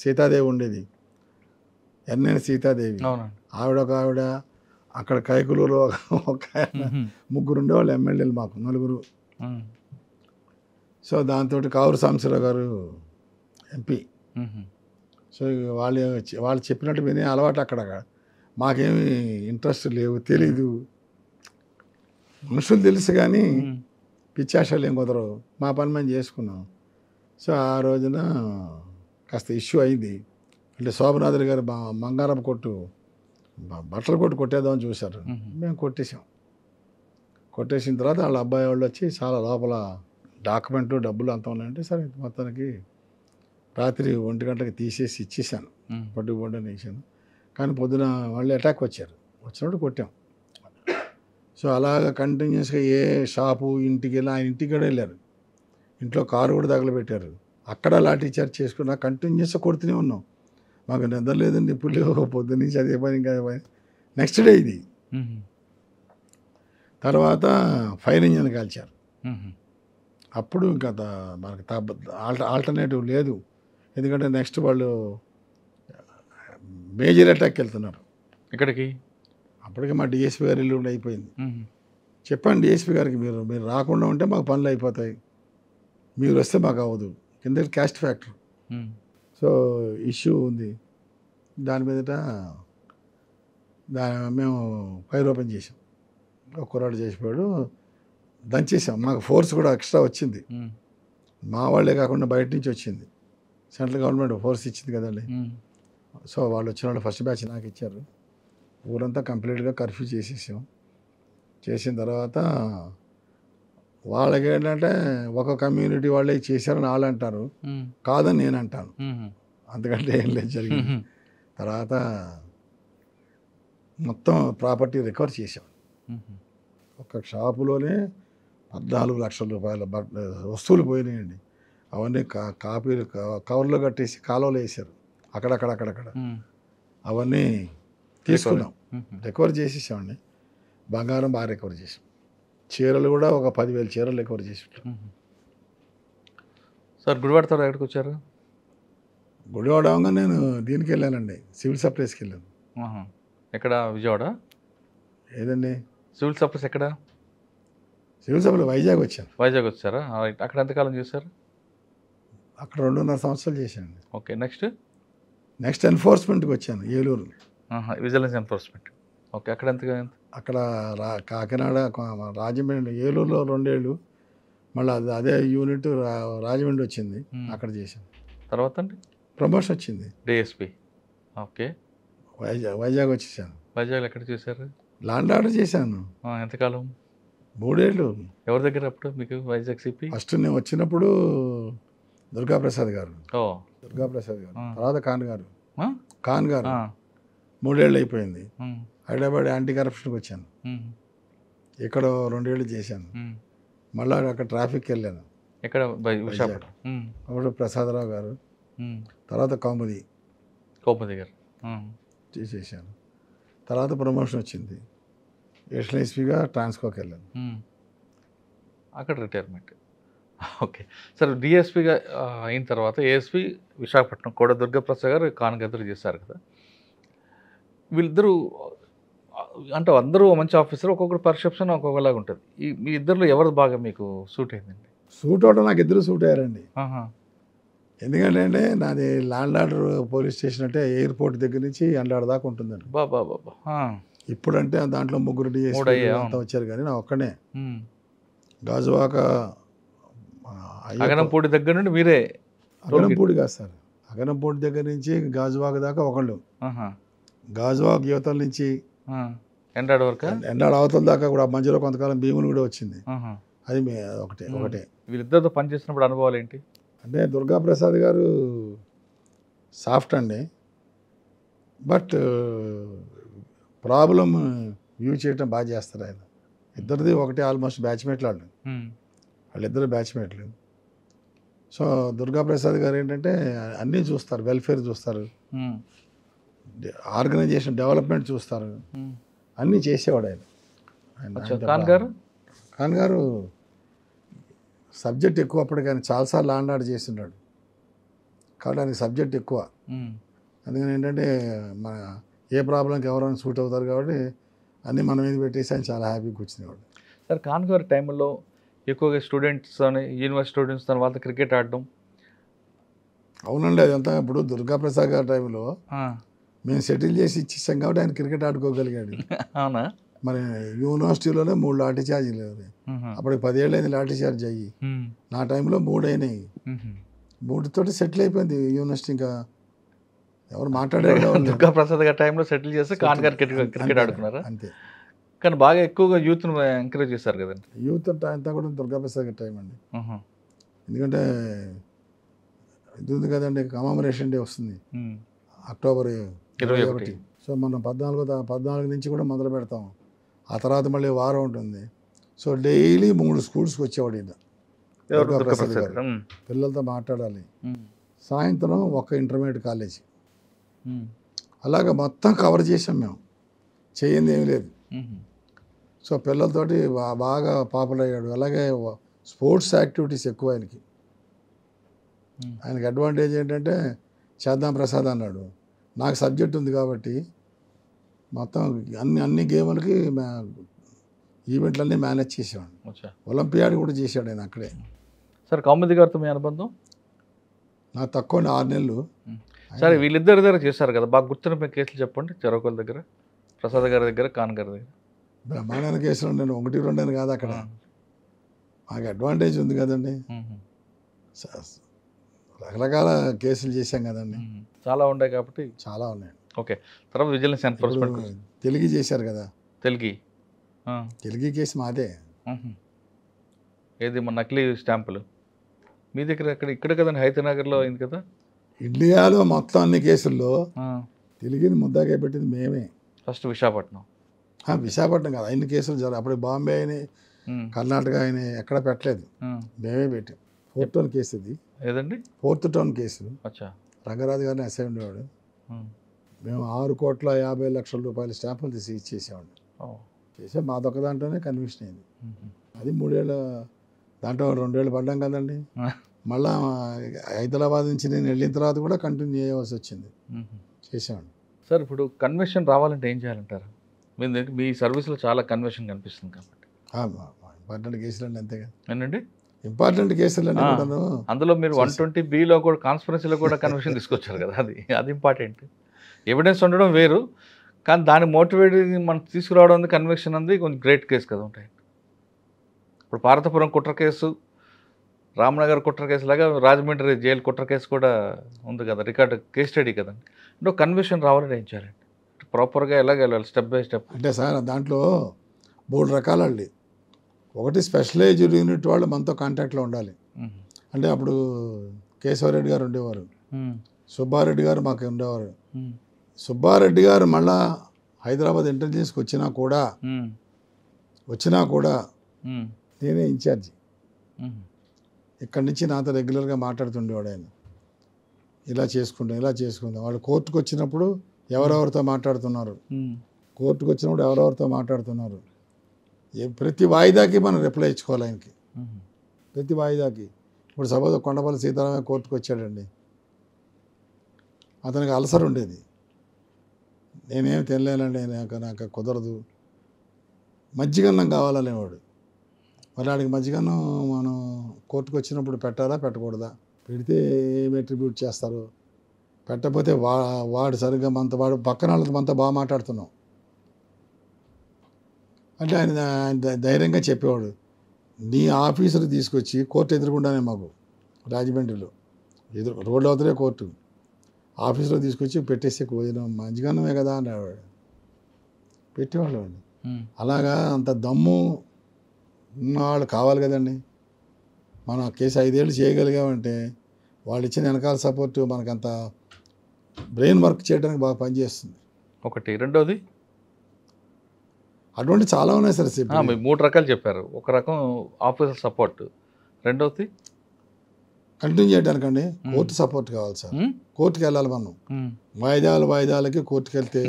Speaker 3: సీతాదేవి ఉండేది, ఎన్నేని సీతాదేవి. ఆవిడ అక్కడ కైకులూరు ఒక 3 ఉండేవాళ్ళు ఎమ్మెల్యేలు, మాకు 4. సో దాంతో కావూరు సాంబశివరావు గారు ఎంపీ. సో వాళ్ళు చెప్పినట్టు వినే అలవాటు అక్కడ. మాకేమి ఇంట్రెస్ట్ లేవు, తెలీదు. మనుషులు తెలుసు కానీ పిచ్చాశాలు ఏం కుదరవు. మా పని మేము చేసుకున్నాం. సో ఆ రోజున కాస్త ఇష్యూ అయింది. అంటే శోభనాథుడి గారు బంగారం కొట్టు, బట్టల కొట్టు కొట్టేద్దామని చూశారు. మేము కొట్టేసిన తర్వాత వాళ్ళ అబ్బాయి వాళ్ళు వచ్చి చాలా లోపల డాక్యుమెంట్లు డబ్బులు అంతా ఉన్నాయంటే సరే మొత్తానికి రాత్రి 1 గంటకి తీసేసి ఇచ్చేసాను. పట్టుబొండని ఇచ్చాను. కానీ పొద్దున వాళ్ళు అటాక్ వచ్చినప్పుడు కొట్టాం. సో అలాగ కంటిన్యూస్గా ఏ షాపు ఇంటికి వెళ్ళి ఆయన ఇంటికి కూడా వెళ్ళారు. ఇంట్లో కారు కూడా తగలబెట్టారు. అక్కడ లాఠీ చార్జ్ చేసుకున్నా కంటిన్యూస్గా కొడుతూనే ఉన్నాం. మాకు నిద్ర లేదండి ఇప్పుడు, పొద్దున్న నుంచి అదే పని ఇంకా పని. నెక్స్ట్ డే ఇది. తర్వాత ఫైర్ ఇంజన్ కాల్చారు. అప్పుడు ఇంకా మనకి ఆల్టర్నేటివ్ లేదు. ఎందుకంటే నెక్స్ట్ వాళ్ళు మేజర్ అటాక్ వెళ్తున్నారు.
Speaker 2: ఇక్కడికి
Speaker 3: అప్పటికి మా డిఎస్పీ గారి ఇల్లు అయిపోయింది. చెప్పండి డిఎస్పీ గారికి, మీరు రాకుండా ఉంటే మాకు పనులు అయిపోతాయి, మీరు వస్తే మాకు అవ్వదు. కింద క్యాస్ట్ ఫ్యాక్టరీ. సో ఇష్యూ ఉంది. దాని మీదట మేము ఫైర్ ఓపెన్ చేసాం. ఒక కుర్రాడు చేసిపోయాడు, దంచేసాం. మాకు ఫోర్స్ కూడా ఎక్స్ట్రా వచ్చింది. మా వాళ్ళే కాకుండా బయట నుంచి వచ్చింది. సెంట్రల్ గవర్నమెంట్ ఫోర్స్ ఇచ్చింది కదండి. సో వాళ్ళు వచ్చిన వాళ్ళు ఫస్ట్ బ్యాచ్ నాకు ఇచ్చారు. ఊరంతా కంప్లీట్గా కర్ఫ్యూ చేసేసాం. చేసిన తర్వాత వాళ్ళకి ఏంటంటే ఒక కమ్యూనిటీ వాళ్ళే చేశారని వాళ్ళు అంటారు, కాదని నేను అంటాను. అంతకంటే ఏం లేదు జరిగింది. తర్వాత మొత్తం ప్రాపర్టీ రికవర్ చేసాం. ఒక షాపులోనే 14 లక్షల రూపాయల వస్తువులు పోయినాయండి. అవన్నీ కాపీలు కవర్లో కట్టేసి కాలువలో వేసారు. అక్కడక్కడ అవన్నీ తీసుకున్నాం, రికవర్ చేసేసామండి. బంగారం బాగా రికవర్ చేసాం. చీరలు కూడా ఒక 10,000 చీరలు రికవర్ చేసాం.
Speaker 2: సార్ గుడివాడ తర్వాత ఎక్కడికి వచ్చారు?
Speaker 3: గుడివాడ అవగా నేను దీనికి వెళ్ళానండి, సివిల్ సప్లైస్కి వెళ్ళాను.
Speaker 2: ఎక్కడ? విజయవాడ?
Speaker 3: ఏదండి
Speaker 2: సివిల్ సప్లైస్ ఎక్కడ?
Speaker 3: సివిల్ సప్లై వైజాగ్ వచ్చాను.
Speaker 2: వైజాగ్ వచ్చారా? అక్కడ ఎంతకాలం చేశారు?
Speaker 3: అక్కడ 2.5 సంవత్సరాలు చేశాను.
Speaker 2: ఓకే. నెక్స్ట్
Speaker 3: ఎన్ఫోర్స్మెంట్కి వచ్చాను, ఏలూరు.
Speaker 2: Vigilance enforcement. ఓకే. అక్కడ
Speaker 3: అక్కడ కాకినాడ, రాజమండ్రి, ఏలూరులో 2 ఏళ్ళు. మళ్ళీ అదే యూనిట్ రాజమండ్రి వచ్చింది, అక్కడ చేశాను.
Speaker 2: తర్వాత అండి
Speaker 3: ప్రమోషన్ వచ్చింది,
Speaker 2: డిఎస్పీ. ఓకే.
Speaker 3: వైజాగ్ వచ్చేసాను.
Speaker 2: వైజాగ్ ఎక్కడ చేశారు?
Speaker 3: ల్యాండ్ ఆర్డర్ చేశాను.
Speaker 2: ఎంతకాలం?
Speaker 3: 3 ఏళ్ళు.
Speaker 2: ఎవరి దగ్గర అప్పుడు మీకు వైజాగ్ సిపి?
Speaker 3: ఫస్ట్ నేను వచ్చినప్పుడు దుర్గాప్రసాద్ గారు.
Speaker 2: దుర్గాప్రసాద్
Speaker 3: గారు. తర్వాత ఖాన్ గారు. 3 ఏళ్ళు అయిపోయింది. హైదరాబాద్ యాంటీ కరప్షన్కి వచ్చాను. ఇక్కడ 2 ఏళ్ళు చేశాను. మళ్ళీ అక్కడ ట్రాఫిక్కి వెళ్ళాను.
Speaker 2: ఎక్కడ?
Speaker 3: అప్పుడు ప్రసాదరావు గారు, తర్వాత కౌముది
Speaker 2: గారు
Speaker 3: చేశాను. తర్వాత ప్రమోషన్ వచ్చింది, అడిషనల్ ఎస్పీగా ట్రాన్స్కోకి వెళ్ళాను.
Speaker 2: అక్కడ రిటైర్మెంట్. ఓకే. సరే డిఎస్పీగా అయిన తర్వాత ఏఎస్పీ విశాఖపట్నం కోడ దుర్గాప్రసాద్ గారు కాన్గద్దరు చేశారు కదా. వీళ్ళిద్దరూ అంటే అందరూ మంచి ఆఫీసర్, ఒక్కొక్కరు పర్సెప్షన్ ఒక్కొక్కలాగా ఉంటుంది. మీ ఇద్దరిలో ఎవరు బాగా మీకు సూట్ అయిందండి?
Speaker 3: సూట్ అవడం నాకు ఇద్దరు సూట్ అయ్యారండి. ఎందుకంటే అంటే నాది ల్యాండ్ ఆర్డర్ పోలీస్ స్టేషన్ అంటే ఎయిర్పోర్ట్ దగ్గర నుంచి ఎండాడ దాకా ఉంటుందండి.
Speaker 2: బాబా.
Speaker 3: ఇప్పుడంటే దాంట్లో ముగ్గురు డిఎస్పీ అంతా వచ్చారు, కానీ నా ఒక్కనే గాజువాక
Speaker 2: అగనంపూడి దగ్గర నుండి మీరే?
Speaker 3: అగనంపూడి కాదు సార్, అగనంపూడి దగ్గర నుంచి గాజువాక దాకా ఒకళ్ళు, గాజువాక యువతల నుంచి
Speaker 2: ఎండాడ వరకు,
Speaker 3: ఎండాడ అవతల దాకా కూడా మధ్యలో కొంతకాలం భీములు కూడా వచ్చింది. అది ఒకటే.
Speaker 2: వీళ్ళిద్దరితో పనిచేసినప్పుడు అనుభవాలు ఏంటి?
Speaker 3: అంటే దుర్గాప్రసాద్ గారు సాఫ్ట్ అండి, బట్ ప్రాబ్లం వ్యూ చేయటం బాగా చేస్తారు ఆయన. ఇద్దరిది ఒకటే, ఆల్మోస్ట్ బ్యాచ్మేట్లు వాళ్ళిద్దరు బ్యాచ్మేట్లు. సో దుర్గాప్రసాద్ గారు ఏంటంటే అన్నీ చూస్తారు, వెల్ఫేర్ చూస్తారు, ఆర్గనైజేషన్ డెవలప్మెంట్ చూస్తారు, అన్నీ చేసేవాడు ఆయన. ఖాన్ గారు సబ్జెక్ట్ ఎక్కువ, అప్పటికి ఆయన చాలాసార్లు ల్యాండ్ ఆర్డర్ చేస్తున్నాడు కాబట్టి ఆయనకి సబ్జెక్ట్ ఎక్కువ. అందుకని ఏంటంటే మన ఏ ప్రాబ్లంకి ఎవరైనా సూట్ అవుతారు కాబట్టి అన్నీ మన మీద పెట్టేసి ఆయన చాలా హ్యాపీగా కూర్చునేవాడు.
Speaker 2: సార్ ఖాన్ గారి టైంలో ఎక్కువగా స్టూడెంట్స్ అని, యూనివర్సిటీ స్టూడెంట్స్ అని వాళ్ళతో క్రికెట్ ఆడడం?
Speaker 3: అవునండి, అదంతా ఇప్పుడు దుర్గాప్రసాద్ గారి టైంలో మేము సెటిల్ చేసి ఇచ్చేసాం కాబట్టి ఆయన క్రికెట్ ఆడుకోగలిగాడు.
Speaker 2: అవునా?
Speaker 3: మరి యూనివర్సిటీలోనే 3 లాఠీ ఛార్జీలు, అప్పటికి 10 ఏళ్ళు అయింది లాఠీ ఛార్జ్ అయ్యి. నా టైంలో 3 అయినాయి. 3తోటి సెటిల్ అయిపోయింది యూనివర్సిటీ. ఇంకా ఎవరు మాట్లాడారు?
Speaker 2: దుర్గాప్రసాద్ గారి టైంలో సెటిల్ చేస్తే ఖాన్ గారు క్రికెట్ ఆడుకున్నారా?
Speaker 3: అంతే.
Speaker 2: కానీ బాగా ఎక్కువగా యూత్ను ఎంకరేజ్ చేశారు కదండి.
Speaker 3: యూత్ అంతా కూడా దుర్గాప్రసాద్ గారి టైం అండి. ఎందుకంటే ఇది ఉంది కదండి, కమమరేషన్ డే వస్తుంది అక్టోబర్ 21. సో మనం 14 నుంచి కూడా మొదలు పెడతాం. ఆ తర్వాత మళ్ళీ వారం ఉంటుంది. సో డైలీ 3 స్కూల్స్కి వచ్చేవాడు ఈయన దుర్గాప్రసాద్ గారు. పిల్లలతో మాట్లాడాలి. సాయంత్రం ఒక ఇంటర్మీడియట్ కాలేజ్, అలాగే మొత్తం కవర్ చేసాం మేము, చేయింది ఏమీ లేదు. సో పిల్లలతోటి బాగా పాపులర్ అయ్యాడు. అలాగే స్పోర్ట్స్ యాక్టివిటీస్ ఎక్కువ ఆయనకి. ఆయనకి అడ్వాంటేజ్ ఏంటంటే చేద్దాం ప్రసాద్ అన్నాడు, నాకు సబ్జెక్ట్ ఉంది కాబట్టి మొత్తం అన్ని గేములకి ఈవెంట్లన్నీ మేనేజ్ చేసేవాడు. ఒలింపియాడ్ కూడా చేశాడు ఆయన అక్కడే.
Speaker 2: సార్ కౌముది గారితో మీ అనుబంధం?
Speaker 3: నాకు తక్కువ 6 నెలలు.
Speaker 2: సరే వీళ్ళిద్దరి దగ్గర చేశారు కదా, బాగా గుర్తున్న కేసులు చెప్పండి. చెరొకల దగ్గర, ప్రసాద్ గారి దగ్గర, ఖాన్ గారి దగ్గర.
Speaker 3: బ్రహ్మాండమైన కేసులు నేను 1, 2 కాదు అక్కడ. మాకు అడ్వాంటేజ్ ఉంది కదండి, రకరకాల కేసులు చేశాం కదండి,
Speaker 2: చాలా ఉన్నాయి కాబట్టి.
Speaker 3: చాలా ఉన్నాయి.
Speaker 2: ఓకే. తర్వాత విజిలెన్స్ ఎన్ఫోర్స్మెంట్
Speaker 3: తెలుగు చేశారు కదా,
Speaker 2: తెలుగు
Speaker 3: కేసు మాదే.
Speaker 2: ఏది మన నకిలీ స్టాంపులు మీ దగ్గర ఇక్కడ కదండి, హైదరాబాద్లో అయింది కదా.
Speaker 3: ఇండియాలో మొత్తం అన్ని కేసుల్లో తెలుగుని ముద్దాకే పెట్టింది మేమే.
Speaker 2: ఫస్ట్ విశాఖపట్నం
Speaker 3: కాదు, అన్ని కేసులు జరగాలి. అప్పుడు బాంబే అయినాయి, కర్ణాటక అయినాయి, ఎక్కడ పెట్టలేదు, మేమే పెట్టాం. 4th టౌన్ కేసు ఇది.
Speaker 2: ఏదండి?
Speaker 3: 4th town case. రంగరాజు గారిని ఎస్ఐ ఉండేవాడు. మేము 6,50,00,000 రూపాయల స్టాంపులు తీసి ఇచ్చేసామండి. చేసే మాదొక్క దాంట్లోనే కన్విక్షన్ అయింది. అది 3 ఏళ్ళ దాంట్లో 2 ఏళ్ళు పడ్డాం కదండి. మళ్ళా హైదరాబాద్ నుంచి నేను వెళ్ళిన తర్వాత కూడా కంటిన్యూ చేయవలసి వచ్చింది, చేసామండి.
Speaker 2: సార్ ఇప్పుడు కన్వెన్షన్ రావాలంటే ఏం చేయాలంటారు? మీ సర్వీస్లో చాలా కన్వెన్షన్ కనిపిస్తుంది కాబట్టి.
Speaker 3: ఇంపార్టెంట్ కేసులు అండి, అంతేగా.
Speaker 2: ఏంటండి
Speaker 3: ఇంపార్టెంట్ కేసులు అండి.
Speaker 2: అందులో మీరు 120Bలో కూడా కాన్స్పరెన్సీలో కూడా కన్వెన్షన్ తీసుకొచ్చారు కదా, అది ఇంపార్టెంట్. ఎవిడెన్స్ ఉండడం వేరు, కానీ దాన్ని మోటివేట్ మనం తీసుకురావడం కన్వెన్షన్ అంది కొంచెం గ్రేట్ కేసు కదా ఉంటాయి. ఇప్పుడు పార్వతీపురం కుట్ర కేసు, రామ్నగర్ కుట్ర కేసు లాగా రాజమండ్రి జైలు కుట్ర కేసు కూడా ఉంది కదా, రికార్డ్ కేస్ స్టడీ కదండి. అంటే కన్వెన్షన్ రావాలని ఏం చేయాలండి? ప్రాపర్గా ఎలాగ వెళ్ళాలి, స్టెప్ బై స్టెప్?
Speaker 3: అంటే సార్ దాంట్లో 3 రకాలండి. ఒకటి స్పెషలైజ్డ్ యూనిట్ వాళ్ళు మనతో కాంటాక్ట్లో ఉండాలి. అంటే అప్పుడు కేశవరెడ్డి గారు ఉండేవారు, సుబ్బారెడ్డి గారు మాకు ఉండేవారు. సుబ్బారెడ్డి గారు మళ్ళా హైదరాబాద్ ఇంటెలిజెన్స్కి వచ్చినా కూడా నేనే ఇన్ఛార్జి. ఇక్కడి నుంచి నాతో రెగ్యులర్గా మాట్లాడుతుండేవాడు ఆయన. ఇలా చేసుకుందాం వాళ్ళు కోర్టుకు వచ్చినప్పుడు ఎవరెవరితో మాట్లాడుతున్నారు, కోర్టుకు వచ్చినప్పుడు ఎవరెవరితో మాట్లాడుతున్నారు, ప్రతి వాయిదాకి మనం రిప్లై ఇచ్చుకోవాలి ఆయనకి, ప్రతి వాయిదాకి. ఇప్పుడు సపోజ్ కొండపల్లి సీతారామయ్య కోర్టుకు వచ్చాడండి, అతనికి అల్సర్ ఉండేది, నేనేం తినలేనండి, నాకు కుదరదు, మజ్జిగన్నం కావాలనేవాడు. మరి వాడికి మజ్జిగన్నం మనం కోర్టుకు వచ్చినప్పుడు పెట్టాలా పెట్టకూడదా? పెడితే ఏం అట్రిబ్యూట్ చేస్తారు, పెట్టకపోతే వాడు సరిగ్గా మనతో, వాడు పక్కన వాళ్ళతో మనతో బాగా మాట్లాడుతున్నాం అంటే ఆయన ధైర్యంగా చెప్పేవాడు. నీ ఆఫీసులు తీసుకొచ్చి కోర్టు ఎదురుకుండానే మాకు రాజమండ్రిలో రోడ్డు అవుతారే కోర్టు, ఆఫీసులో తీసుకొచ్చి పెట్టేసి మంచిగానే కదా అనేవాడు, పెట్టేవాళ్ళు అండి. అలాగా అంత దమ్ము ఉన్నవాళ్ళు కావాలి కదండి. మనం ఆ కేసు 5 ఏళ్ళు చేయగలిగామంటే వాళ్ళు ఇచ్చిన వెనకాల సపోర్టు మనకంత బ్రెయిన్ వర్క్ చేయడానికి బాగా పనిచేస్తుంది.
Speaker 2: ఒకటి. రెండోది
Speaker 3: అటువంటి చాలా ఉన్నాయి సార్.
Speaker 2: మీరు 3 రకాలు చెప్పారు. ఒక రకం ఆఫీసర్ సపోర్ట్, రెండోది
Speaker 3: కంటిన్యూ చేయడానికండి కోర్టు సపోర్ట్ కావాలి సార్. కోర్టుకి వెళ్ళాలి మనం, వాయిదాలకి కోర్టుకి వెళ్తే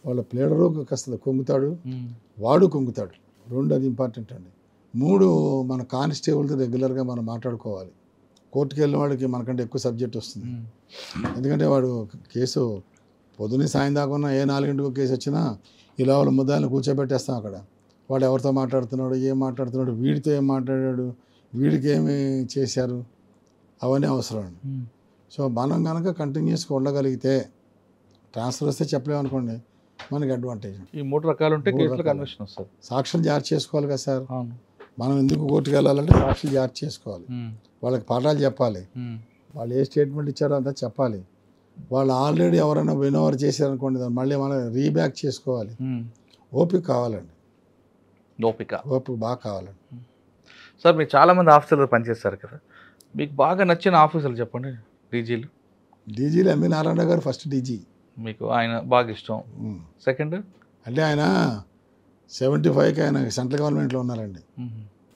Speaker 3: వాళ్ళ ప్లేడరు కాస్త కొంగుతాడు, వాడు కొంగుతాడు. 2 అది ఇంపార్టెంట్ అండి. 3 మన కానిస్టేబుల్తో రెగ్యులర్గా మనం మాట్లాడుకోవాలి. కోర్టుకి వెళ్ళిన వాడికి మనకంటే ఎక్కువ సబ్జెక్ట్ వస్తుంది. ఎందుకంటే వాడు కేసు పొద్దున్నే సాయం దాకా ఏ 4 కేసు వచ్చినా ఇలా వాళ్ళ ముద్దాయిని కూర్చోబెట్టేస్తాం అక్కడ. వాడు ఎవరితో మాట్లాడుతున్నాడు, ఏం మాట్లాడుతున్నాడు, వీడితో ఏం మాట్లాడాడు, వీడికి ఏమి చేశారు, అవన్నీ అవసరం అండి. సో మనం కనుక కంటిన్యూస్గా ఉండగలిగితే ట్రాన్స్ఫర్ వస్తే చెప్పలేమనుకోండి, మనకి అడ్వాంటేజ్.
Speaker 2: ఈ 3 రకాలు ఉంటే కేసులో కన్విక్షన్ వస్తుంది.
Speaker 3: సాక్షులు జారీ చేసుకోవాలి కదా సార్. మనం ఎందుకు కోర్టుకు వెళ్ళాలంటే సాక్షులు జారీ చేసుకోవాలి, వాళ్ళకి పాఠాలు చెప్పాలి, వాళ్ళు ఏ స్టేట్మెంట్ ఇచ్చారో అంతా చెప్పాలి. వాళ్ళు ఆల్రెడీ ఎవరైనా వినోవర్ చేశారనుకోండి, దాన్ని మళ్ళీ మనం రీబ్యాక్ చేసుకోవాలి. ఓపిక కావాలండి, ఓపిక బాగా కావాలండి.
Speaker 2: సార్ మీరు చాలామంది ఆఫీసర్లు పనిచేస్తారు కదా, మీకు బాగా నచ్చిన ఆఫీసర్లు చెప్పండి. డీజీలు
Speaker 3: ఎంవి నారాయణ గారు ఫస్ట్ డీజీ,
Speaker 2: మీకు ఆయన బాగా ఇష్టం. సెకండ్
Speaker 3: అంటే ఆయన 75కి ఆయన సెంట్రల్ గవర్నమెంట్లో ఉన్నారండి,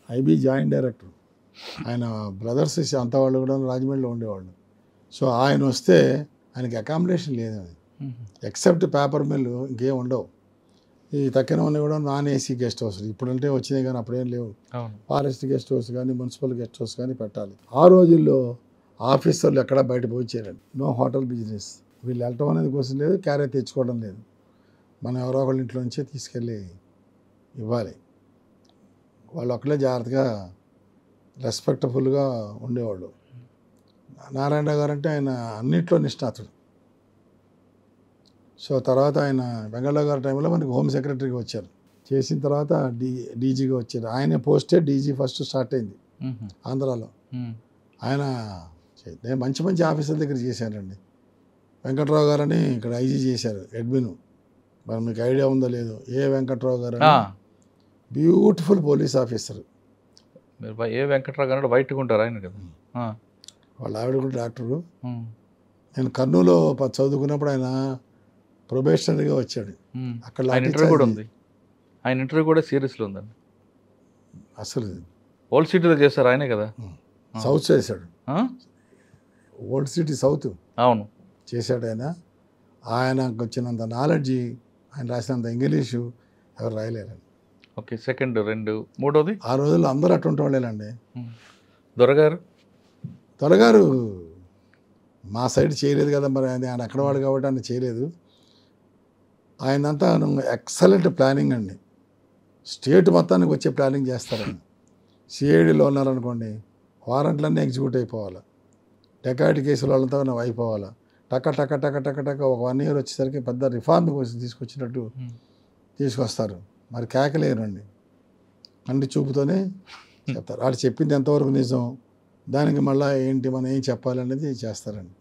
Speaker 3: ఐబీ జాయింట్ డైరెక్టర్. ఆయన బ్రదర్స్ అంతా వాళ్ళు కూడా రాజమండ్రిలో ఉండేవాళ్ళు. సో ఆయన వస్తే ఆయనకి అకామిడేషన్ లేదు, ఎక్సెప్ట్ పేపర్ మిల్లు ఇంకేం ఉండవు. ఈ తక్కిన ఉన్నాయి కూడా నాన్ ఏసీ గెస్ట్ హౌస్ ఇప్పుడంటే వచ్చినాయి, కానీ అప్పుడేం లేవు. ఫారెస్ట్ గెస్ట్ హౌస్ కానీ మున్సిపల్ గెస్ట్ హౌస్ కానీ పెట్టాలి. ఆ రోజుల్లో ఆఫీసర్లు ఎక్కడా బయట పోయించారండి, నో హోటల్ బిజినెస్. వీళ్ళు వెళ్ళటం అనేది కోసం లేదు, క్యారేజ్ తెచ్చుకోవడం లేదు, మనం ఎవరో ఒకళ్ళ ఇంట్లో నుంచే తీసుకెళ్ళి ఇవ్వాలి. వాళ్ళు ఒక్కలే జాగ్రత్తగా రెస్పెక్టఫుల్గా ఉండేవాళ్ళు. నారాయణ గారు అంటే ఆయన అన్నింటిలో నిష్ణాతుడు. సో తర్వాత ఆయన వెంగళరావు గారి టైంలో మనకి హోమ్ సెక్రటరీగా వచ్చారు, చేసిన తర్వాత డీజీగా వచ్చారు. ఆయన పోస్టే డీజీ ఫస్ట్ స్టార్ట్ అయింది ఆంధ్రాలో. ఆయన మంచి మంచి ఆఫీసర్ల దగ్గర చేశారండి. వెంకట్రావు గారని ఇక్కడ ఐజీ చేశారు, అడ్మిన్. మరి మీకు ఐడియా ఉందో లేదో, ఏ వెంకట్రావు గారు బ్యూటిఫుల్ పోలీస్ ఆఫీసర్.
Speaker 2: ఏ వెంకట్రావు గారు వైట్గా ఉంటారు ఆయన కదా,
Speaker 3: వాళ్ళ ఆవిడ కూడా డాక్టరు. నేను కర్నూలులో చదువుకున్నప్పుడు ఆయన ప్రొబేషనరీగా వచ్చాడు. అక్కడ
Speaker 2: ఇంటర్వ్యూ కూడా ఉంది, ఆయన ఇంటర్వ్యూ కూడా సీరియస్లో ఉందండి.
Speaker 3: అసలు
Speaker 2: ఓల్డ్ సిటీలో చేశారు ఆయనే కదా,
Speaker 3: సౌత్ చేశాడు, ఓల్డ్ సిటీ సౌత్
Speaker 2: అవును
Speaker 3: చేశాడు ఆయన. ఆయనకు వచ్చినంత నాలెడ్జి, ఆయన రాసినంత ఇంగ్లీషు ఎవరు రాయలేరండి.
Speaker 2: ఓకే. సెకండ్. 2. మూడోది
Speaker 3: ఆ రోజుల్లో అందరూ అటువంటి వాళ్ళేనండి. దొరగారు మా సైడ్ చేయలేదు కదా, మరి ఆయన అక్కడ వాడు కాబట్టి ఆయన చేయలేదు. ఆయనంతా ఎక్సలెంట్ ప్లానింగ్ అండి, స్టేట్ మొత్తానికి వచ్చే ప్లానింగ్ చేస్తారు ఆయన. సిఐడిలో ఉన్నారనుకోండి, వారెంట్లన్నీ ఎగ్జిక్యూట్ అయిపోవాలి, డెకాయిటీ కేసులు వాళ్ళంతా అయిపోవాలి, టక టక టక టక టక ఒక 1 year వచ్చేసరికి పెద్ద రిఫార్మ్ తీసుకొచ్చినట్టు తీసుకొస్తారు. మరి కేకలేరండి, కంటి చూపుతోనే చెప్తారు. వాడు చెప్పింది ఎంతవరకు నిజం, దానికి మళ్ళీ ఏంటి మనం ఏం చెప్పాలనేది చేస్తారండి.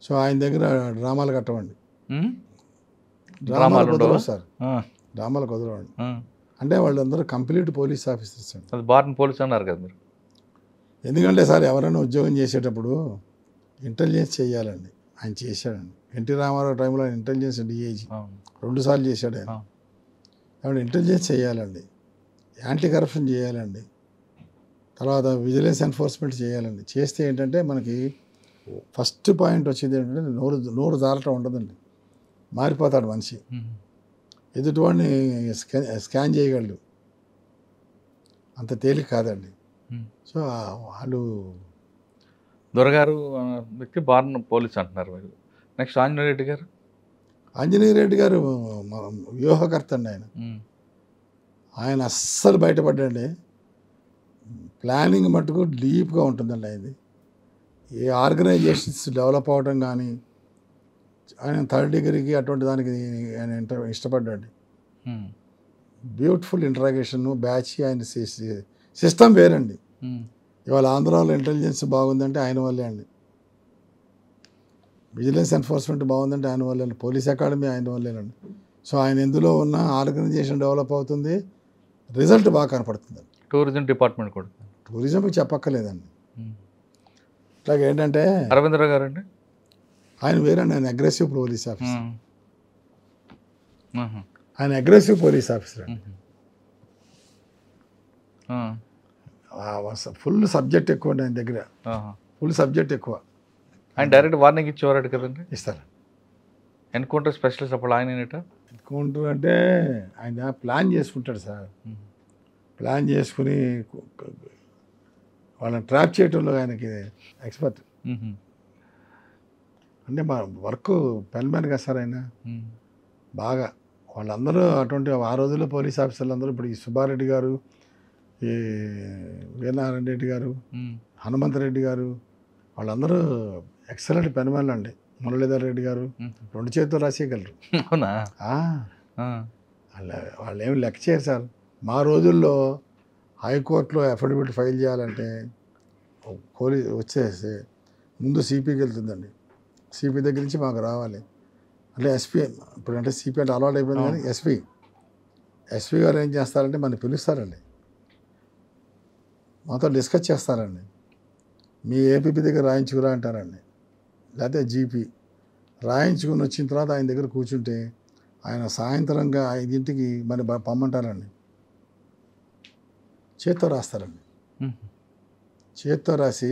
Speaker 3: సో ఆయన దగ్గర డ్రామాలు కట్టవండి, డ్రామాలు కుదరవు సార్, డ్రామాలు కుదరవండి. అంటే వాళ్ళందరూ కంప్లీట్ పోలీస్ ఆఫీసర్స్ అండి.
Speaker 2: అది బార్న్ పోలీస్ అన్నారు కదా మీరు.
Speaker 3: ఎందుకంటే సార్ ఎవరైనా ఉద్యోగం చేసేటప్పుడు ఇంటెలిజెన్స్ చేయాలండి, ఆయన చేశాడండి. ఎన్టీ రామారావు టైంలో ఆయన ఇంటెలిజెన్స్ డిఐజీ 2 సార్లు చేశాడు ఆయన. కాబట్టి ఇంటెలిజెన్స్ చేయాలండి, యాంటీ కరప్షన్ చేయాలండి, తర్వాత విజిలెన్స్ ఎన్ఫోర్స్మెంట్ చేయాలండి. చేస్తే ఏంటంటే మనకి ఫస్ట్ పాయింట్ వచ్చేది ఏంటంటే నోరు జారటం ఉండదండి, మారిపోతాడు మనిషి. ఎదుటివాడిని స్కాన్ చేయగలడు, అంత తేలిక కాదండి. సో వాళ్ళు
Speaker 2: దొరగారు వ్యక్తి బార్న్ పోలీస్ అంటున్నారు మీరు. నెక్స్ట్ ఆంజనేయ రెడ్డి గారు.
Speaker 3: ఆంజనేయ రెడ్డి గారు వ్యూహకర్త అండి. ఆయన అస్సలు బయటపడ్డండి. ప్లానింగ్ మటుకు డీప్గా ఉంటుందండి ఆయనది. ఏ ఆర్గనైజేషన్స్ డెవలప్ అవ్వడం కానీ ఆయన థర్డ్ డిగ్రీకి అటువంటి దానికి ఆయన ఇష్టపడ్డాడు. బ్యూటిఫుల్ ఇంటరాగేషన్ బ్యాచ్ ఆయన సిస్టమ్ వేరండి. ఇవాళ ఆంధ్రాలో ఇంటెలిజెన్స్ బాగుందంటే ఆయన వల్లే అండి, విజిలెన్స్ ఎన్ఫోర్స్మెంట్ బాగుందంటే ఆయన వల్లే, పోలీస్ అకాడమీ ఆయన వల్లేనండి. సో ఆయన ఎందులో ఉన్న ఆర్గనైజేషన్ డెవలప్ అవుతుంది, రిజల్ట్ బాగా కనపడుతుంది.
Speaker 2: టూరిజం డిపార్ట్మెంట్ కూడా,
Speaker 3: టూరిజంకి చెప్పక్కర్లేదండి. ఇట్లాగే ఏంటంటే
Speaker 2: అరవిందరావు గారు అండి,
Speaker 3: ఆయన వేరండి, ఆయన అగ్రెసివ్ పోలీస్ ఆఫీసర్. ఆయన అగ్రెసివ్ పోలీస్ ఆఫీసర్ అండి. ఫుల్ సబ్జెక్ట్ ఎక్కువ అండి ఆయన దగ్గర, ఫుల్ సబ్జెక్ట్ ఎక్కువ.
Speaker 2: ఆయన డైరెక్ట్ వార్నింగ్ ఇచ్చేవారు కదండి.
Speaker 3: ఇస్తారు.
Speaker 2: ఎన్కౌంటర్ స్పెషలిస్ట్ అప్పుడు ఆయన
Speaker 3: ఎన్కౌంటర్ అంటే ఆయన ప్లాన్ చేసుకుంటాడు సార్. ప్లాన్ చేసుకుని వాళ్ళని ట్రాప్ చేయడంలో ఆయనకి ఎక్స్పర్ట్. అంటే మా వర్క్ పెన్మెన్ కదా సార్ ఆయన బాగా. వాళ్ళందరూ అటువంటి ఆ రోజుల్లో పోలీస్ ఆఫీసర్లు అందరూ, ఇప్పుడు ఈ సుబ్బారెడ్డి గారు, ఈ వీరనారాయణ రెడ్డి గారు, హనుమంతరెడ్డి గారు, వాళ్ళందరూ ఎక్సలెంట్ పెన్మెన్లు అండి. మురళీధర్ రెడ్డి గారు 2 చేతులు రాసేయగలరు.
Speaker 2: అవునా?
Speaker 3: వాళ్ళు ఏమి లెక్క చేయరు సార్. మా రోజుల్లో హైకోర్టులో అఫిడవిట్ ఫైల్ చేయాలంటే పోలీస్ వచ్చేసి ముందు సిపికి వెళ్తుందండి. సిపి దగ్గర నుంచి మాకు రావాలి అంటే ఎస్పీ, ఇప్పుడు అంటే సిపి అంటే అలవాటు అయిపోయింది కానీ ఎస్పీ గారు ఏం చేస్తారంటే మనని పిలుస్తారండి, మాతో డిస్కస్ చేస్తారండి. మీ ఏపీపీ దగ్గర రాయించుకురా అంటారండి, లేకపోతే జీపీ రాయించుకుని వచ్చిన తర్వాత ఆయన దగ్గర కూర్చుంటే ఆయన సాయంత్రంగా 5ంటికి మరి పమ్మంటారండి. చేత్తో రాస్తారండి. చేత్తో రాసి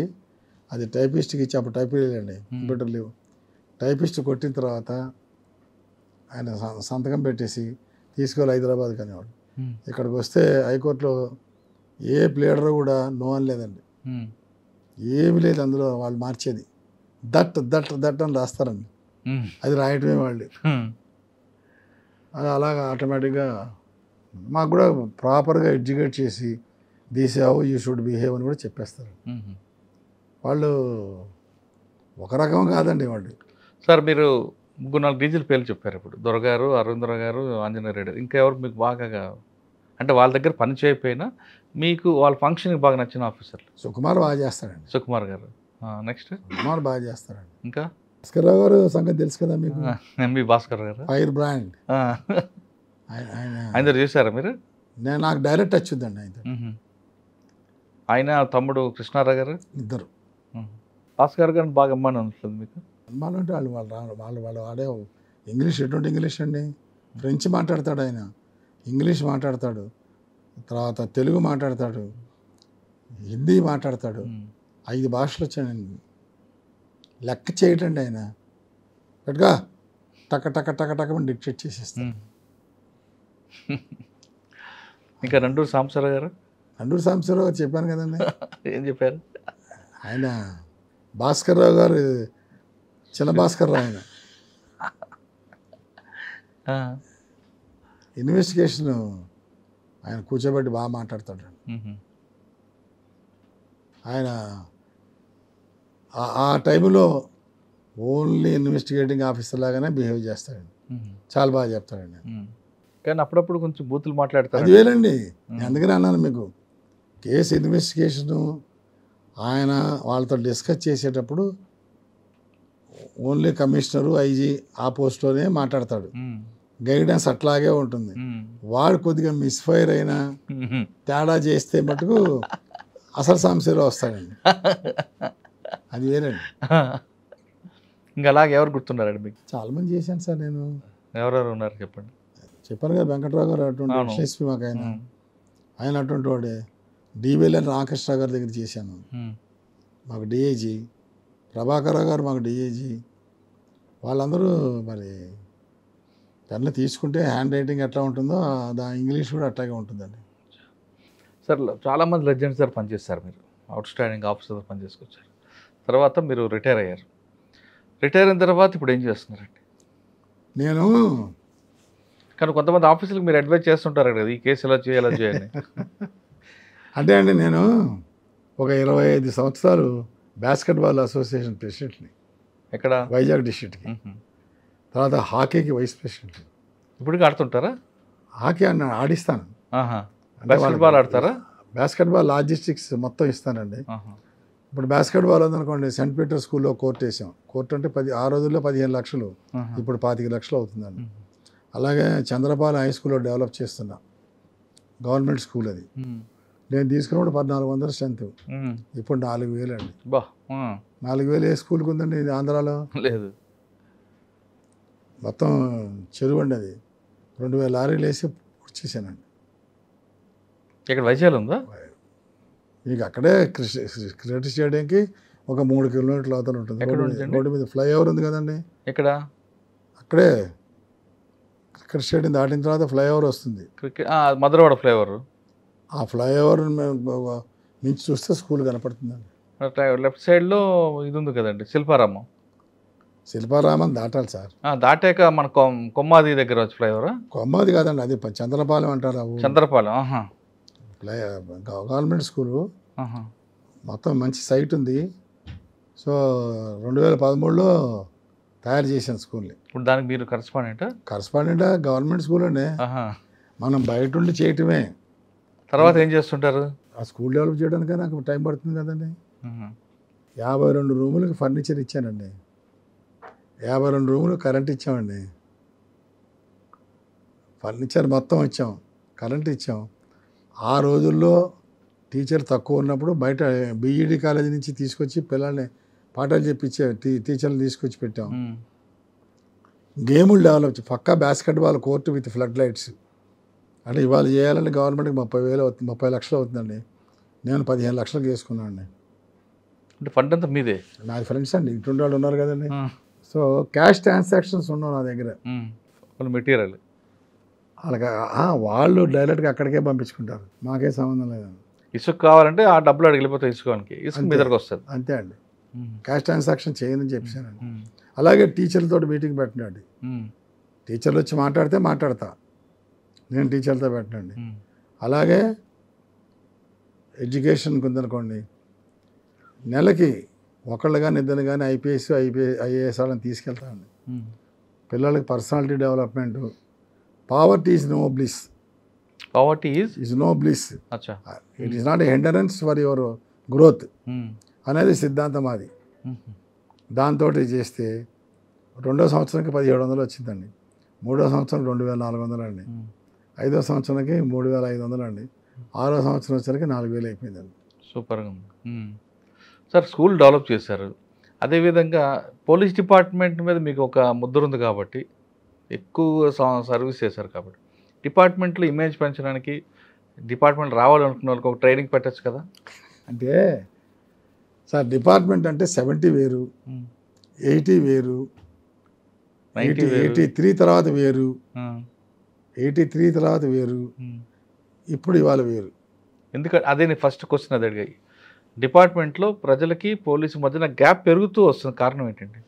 Speaker 3: అది టైపిస్ట్కి ఇచ్చి, అప్పుడు టైప్ లేదండి, కంప్యూటర్ లేవు. టైపిస్ట్ కొట్టిన తర్వాత ఆయన సంతకం పెట్టేసి తీసుకెళ్ళి హైదరాబాద్ అనేవాడు. ఇక్కడికి వస్తే హైకోర్టులో ఏ ప్లేడర్ కూడా నో అని లేదండి, ఏమి లేదు అందులో. వాళ్ళు మార్చేది దట్ దట్ దట్ అని రాస్తారండి, అది రాయటమే వాళ్ళు. అది అలాగా ఆటోమేటిక్గా మాకు కూడా ప్రాపర్గా ఎడ్యుకేట్ చేసి this how you should behave అని కూడా చెప్పేస్తారు వాళ్ళు. ఒక రకం కాదండి వాళ్ళు.
Speaker 2: సార్ మీరు 3-4 డీజీల పేర్లు చెప్పారు ఇప్పుడు. దొరగారు, అరవిందరావు గారు, ఆంజనేయ రెడ్డి. ఇంకా ఎవరు మీకు బాగా అంటే వాళ్ళ దగ్గర పని చేయకపోయినా మీకు వాళ్ళ ఫంక్షన్కి బాగా నచ్చిన ఆఫీసర్లు?
Speaker 3: సుకుమార్ బాగా చేస్తారండి.
Speaker 2: సుకుమార్ గారు. నెక్స్ట్
Speaker 3: సుకుమార్ బాగా చేస్తారండి.
Speaker 2: ఇంకా
Speaker 3: భాస్కర్రావు గారు సంగతి తెలుసు కదా మీకు,
Speaker 2: ఎంబీ భాస్కర్ గారు,
Speaker 3: ఫైర్ బ్రాండ్.
Speaker 2: ఆయన చూసారా మీరు?
Speaker 3: నాకు డైరెక్ట్ టచ్ ఉందండి ఆయన.
Speaker 2: ఆయన తమ్ముడు కృష్ణారావు గారు
Speaker 3: ఇద్దరు.
Speaker 2: భాస్కర్ గారిని బాగా అమ్మాని అనిపిస్తుంది మీకు?
Speaker 3: అమ్మాను అంటే వాళ్ళు వాడే ఇంగ్లీష్ ఎటువంటి ఇంగ్లీష్ అండి, ఫ్రెంచ్ మాట్లాడతాడు ఆయన, ఇంగ్లీష్ మాట్లాడతాడు, తర్వాత తెలుగు మాట్లాడతాడు, హిందీ మాట్లాడతాడు, 5 భాషలు వచ్చాయండి. లెక్క చేయటండి ఆయన పెట్టుగా టక టక టక టక డిక్టేట్ చేసేస్తాడు.
Speaker 2: ఇంకా నండూరు సాంబశివరావు గారు?
Speaker 3: నండూరు సాంబశివరావు గారు చెప్పాను కదండి.
Speaker 2: ఏం చెప్పారు
Speaker 3: ఆయన? భాస్కర్రావు గారు చిన్న భాస్కర్రావు ఆయన. ఇన్వెస్టిగేషన్ ఆయన కూర్చోబెట్టి బాగా మాట్లాడతాడు ఆయన. ఆ టైంలో ఓన్లీ ఇన్వెస్టిగేటింగ్ ఆఫీసర్ లాగానే బిహేవ్ చేస్తాడండి, చాలా బాగా చెప్తాడండి.
Speaker 2: కానీ అప్పుడప్పుడు కొంచెం బూతులు మాట్లాడతారు.
Speaker 3: అది వేలండి, నేను అందుకనే అన్నాను మీకు. కేసు ఇన్వెస్టిగేషను ఆయన వాళ్ళతో డిస్కస్ చేసేటప్పుడు ఓన్లీ కమిషనరు, ఐజీ ఆ పోస్ట్లోనే మాట్లాడతాడు. గైడెన్స్ అట్లాగే ఉంటుంది. వాడు కొద్దిగా మిస్ఫైర్ అయినా తేడా చేస్తే మటుకు అసలు సమస్యలో వస్తాడండి. అది వేరండి.
Speaker 2: ఇంకా అలాగే ఎవరు గుర్తున్నారండి మీకు?
Speaker 3: చాలామంది చేశాను సార్ నేను.
Speaker 2: ఎవరెవరు ఉన్నారు చెప్పండి.
Speaker 3: చెప్పాను కదా, వెంకట్రావు గారు అటువంటి ఎస్పీ మాకు ఆయన అటువంటి వాడే. డివిఎల్ఎన్ రామకృష్ణ గారి దగ్గర చేశాను, మాకు డిఐజీ. ప్రభాకర్ గారు మాకు డిఐజీ. వాళ్ళందరూ మరి పెన్ను తీసుకుంటే హ్యాండ్ రైటింగ్ ఎట్లా ఉంటుందో ఇంగ్లీష్ కూడా అట్లాగే ఉంటుందండి.
Speaker 2: సార్ చాలామంది లెజెండ్స్ సార్ పనిచేస్తారు, మీరు అవుట్ స్టాండింగ్ ఆఫీసర్ పనిచేసుకొచ్చారు. తర్వాత మీరు రిటైర్ అయ్యారు. రిటైర్ అయిన తర్వాత ఇప్పుడు ఏం చేస్తున్నారండి?
Speaker 3: నేను
Speaker 2: కానీ కొంతమంది ఆఫీసులకు మీరు అడ్వైజ్ చేస్తుంటారు కదా, ఈ కేసు ఎలా చేయాలి ఎలా చేయాలి.
Speaker 3: అంటే అండి నేను ఒక 25 సంవత్సరాలు బాస్కెట్బాల్ అసోసియేషన్ ప్రెసిడెంట్ని
Speaker 2: ఎక్కడ?
Speaker 3: వైజాగ్ డిస్ట్రిక్ట్కి. తర్వాత హాకీకి వైస్ ప్రెసిడెంట్.
Speaker 2: ఇప్పటికీ ఆడుతుంటారా?
Speaker 3: హాకీ ఆడిస్తాను.
Speaker 2: బాస్కెట్బాల్ ఆడతారా?
Speaker 3: బాస్కెట్బాల్ లాజిస్టిక్స్ మొత్తం ఇస్తానండి. ఇప్పుడు బాస్కెట్బాల్ ఉందనుకోండి, సెంట్ పీటర్ స్కూల్లో కోర్టు వేసాం. కోర్టు అంటే ఆ రోజుల్లో 15 లక్షలు, ఇప్పుడు 25 లక్షలు అవుతుందండి. అలాగే చంద్రపాలెం హై స్కూల్లో డెవలప్ చేస్తున్నా, గవర్నమెంట్ స్కూల్ అది. నేను తీసుకున్నప్పుడు 1400 స్ట్రెంత్, ఇప్పుడు 4000 అండి. 4000 ఏ స్కూల్కి ఉందండి ఇది ఆంధ్రాలో?
Speaker 2: లేదు.
Speaker 3: మొత్తం చెరువు అండి అది. 2000 లారీలు వేసి పూర్చేసానండి.
Speaker 2: ఇక్కడ వైజాగ్ ఉందా?
Speaker 3: మీకు అక్కడే క్రికెట్ స్టేడియంకి ఒక 3 కిలోమీటర్ల అవతల ఉంటుంది. రోడ్డు మీద ఫ్లైఓవర్ ఉంది కదండి.
Speaker 2: ఎక్కడ?
Speaker 3: అక్కడే క్రికెట్ స్టేడియం దాటిన తర్వాత ఫ్లైఓవర్ వస్తుంది.
Speaker 2: మధురవాడ ఫ్లైఓవర్.
Speaker 3: ఆ ఫ్లైఓవర్ నుంచి చూస్తే స్కూల్ కనపడుతుందండి.
Speaker 2: లెఫ్ట్ సైడ్లో ఇది ఉంది కదండి, శిల్పారామం.
Speaker 3: శిల్పారామం దాటాలి సార్.
Speaker 2: దాటాక మన కొమ్మాది దగ్గర వచ్చి ఫ్లైఓవర్.
Speaker 3: కొమ్మాది కాదండి, అది చంద్రపాలెం అంటారు.
Speaker 2: చంద్రపాలెం.
Speaker 3: గవర్నమెంట్ స్కూలు మొత్తం మంచి సైట్ ఉంది. సో 2013లో తయారు చేశాను స్కూల్ని.
Speaker 2: ఇప్పుడు దానికి మీరు కరస్పాండెంటా?
Speaker 3: గవర్నమెంట్ స్కూల్ అండి. మనం బయట ఉండి చేయటమే.
Speaker 2: తర్వాత ఏం చేస్తుంటారు?
Speaker 3: ఆ స్కూల్ డెవలప్ చేయడానికి నాకు టైం పడుతుంది కదండి. 52 రూములకి ఫర్నిచర్ ఇచ్చానండి. 52 రూములు కరెంట్ ఇచ్చామండి. ఫర్నిచర్ మొత్తం ఇచ్చాం, కరెంట్ ఇచ్చాం. ఆ రోజుల్లో టీచర్ తక్కువ ఉన్నప్పుడు బయట బీఈడి కాలేజీ నుంచి తీసుకొచ్చి పిల్లల్ని పాఠాలు చెప్పించే టీచర్లు తీసుకొచ్చి పెట్టాం. గేములు డెవలప్ పక్కా basketball court with flood lights. అంటే ఇవాళ చేయాలంటే గవర్నమెంట్కి 30 లక్షలు అవుతుందండి. నేను 15 లక్షలకు చేసుకున్నాను అండి.
Speaker 2: అంటే ఫండ్ అంతా మీదే?
Speaker 3: నాది ఫ్రెండ్స్ అండి, ఇటువంటి వాళ్ళు ఉన్నారు కదండి. సో క్యాష్ ట్రాన్సాక్షన్స్ ఉన్నావు నా దగ్గర.
Speaker 2: మెటీరియల్
Speaker 3: వాళ్ళకి వాళ్ళు డైరెక్ట్గా అక్కడికే పంపించుకుంటారు, మాకే సంబంధం లేదండి.
Speaker 2: ఇసుక కావాలంటే ఆ డబ్బులు అడిగి వెళ్ళిపోతాయి, ఇసుకోనికి ఇసుక మీ దగ్గరకు వస్తుంది
Speaker 3: అంతే అండి. క్యాష్ ట్రాన్సాక్షన్ చేయనని చెప్పానండి. అలాగే టీచర్లతో మీటింగ్ పెట్టినండి. టీచర్లు వచ్చి మాట్లాడతా, నేను టీచర్లతో పెట్టండి. అలాగే ఎడ్యుకేషన్కి ఉందనుకోండి, నెలకి ఒకళ్ళు కానీ ఇద్దరు కానీ ఐఏఎస్ వాళ్ళని తీసుకెళ్తామండి. పిల్లలకి personality development. Poverty is no bliss.
Speaker 2: Poverty
Speaker 3: is no bliss. It is not a hindrance for your growth అనేది సిద్ధాంతం అది. దాంతో చేస్తే 2వ సంవత్సరానికి 1700 వచ్చిందండి. 3వ సంవత్సరం 2400 అండి. 5వ సంవత్సరానికి 3500 అండి. 6వ సంవత్సరం వచ్చరికి 4000 అయిపోయిందండి.
Speaker 2: సూపర్గా ఉంది సార్. స్కూల్ డెవలప్ చేశారు, అదేవిధంగా పోలీస్ డిపార్ట్మెంట్ మీద మీకు ఒక ముద్ర ఉంది కాబట్టి, ఎక్కువ సర్వీస్ చేశారు కాబట్టి, డిపార్ట్మెంట్లో ఇమేజ్ పెంచడానికి డిపార్ట్మెంట్ రావాలనుకున్న వాళ్ళకి ఒక ట్రైనింగ్ పెట్టచ్చు కదా.
Speaker 3: అంటే సార్ డిపార్ట్మెంట్ అంటే 70 వేరు, 80 వేరు, 83 తర్వాత వేరు, 83 తర్వాత వేరు, ఇప్పుడు ఇవాళ వేరు.
Speaker 2: ఎందుకంటే అదే నేను ఫస్ట్ క్వశ్చన్ అదే అడిగాయి. డిపార్ట్మెంట్లో ప్రజలకి పోలీసు మధ్యన గ్యాప్ పెరుగుతూ వస్తుంది, కారణం ఏంటండి?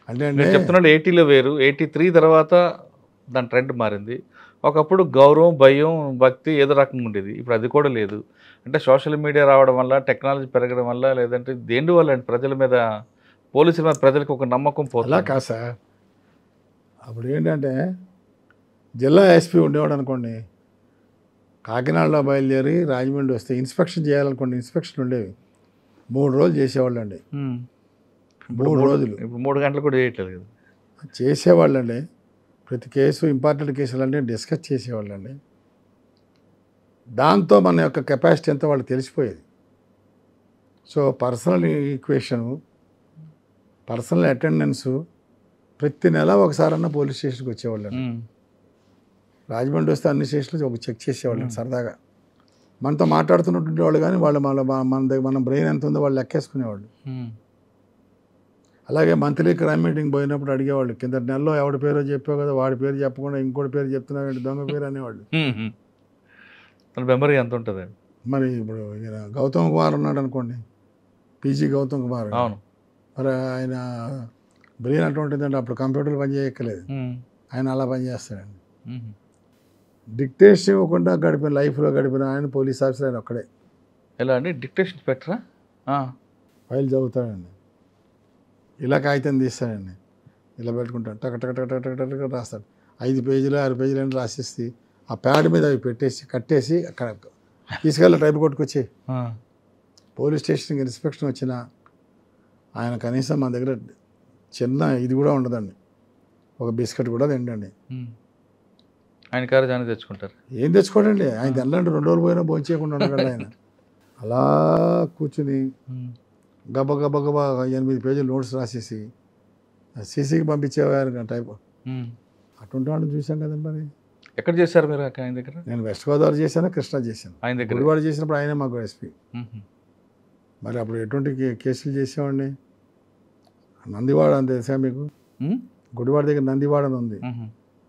Speaker 3: అంటే
Speaker 2: నేను చెప్తున్నాడు 80లో వేరు, 83 తర్వాత దాని ట్రెండ్ మారింది. ఒకప్పుడు గౌరవం, భయం, భక్తి ఏదో రకంగా ఉండేది, ఇప్పుడు అది కూడా లేదు. అంటే సోషల్ మీడియా రావడం వల్ల, టెక్నాలజీ పెరగడం వల్ల, లేదంటే దేని వల్ల అండి ప్రజల మీద, పోలీసుల మీద ప్రజలకు ఒక నమ్మకం పోతుంది?
Speaker 3: అలా కాదు సార్. అప్పుడు ఏంటంటే జిల్లా ఎస్పీ ఉండేవాడు అనుకోండి, కాకినాడలో బయలుదేరి రాజమండ్రి వస్తే ఇన్స్పెక్షన్ చేయాలనుకోండి, ఇన్స్పెక్షన్ ఉండేవి 3 రోజులు చేసేవాళ్ళు అండి. 3 రోజులు.
Speaker 2: ఇప్పుడు 3 గంటలు కూడా చేయట్లేదు కదా.
Speaker 3: చేసేవాళ్ళండి. ప్రతి కేసు, ఇంపార్టెంట్ కేసులన్నీ డిస్కస్ చేసేవాళ్ళండి. దాంతో మన యొక్క కెపాసిటీ ఎంత వాళ్ళకి తెలిసిపోయేది. So personal equation, personal attendance, ప్రతి నెల ఒకసారన్నా పోలీస్ స్టేషన్కి వచ్చేవాళ్ళండి. రాజమండ్రి వస్తే అన్ని స్టేషన్లు ఒక చెక్ చేసేవాళ్ళండి సరదాగా. మనతో మాట్లాడుతున్నటువంటి వాళ్ళు కానీ వాళ్ళు మన బ్రెయిన్ ఎంత ఉందో వాళ్ళు లెక్కేసుకునేవాళ్ళు. అలాగే మంత్లీ క్రైమ్ మీటింగ్ పోయినప్పుడు అడిగేవాళ్ళు, కింద నెలలో ఎవడి పేరో చెప్పావు కదా, వాడి పేరు చెప్పకుండా ఇంకోటి పేరు చెప్తున్నావు, దొంగ పేరు అనేవాళ్ళు.
Speaker 2: మెమరీ ఎంత ఉంటుంది?
Speaker 3: మరి ఇప్పుడు ఈయన గౌతమ్ కుమార్ ఉన్నాడు అనుకోండి, పీజీ గౌతమ్ కుమార్.
Speaker 2: అవును.
Speaker 3: మరి ఆయన బ్రెయిన్ అటువంటిదంటే అప్పుడు కంప్యూటర్లు పనిచేయక్కలేదు, ఆయన అలా పనిచేస్తాడండి. డిక్టేషన్ ఇవ్వకుండా లైఫ్లో గడిపిన ఆయన పోలీస్ ఆఫీసర్ ఆయన ఒక్కడే.
Speaker 2: ఎలా అండి? డిక్టేషన్ పెట్టరా?
Speaker 3: ఫైల్ చదువుతాడండి, ఇలా కాగితం తీస్తాడండి, ఇలా పెట్టుకుంటాడు, టక టక టక టక టక టక రాస్తాడు. 5 పేజీలు 6 పేజీలు అని రాసేసి ఆ ప్యాడ్ మీద అవి పెట్టేసి కట్టేసి అక్కడ తీసుకెళ్ళి టైప్ కొట్టుకొచ్చి పోలీస్ స్టేషన్కి ఇన్స్పెక్షన్ వచ్చినా ఆయన కనీసం మన దగ్గర చిన్న ఇది కూడా ఉండదండి, ఒక బిస్కెట్ కూడా తిండండి.
Speaker 2: ఆయన కారు జాని తెచ్చుకుంటారు.
Speaker 3: ఏం తెచ్చుకోడండి, ఆయన తెల్లంటే 2 రోజులు పోయినా భోంచేయకుండా ఉండగలడు ఆయన. అలా కూర్చుని గబ గబ గబ 8 పేజీలు నోట్స్ రాసేసి సీసీకి పంపించేవారు టైప్. అటువంటి వాళ్ళని చూసాం కదండి. మరి
Speaker 2: ఎక్కడ చేశారు మీరు ఆయన దగ్గర?
Speaker 3: నేను వెస్ట్ గోదావరి చేశాను, కృష్ణా చేశాను.
Speaker 2: ఆయన దగ్గర
Speaker 3: గుడివాడ చేసినప్పుడు ఆయనే మాకు ఎస్పీ. మరి అప్పుడు ఎటువంటి కేసులు చేసేవాడిని. నందివాడ అని తెలుసా మీకు? గుడివాడ దగ్గర నందివాడ అని ఉంది,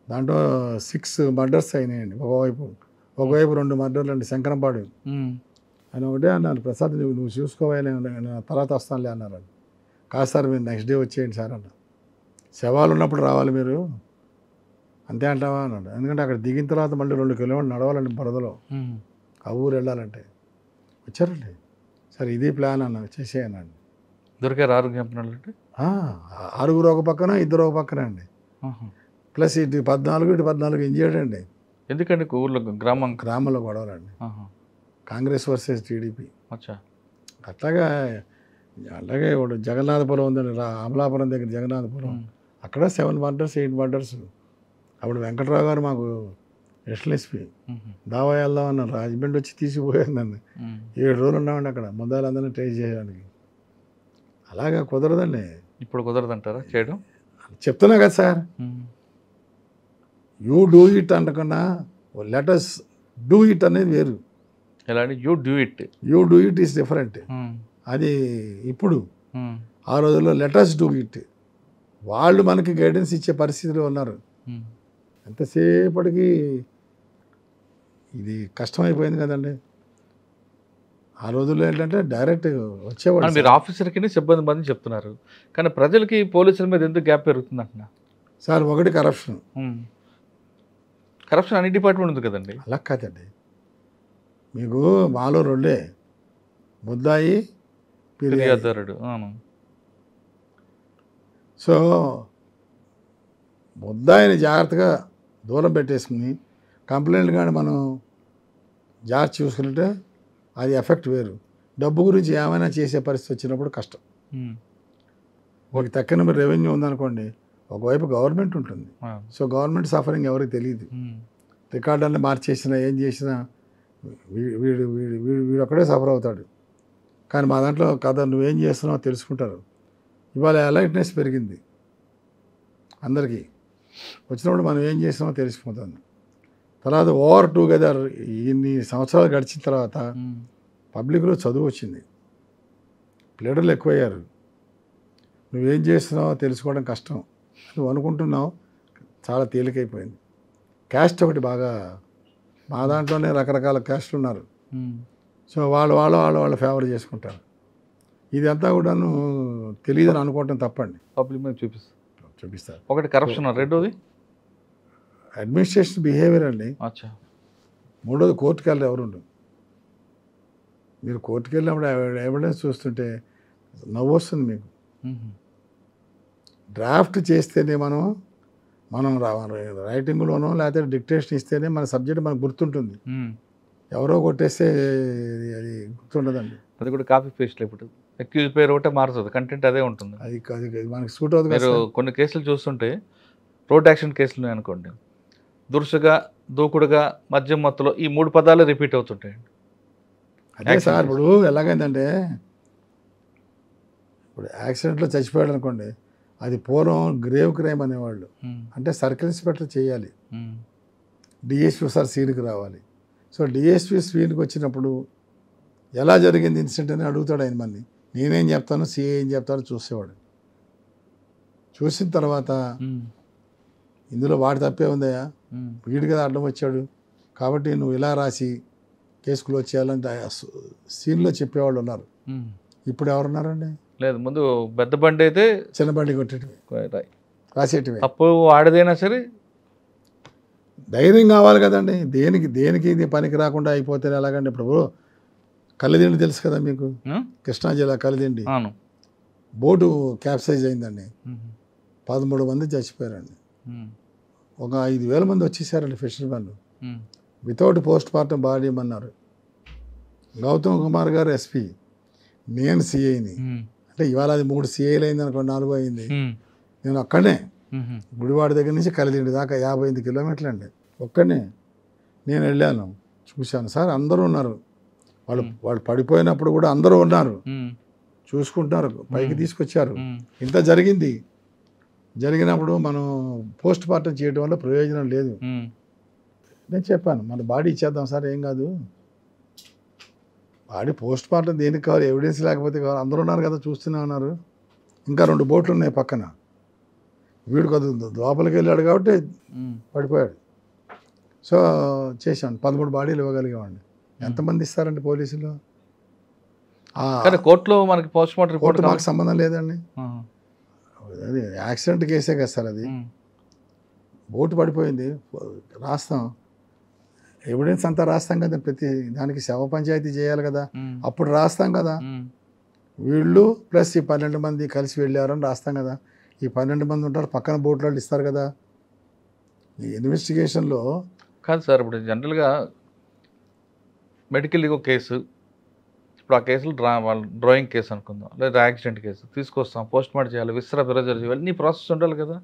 Speaker 3: దాంట్లో 6 మర్డర్స్ అయినాయండి. ఒకవైపు 2 మర్డర్లు అండి, శంకరంపాడు. ఆయన ఒకటే అన్నారు, ప్రసాద్ నువ్వు చూసుకోవాలి, తర్వాత వస్తానులే అన్నారు. కాదు సార్, మీరు నెక్స్ట్ డే వచ్చేయండి సార్ అన్న. శవాలు ఉన్నప్పుడు రావాలి మీరు, అంతే అంటావా అన్నాడు. ఎందుకంటే అక్కడ దిగిన తర్వాత మళ్ళీ 2 కిలోమీటర్లు నడవాలండి బురదలో, ఆ ఊరు వెళ్ళాలంటే. వచ్చారండి, సరే ఇది ప్లాన్ అన్న, చేసేయనండి.
Speaker 2: దొరికారు 6 జ్ఞాపనాలు?
Speaker 3: 6 ఒక పక్కన, 2 ఒక పక్కన అండి. ప్లస్ ఇటు 14 ఇంజేయండి.
Speaker 2: ఎందుకండి ఊళ్ళో
Speaker 3: గ్రామంలో గొడవలండి, కాంగ్రెస్ వర్సెస్ టీడీపీ. అట్లాగే ఇప్పుడు జగన్నాథపురం ఉందండి, అమలాపురం దగ్గర జగన్నాథపురం, అక్కడ 7 మర్డర్స్ 8 మర్డర్స్. అప్పుడు వెంకట్రావు గారు మాకు ఎస్ఎల్ఎస్పీ, దావా వెళ్దాం అన్నారు, రాజమండ్రి వచ్చి తీసిపోయారు నన్ను. 7 రోజులు ఉన్నామండి అక్కడ, ముందాలందరినీ ట్రేస్ చేయడానికి. అలాగా కుదరదండి.
Speaker 2: ఇప్పుడు కుదరదంటారా చేయడం?
Speaker 3: చెప్తున్నా కదా సార్, యూ డూ ఇట్ అనకుండా లెటస్ డూ ఇట్ అనేది వేరు.
Speaker 2: ఎలా అండి? You do it is different.
Speaker 3: అది ఇప్పుడు ఆ రోజుల్లో లెటస్ డూ ఇట్, వాళ్ళు మనకి గైడెన్స్ ఇచ్చే పరిస్థితిలో ఉన్నారు. ఎంతసేపటికి ఇది కష్టమైపోయింది కదండి. ఆ రోజుల్లో ఏంటంటే డైరెక్ట్ వచ్చేవాడు.
Speaker 2: మీరు ఆఫీసర్కి సిబ్బంది మంది చెప్తున్నారు, కానీ ప్రజలకి పోలీసుల మీద ఎందుకు గ్యాప్ పెరుగుతుంది అంటున్నా
Speaker 3: సార్? ఒకటి కరప్షన్
Speaker 2: అన్ని డిపార్ట్మెంట్ ఉంది కదండి.
Speaker 3: అలా కాదండి, మీకు మాలో 2 ముద్దాయి
Speaker 2: ఫిర్యాదుదారుడు.
Speaker 3: సో ముద్దాయిని జాగ్రత్తగా దూరం పెట్టేసుకుని కంప్లైంట్ కానీ మనం జాగ్రత్త చూసుకుంటే అది ఎఫెక్ట్ వేరు. డబ్బు గురించి ఏమైనా చేసే పరిస్థితి వచ్చినప్పుడు కష్టం. ఒక తక్కువ రెవెన్యూ ఉందనుకోండి, ఒకవైపు గవర్నమెంట్ ఉంటుంది, సో గవర్నమెంట్ సఫరింగ్ ఎవరికి తెలియదు. రికార్డులను మార్చేసినా ఏం చేసినా వీడు వీడు వీడు వీడొక్కడే సఫర్ అవుతాడు. కానీ మా దాంట్లో కథ నువ్వేం చేస్తున్నావో తెలుసుకుంటారు. ఇవాళ అలర్ట్నెస్ పెరిగింది అందరికీ, వచ్చినప్పుడు మనం ఏం చేస్తున్నామో తెలిసిపోతుంది. తర్వాత ఓవర్ టుగెదర్ ఇన్ని సంవత్సరాలు గడిచిన తర్వాత పబ్లిక్లో చదువు వచ్చింది, లీడర్లు ఎక్కువయ్యారు. నువ్వేం చేస్తున్నావో తెలుసుకోవడం కష్టం, నువ్వు అనుకుంటున్నావు చాలా తేలికైపోయింది. క్యాస్ట్ ఒకటి బాగా, మా దాంట్లోనే రకరకాల క్యాస్ట్లు ఉన్నారు, సో వాళ్ళు ఫేవర్ చేసుకుంటారు. ఇదంతా కూడాను తెలియదని అనుకోవటం తప్పండి.
Speaker 2: పబ్లిక్ మీద చూపిస్తారు. ఒకటి కరప్షన్, రెండోది
Speaker 3: అడ్మినిస్ట్రేషన్ బిహేవియర్ అండి, మూడోది కోర్టుకు వెళ్ళి ఎవరుండు. మీరు కోర్టుకు వెళ్ళినప్పుడు ఎవిడెన్స్ చూస్తుంటే నవ్వు వస్తుంది మీకు. డ్రాఫ్ట్ చేస్తేనే మనం రైటింగ్లోనో లేకపోతే డిక్టేషన్ ఇస్తేనే మన సబ్జెక్ట్ మనకు గుర్తుంటుంది. ఎవరో కొట్టేస్తే అది గుర్తుండదండి.
Speaker 2: అది కూడా కాపీ పేస్ట్. ఇప్పుడు అక్యూజ్ పేరు ఒకటే మారుతుంది, కంటెంట్ అదే ఉంటుంది. అది
Speaker 3: మనకి సూట్ అవుతుంది.
Speaker 2: మీరు కొన్ని కేసులు చూస్తుంటే రోడ్ యాక్సిడెంట్ కేసులు అనుకోండి, దురుసుగా, దూకుడుగా, మద్యం మత్తులో, ఈ 3 పదాలు రిపీట్ అవుతుంటాయండి.
Speaker 3: అదే సార్, ఇప్పుడు ఎలాగైందంటే ఇప్పుడు యాక్సిడెంట్లో చచ్చిపోయాడు అనుకోండి, అది పూర్వం గ్రేవ్ క్రైమ్ అనేవాళ్ళు, అంటే సర్కిల్ ఇన్స్పెక్టర్ చేయాలి, డిఎస్పీ సార్ సీన్కి రావాలి. సో డిఎస్పీ సీన్కి వచ్చినప్పుడు ఎలా జరిగింది ఇన్సిడెంట్ అని అడుగుతాడు ఆయన. మళ్ళీ నేనేం చెప్తాను, సిఏ ఏం చెప్తానో చూసేవాడు. చూసిన తర్వాత ఇందులో వాడి తప్పే ఉందయ్యా, వీడి కదా అడ్డం వచ్చాడు కాబట్టి నువ్వు ఇలా రాసి కేసు క్లోజ్ చేయాలంటే సీన్లో చెప్పేవాళ్ళు ఉన్నారు. ఇప్పుడు ఎవరున్నారండి?
Speaker 2: లేదు, ముందు పెద్ద బండి అయితే
Speaker 3: చిన్న బండి కొట్టేటివి రాసేటివి.
Speaker 2: అప్పు వాడిదైనా సరే
Speaker 3: ధైర్యం కావాలి కదండి. దేనికి ఇది పనికి రాకుండా అయిపోతే ఎలాగండి? ఇప్పుడు కలిదిండి తెలుసు కదా మీకు, కృష్ణా జిల్లా కలిదిండి బోటు క్యాప్సైజ్ అయిందండి. 13 మంది చచ్చిపోయారండి. ఒక 5,000 మంది వచ్చేసారండి fishermen. Without post mortem body ఇమ్మన్నారు. గౌతమ్ కుమార్ గారు ఎస్పీ, నేను సిఐని. అంటే ఇవాళ అది 3 సిఐలు అయింది అనుకోండి, 4 అయింది. నేను ఒక్కడనే గుడివాడ దగ్గర నుంచి కలిదిండి దాకా 58 కిలోమీటర్లు అండి. ఒక్కడనే నేను వెళ్ళాను, చూశాను. సార్ అందరూ ఉన్నారు, వాళ్ళు పడిపోయినప్పుడు కూడా అందరూ ఉన్నారు, చూసుకుంటున్నారు, పైకి తీసుకొచ్చారు. ఇంత జరిగినప్పుడు మనం పోస్ట్ మార్టం చేయడం వల్ల ప్రయోజనం లేదు. నేను చెప్పాను, మన బాడీ ఇచ్చేద్దాం సార్, ఏం కాదు. బాడీ పోస్ట్ మార్టం దేనికి కావాలి? ఎవిడెన్స్ లేకపోతే కావాలి. అందరూ ఉన్నారు కదా, చూస్తూనే ఉన్నారు. ఇంకా 2 బోట్లు ఉన్నాయి పక్కన. వీడు కదా లోపలికి వెళ్ళాడు కాబట్టి పడిపోయాడు. సో చేశాను, 13 బాడీలు ఇవ్వగలిగామండి. ఎంతమంది ఇస్తారండి పోలీసులు?
Speaker 2: కోర్టులో మనకి పోస్ట్ మార్టం రిపోర్ట్
Speaker 3: మాకు సంబంధం లేదండి. అది యాక్సిడెంట్ కేసే కదా సార్. అది బోటు పడిపోయింది, రాస్తాం, ఎవిడెన్స్ అంతా రాస్తాం కదా. ప్రతి దానికి శవ పంచాయతీ చేయాలి కదా, అప్పుడు రాస్తాం కదా. వీళ్ళు ప్లస్ ఈ 12 మంది కలిసి వెళ్ళారని రాస్తాం కదా. ఈ 12 మంది ఉంటారు, పక్కన బోట్లో ఇస్తారు కదా. ఈ ఇన్వెస్టిగేషన్లో
Speaker 2: కాదు సార్. ఇప్పుడు జనరల్గా మెడికల్ ఒక కేసు, ఇప్పుడు ఆ కేసులు డ్రాయింగ్ కేసు అనుకుందాం, లేదా యాక్సిడెంట్ కేసు తీసుకొస్తాం, పోస్ట్ మార్టం చేయాలి, విస్రా ప్రెజర్ చేయాలి, ఇన్ని ప్రాసెస్ ఉండాలి కదా.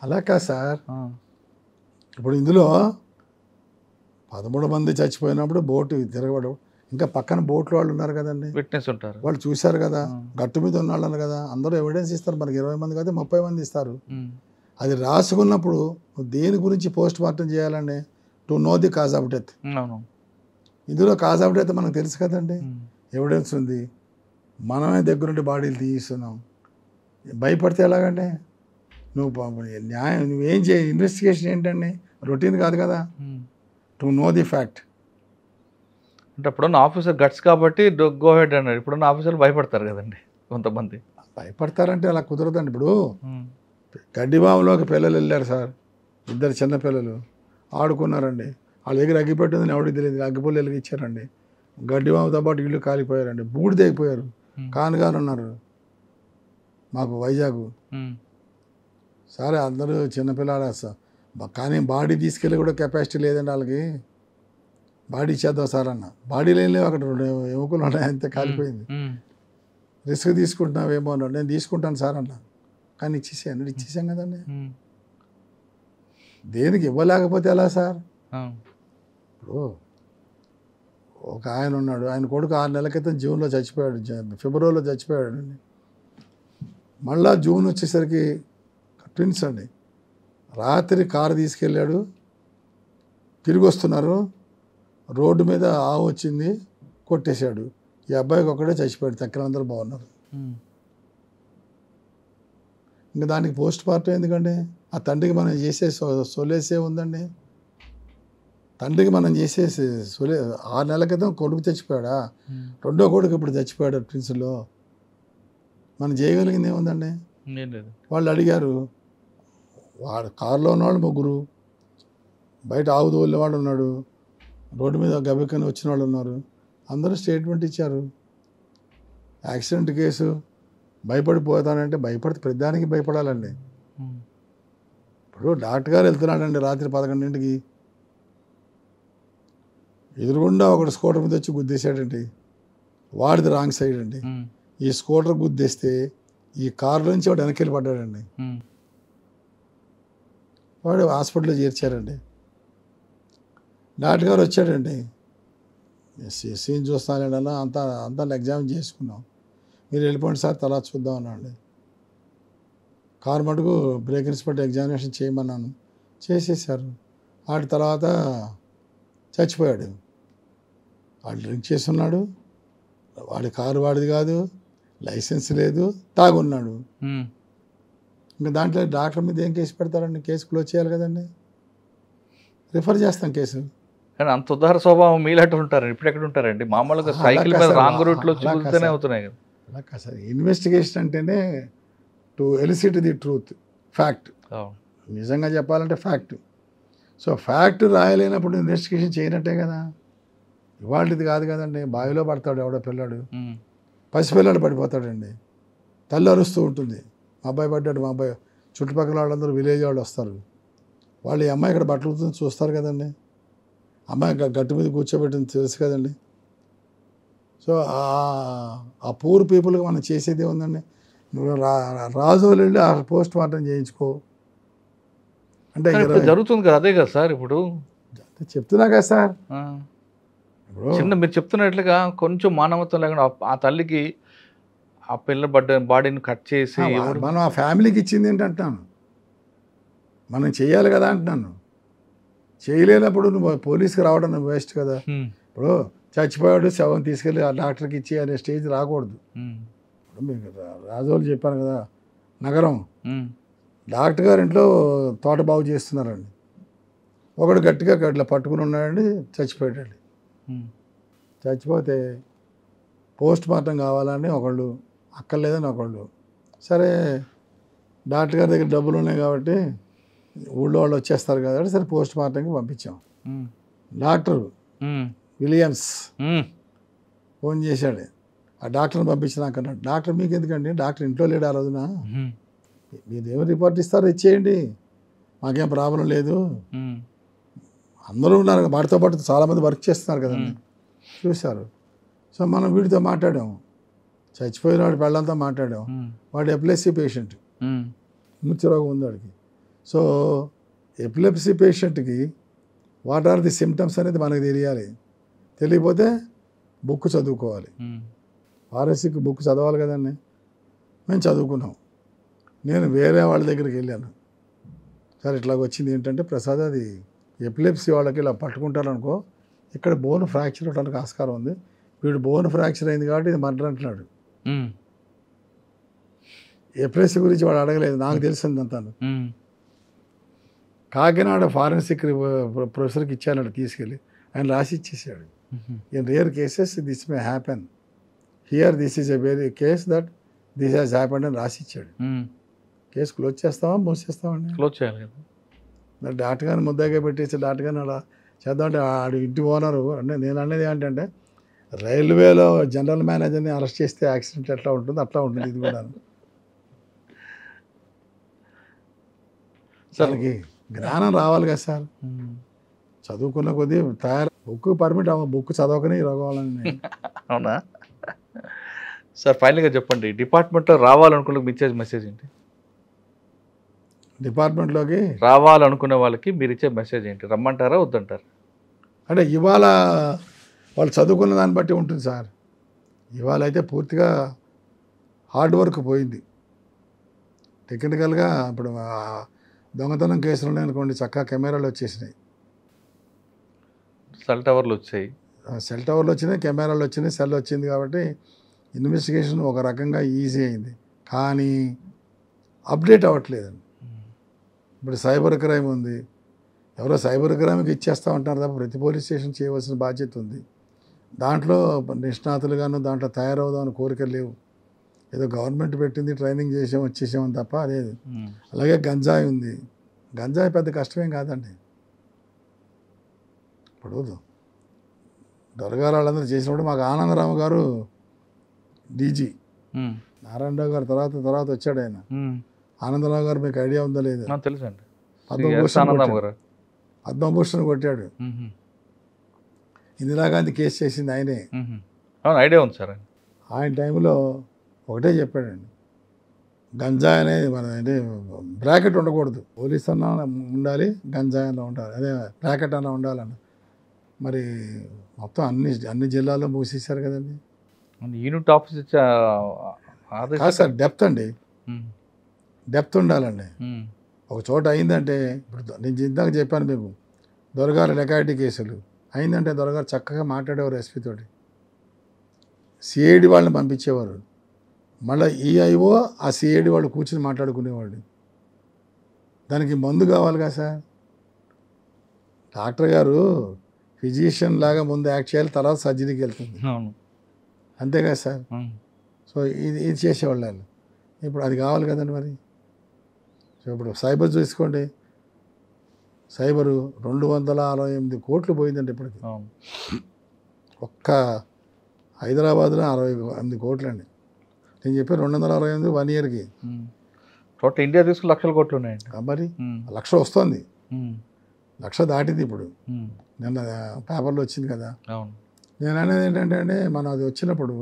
Speaker 3: అలా కాదు సార్. ఇప్పుడు ఇందులో 13 మంది చచ్చిపోయినప్పుడు బోటు తిరగబడు, ఇంకా పక్కన బోట్లో వాళ్ళు ఉన్నారు కదండి,
Speaker 2: విట్నెస్ ఉంటారు,
Speaker 3: వాళ్ళు చూశారు కదా, గట్టు మీద ఉన్న వాళ్ళు కదా, అందరూ ఎవిడెన్స్ ఇస్తారు. మనకి 20 మంది కదా 30 మంది ఇస్తారు. అది రాసుకున్నప్పుడు దేని గురించి పోస్ట్ మార్టం చేయాలండి? To know the cause of death. ఇందులో కాజ్ ఆఫ్ డెత్ మనకు తెలుసు కదండి, ఎవిడెన్స్ ఉంది, మనమే దగ్గరుండి బాడీలు తీయిస్తున్నాం. భయపడితే ఎలాగండి? నువ్వేం చేయ, ఇన్వెస్టిగేషన్ ఏంటండి? రొటీన్ కాదు కదా. To know the fact.
Speaker 2: అంటే అప్పుడున్న ఆఫీసర్ గట్స్ కాబట్టి గో హెడ్ అన్నాడు. ఇప్పుడున్న ఆఫీసర్లు భయపడతారు కదండి కొంతమంది.
Speaker 3: భయపడతారంటే అలా కుదరదండి. ఇప్పుడు గడ్డిబాములోకి పిల్లలు వెళ్ళారు సార్, 2 చిన్న పిల్లలు ఆడుకున్నారండి. వాళ్ళ దగ్గర అగ్గిపెట్టిందని ఎవరికి తెలియదు, అగ్గిపుల్లు వెలిగించారండి. గడ్డిబాముతో పాటు ఇల్లు కాలిపోయారండి, బూడిదైపోయారు. కానుగారు ఉన్నారు మాకు వైజాగ్. సరే అందరూ చిన్నపిల్లాడు సార్, కానీ బాడీ తీసుకెళ్ళి కూడా కెపాసిటీ లేదండి వాళ్ళకి. బాడీ ఇచ్చేద్దాం సార్ అన్న, బాడీలు ఏం లేవు, అక్కడ 2 ఎముకలు ఉన్నాయి, అంతే, కాలిపోయింది. రిస్క్ తీసుకుంటున్నావేమో అన్నాడు. నేను తీసుకుంటాను సార్ అన్న, కానీ ఇచ్చేసాం కదండి. దేనికి ఇవ్వలేకపోతే ఎలా సార్? ఇప్పుడు ఒక ఆయన ఉన్నాడు, ఆయన కొడుకు 6 నెలల క్రితం జూన్లో చచ్చిపోయాడు, ఫిబ్రవరిలో చచ్చిపోయాడండి. మళ్ళా జూన్ వచ్చేసరికి ట్విన్స్ అండి, రాత్రి కారు తీసుకెళ్ళాడు, తిరిగి వస్తున్నారు, రోడ్డు మీద ఆవు వచ్చింది, కొట్టేశాడు. ఈ అబ్బాయికి ఒక్కడే చచ్చిపోయాడు, తక్కిన అందరూ బాగున్నారు. ఇంకా దానికి పోస్ట్ మార్టం ఎందుకండి? ఆ తండ్రికి మనం చేసే సొలేసే ఉందండి. తండ్రికి మనం చేసేసి 6 నెలల క్రితం కొడుకు చచ్చిపోయాడా, 2వ కొడుకు ఇప్పుడు చచ్చిపోయాడు ట్విన్స్లో. మనం చేయగలిగింది ఏముందండి? వాళ్ళు అడిగారు, వాడు కారులో ఉన్నవాళ్ళు 3, బయట ఆవు తోలిన వాడు ఉన్నాడు, రోడ్డు మీద గబికని వచ్చిన వాళ్ళు ఉన్నారు, అందరూ స్టేట్మెంట్ ఇచ్చారు. యాక్సిడెంట్ కేసు భయపడిపోతానంటే భయపడితే ప్రతిదానికి భయపడాలండి. ఇప్పుడు డాక్టర్ గారు వెళ్తున్నాడండి రాత్రి 11ంటికి, ఎదురుగుండా ఒకటి స్కూటర్ మీద వచ్చి గుద్దేశాడండి, వాడిది రాంగ్ సైడ్ అండి. ఈ స్కూటర్ గుద్దేస్తే ఈ కారులో నుంచి వాడు వెనక్కి వెళ్ళి పడ్డాడండి. వాడు హాస్పిటల్లో చేర్చారండి. డాక్టర్ గారు వచ్చాడండి, సీన్ చూస్తానండి అన్న, అంతా ఎగ్జామిన్ చేసుకున్నాం, మీరు వెళ్ళిపోండి సార్ తర్వాత చూద్దాం అన్నాండి. కారు మటుకు బ్రేక్ ఇన్స్పెక్టర్ ఎగ్జామినేషన్ చేయమన్నాను, చేసేసారు. వాటి తర్వాత చచ్చిపోయాడు. వాడు డ్రింక్ చేస్తున్నాడు, వాడి కారు వాడిది కాదు, లైసెన్స్ లేదు, తాగున్నాడు. ఇంకా దాంట్లో డాక్టర్ మీద ఏం కేసు పెడతారండి? కేసు క్లోజ్ చేయాలి కదండి, రిఫర్ చేస్తాం కేసు.
Speaker 2: కానీ అంత ఉదార స్వభావం మీలాంటి ఉంటారు, ఇప్పుడు ఎక్కడ ఉంటారండి? మామూలుగా
Speaker 3: అలా
Speaker 2: సైకిల్
Speaker 3: కాదు
Speaker 2: మీద
Speaker 3: సార్,
Speaker 2: రాంగ్ రూట్లో వచ్చి
Speaker 3: అలా కాదు
Speaker 2: గుద్దుతూనే
Speaker 3: సార్.
Speaker 2: అవుతున్నాయి కదా.
Speaker 3: అలా కాదు సార్, ఇన్వెస్టిగేషన్ అంటేనే to illicit the truth, fact.
Speaker 2: అవును.
Speaker 3: నిజంగా చెప్పాలంటే ఫ్యాక్ట్. సో ఫ్యాక్ట్ రాయలేనప్పుడు ఇన్వెస్టిగేషన్ చేయనట్టే కదా. ఇవాళది కాదు కదండి, బావిలో పడతాడు ఎవడో పిల్లాడు,
Speaker 2: ఉమ్.
Speaker 3: పసిపిల్లాడు పడిపోతాడండి, తల్లి అరుస్తూ ఉంటుంది, మా అబ్బాయి పడ్డాడు, మా అబ్బాయి. చుట్టుపక్కల వాళ్ళందరూ విలేజ్ వాళ్ళు వస్తారు, వాళ్ళు ఈ అమ్మాయి ఇక్కడ బట్టలు ఉతుకుతుంది చూస్తారు కదండి, అమ్మాయి గట్టు మీద కూర్చోబెట్టింది తెలుసు కదండి. సో ఆ పూర్ పీపుల్కి మనం చేసేది ఏముందండి? నువ్వు రాజు వెళ్ళి ఆ పోస్ట్ మార్టం చేయించుకో అంటే
Speaker 2: కానీ ఇప్పుడు జరుగుతుంది కదా, అదే కదా సార్ ఇప్పుడు.
Speaker 3: చెప్తున్నా కదా సార్.
Speaker 2: ఆ.
Speaker 3: ఇప్పుడు
Speaker 2: చిన్న మీరు చెప్తున్నట్లుగా కొంచెం మానవత్వం లేకుండా ఆ తల్లికి ఆ పిల్ల బాడీని కట్ చేసి ఎవరు-
Speaker 3: మనం ఆ ఫ్యామిలీకి ఇచ్చింది ఏంటంటున్నాను, మనం చేయాలి కదా అంటున్నాను. చేయలేనప్పుడు నువ్వు పోలీస్కి రావడం నువ్వు వేస్ట్ కదా.
Speaker 2: ఉమ్.
Speaker 3: ఇప్పుడు చచ్చిపోయాడు, శవం తీసుకెళ్ళి ఆ డాక్టర్కి ఇచ్చి అనే స్టేజ్ రాకూడదు.
Speaker 2: ఉమ్.
Speaker 3: ఇప్పుడు మీకు రాజోలు చెప్పాను కదా, నగరం
Speaker 2: ఉమ్.
Speaker 3: డాక్టర్ గారి ఇంట్లో తోట బాగు చేస్తున్నారండి, ఒకడు గట్టిగా ఇట్లా పట్టుకుని ఉన్నాడండి, చచ్చిపోయాడండి.
Speaker 2: ఉమ్.
Speaker 3: చచ్చిపోతే పోస్ట్ మార్టం కావాలని ఒకళ్ళు, అక్కర్లేదని ఒకళ్ళు. సరే డాక్టర్ గారి దగ్గర డబ్బులు ఉన్నాయి కాబట్టి ఊళ్ళో వాళ్ళు వచ్చేస్తారు కాబట్టి సరే పోస్ట్ మార్టంకి పంపించాం.
Speaker 2: ఉమ్.
Speaker 3: డాక్టర్
Speaker 2: ఉమ్.
Speaker 3: విలియమ్స్
Speaker 2: ఉమ్.
Speaker 3: ఫోన్ చేశాడు, ఆ డాక్టర్ని పంపించినాక అన్నాడు. డాక్టర్ మీకు ఎందుకండి, డాక్టర్ ఇంట్లో లేడు ఆ రోజున,
Speaker 2: ఉమ్.
Speaker 3: మీరు ఏమి రిపోర్ట్ ఇస్తారో ఇచ్చేయండి, మాకేం ప్రాబ్లం లేదు.
Speaker 2: ఉమ్.
Speaker 3: అందరూ ఉన్నారు, వాడితో పాటు చాలామంది వర్క్ చేస్తున్నారు కదండి, చూశారు. సో మనం వీడితో మాట్లాడాము, చచ్చిపోయిన వాడి పెళ్ళంతా మాట్లాడాం.
Speaker 2: ఉమ్.
Speaker 3: వాడు ఎపిలెప్సీ పేషెంట్,
Speaker 2: ఉమ్.
Speaker 3: మూర్ఛరోగం ఉంది వాడికి. సో ఎపిలెప్సీ పేషెంట్కి వాట్ ఆర్ ది సిమ్టమ్స్ అనేది మనకు తెలియాలి. తెలియకపోతే బుక్ చదువుకోవాలి,
Speaker 2: ఉమ్.
Speaker 3: ఫారెన్సిక్ బుక్ చదవాలి కదండి. మేము చదువుకున్నాం. నేను వేరే వాళ్ళ దగ్గరికి వెళ్ళాను, సరే ఇట్లాగ వచ్చింది ఏంటంటే, ప్రసాద్ అది ఎపిలెప్సీ వాళ్ళకి ఇలా పట్టుకుంటారనుకో, ఇక్కడ బోన్ ఫ్రాక్చర్ అవడానికి ఆస్కారం ఉంది, వీడు బోన్ ఫ్రాక్చర్ అయింది కాబట్టి ఇది మర్డర్ అంటున్నాడు.
Speaker 2: ఉమ్.
Speaker 3: ఎపిలెప్సీ గురించి వాడు అడగలేదు, నాకు తెలిసింది అంతాను.
Speaker 2: ఉమ్.
Speaker 3: కాకినాడ ఫారెన్సిక్ ప్రొఫెసర్కి ఇచ్చాను తీసుకెళ్ళి, ఆయన రాసి ఇచ్చేసాడు. In rare cases this may happen, here this is a very case that this has happened అని రాసి ఇచ్చాడు.
Speaker 2: ఉమ్.
Speaker 3: కేసు క్లోజ్ చేస్తావా మూసేస్తామండి?
Speaker 2: క్లోజ్ చేయాలి కదా.
Speaker 3: మరి డాక్టర్ గారిని ముద్దాగా పెట్టేసి డాక్టర్ గారిని అలా చేద్దామంటే ఆడు ఇంటి ఓనరు అంటే, నేను అనేది ఏంటంటే రైల్వేలో జనరల్ మేనేజర్ని అరెస్ట్ చేస్తే యాక్సిడెంట్ ఎట్లా ఉంటుంది అట్లా ఉంటుంది ఇది కూడా. దానికి జ్ఞానం రావాలి కదా సార్,
Speaker 2: ఉమ్.
Speaker 3: చదువుకున్న కొద్దీ బుక్ పర్మిట్ అవ్వ, బుక్ చదవకనే ఈ రోగాలని.
Speaker 2: అవునా సార్? ఫైనల్గా చెప్పండి, డిపార్ట్మెంట్లో రావాలనుకున్న మీ ఇచ్చే మెసేజ్ ఏంటి?
Speaker 3: డిపార్ట్మెంట్లోకి
Speaker 2: రావాలనుకునే వాళ్ళకి మీరు ఇచ్చే మెసేజ్ ఏంటి? రమ్మంటారా వద్దంటారా?
Speaker 3: అంటే ఇవాళ వాళ్ళు చదువుకున్న దాన్ని బట్టి ఉంటుంది సార్. ఇవాళ అయితే పూర్తిగా హార్డ్ వర్క్ పోయింది. టెక్నికల్గా ఇప్పుడు దొంగతనం కేసులు ఉన్నాయనుకోండి, చక్కగా కెమెరాలు వచ్చేసినాయి,
Speaker 2: సెల్ టవర్లు వచ్చాయి,
Speaker 3: సెల్ టవర్లు వచ్చినాయి, కెమెరాలు వచ్చినాయి, సెల్ వచ్చింది కాబట్టి ఇన్వెస్టిగేషన్ ఒక రకంగా ఈజీ అయింది. కానీ అప్డేట్ అవ్వట్లేదండి. ఇప్పుడు సైబర్ క్రైమ్ ఉంది, ఎవరో సైబర్ క్రైమ్కి ఇచ్చేస్తూ ఉంటారు తప్ప ప్రతి పోలీస్ స్టేషన్ చేయవలసిన బాధ్యత ఉంది. దాంట్లో నిష్ణాతులుగాను దాంట్లో తయారవుదామని కోరికలు లేవు. ఏదో గవర్నమెంట్ పెట్టింది, ట్రైనింగ్ చేసాం వచ్చేసామని తప్ప లేదు. అలాగే గంజాయి ఉంది, గంజాయి పెద్ద కష్టమేం కాదండి. ఇప్పుడు దొరగారు వాళ్ళందరూ చేసినప్పుడు మాకు ఆనందరావు గారు డీజీ, నారాయణరావు గారు తర్వాత వచ్చాడు ఆయన. ఆనందరావు గారు మీకు ఐడియా ఉందో లేదు?
Speaker 2: తెలుసండి,
Speaker 3: పద్మభూషణ్ కొట్టాడు. ఇందిరాగాంధీ కేసు చేసింది ఆయనే.
Speaker 2: ఐడియా ఉంది సార్.
Speaker 3: ఆయన టైంలో ఒకటే చెప్పాడండి, గంజాయి అనేది మన అంటే బ్రాకెట్ ఉండకూడదు, పోలీస్ అన్నా ఉండాలి, గంజాయి అన్నా ఉండాలి, అదే బ్రాకెట్ అన్నా ఉండాలన్న. మరి మొత్తం అన్ని జిల్లాల్లో మూసేశారు కదండి.
Speaker 2: యూనిట్ ఆఫీస్
Speaker 3: కాదు సార్, డెప్త్ అండి, డెప్త్ ఉండాలండి. ఒక చోట అయిందంటే, ఇప్పుడు నేను ఇందాక చెప్పాను మీకు, దొరగారు డెకాయిటీ కేసులు అయిందంటే దొరగారు చక్కగా మాట్లాడేవారు ఎస్పీ తోటి, సిఐడి వాళ్ళని పంపించేవారు, మళ్ళీ ఈఐఓ ఆ సిఐడి వాళ్ళు కూర్చొని మాట్లాడుకునేవాళ్ళు. దానికి మందు కావాలి కదా సార్. డాక్టర్ గారు ఫిజిషియన్ లాగా ముందు యాక్ట్ చేయాలి, తర్వాత సర్జరీకి వెళ్తుంది,
Speaker 2: అవును.
Speaker 3: అంతే కదా సార్. సో ఇది చేసేవాళ్ళు వాళ్ళు. ఇప్పుడు అది కావాలి కదండి మరి. సో ఇప్పుడు సైబర్ చూసుకోండి, సైబరు 268 కోట్లు పోయిందండి ఇప్పటికి.
Speaker 2: అవును.
Speaker 3: ఒక్క హైదరాబాద్లో 68 కోట్లు అండి. నేను చెప్పి 268 1 ఇయర్కి.
Speaker 2: టోటల్ ఇండియా తీసుకుని లక్షల కోట్లు ఉన్నాయండి.
Speaker 3: మరి 1,00,000 వస్తుంది, 1,00,000 దాటింది ఇప్పుడు. నిన్న పేపర్లో వచ్చింది కదా.
Speaker 2: అవును.
Speaker 3: నేను అనేది ఏంటంటే అండి, మనం అది వచ్చినప్పుడు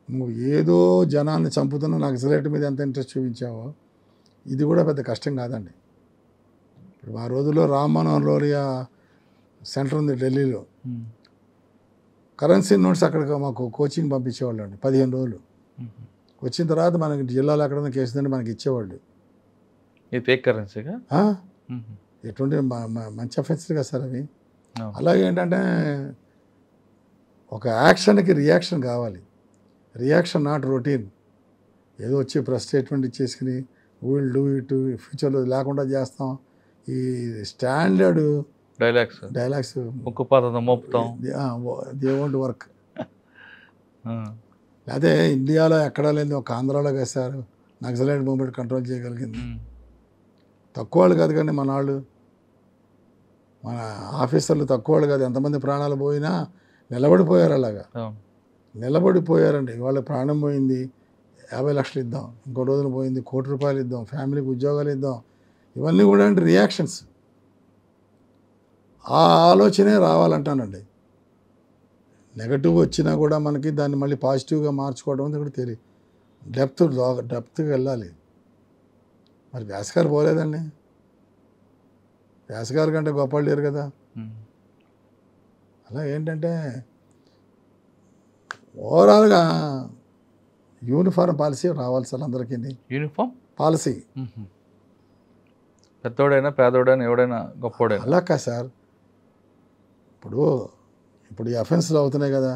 Speaker 3: నువ్వు ఏదో జనాన్ని చంపుతున్నా నాకు సిగరెట్ మీద ఎంత ఇంట్రెస్ట్ చూపించావో ఇది కూడా పెద్ద కష్టం కాదండి. ఇప్పుడు ఆ రోజుల్లో రామ్ మనోహర్ లోహియా సెంటర్ ఉంది ఢిల్లీలో, కరెన్సీ నోట్స్ అక్కడికి మాకు కోచింగ్ పంపించేవాళ్ళు అండి 15 రోజులు. వచ్చిన తర్వాత మనకి జిల్లాలో ఎక్కడైనా కేసు ఉంటే మనకి ఇచ్చేవాళ్ళు.
Speaker 2: ఇది ఫేక్ కరెన్సీగా
Speaker 3: ఎటువంటి మంచి అఫెన్స్ కదా సార్ అవి. అలాగే ఏంటంటే ఒక యాక్షన్కి రియాక్షన్ కావాలి, రియాక్షన్ నాట్ రొటీన్. ఏదో వచ్చి ప్రెస్ స్టేట్మెంట్ ఇచ్చేసుకుని విల్ డూ ఇట్ ఫ్యూచర్లో లేకుండా చేస్తాం, ఈ స్టాండర్డ్ డైలాగ్స్
Speaker 2: మోపుతాం,
Speaker 3: దే వోంట్ వర్క్. అదే ఇండియాలో ఎక్కడా లేదు, ఒక ఆంధ్రాలో కదా సార్ నక్సలైట్ మూవ్మెంట్ కంట్రోల్ చేయగలిగింది. తక్కువ వాళ్ళు కాదు కానీ మన వాళ్ళు, మన ఆఫీసర్లు తక్కువ వాళ్ళు కాదు. ఎంతమంది ప్రాణాలు పోయినా నిలబడిపోయారు, అలాగా నిలబడిపోయారండి. వాళ్ళ ప్రాణం పోయింది 50 లక్షలు ఇద్దాం, ఇంకో రోజున పోయింది 1 కోటి రూపాయలు ఇద్దాం, ఫ్యామిలీకి ఉద్యోగాలు ఇద్దాం. ఇవన్నీ కూడా అంటే రియాక్షన్స్. ఆ ఆలోచనే రావాలంటానండి. నెగటివ్ వచ్చినా కూడా మనకి దాన్ని మళ్ళీ పాజిటివ్గా మార్చుకోవడం అనేది కూడా తెలియదు. డెప్త్గా వెళ్ళాలి. మరి వ్యాసగారు పోలేదండి, వ్యాసగారి కంటే గొప్ప లేరు కదా. అలా ఏంటంటే ఓవరాల్గా యూనిఫామ్ పాలసీ రావాలి సార్ అందరికీ.
Speaker 2: యూనిఫామ్
Speaker 3: పాలసీ,
Speaker 2: పెద్దోడైనా పేదోడైనా ఎవడైనా గొప్పోడైనా
Speaker 3: అలా కాదు సార్. ఇప్పుడు ఈ అఫెన్స్లు అవుతున్నాయి కదా,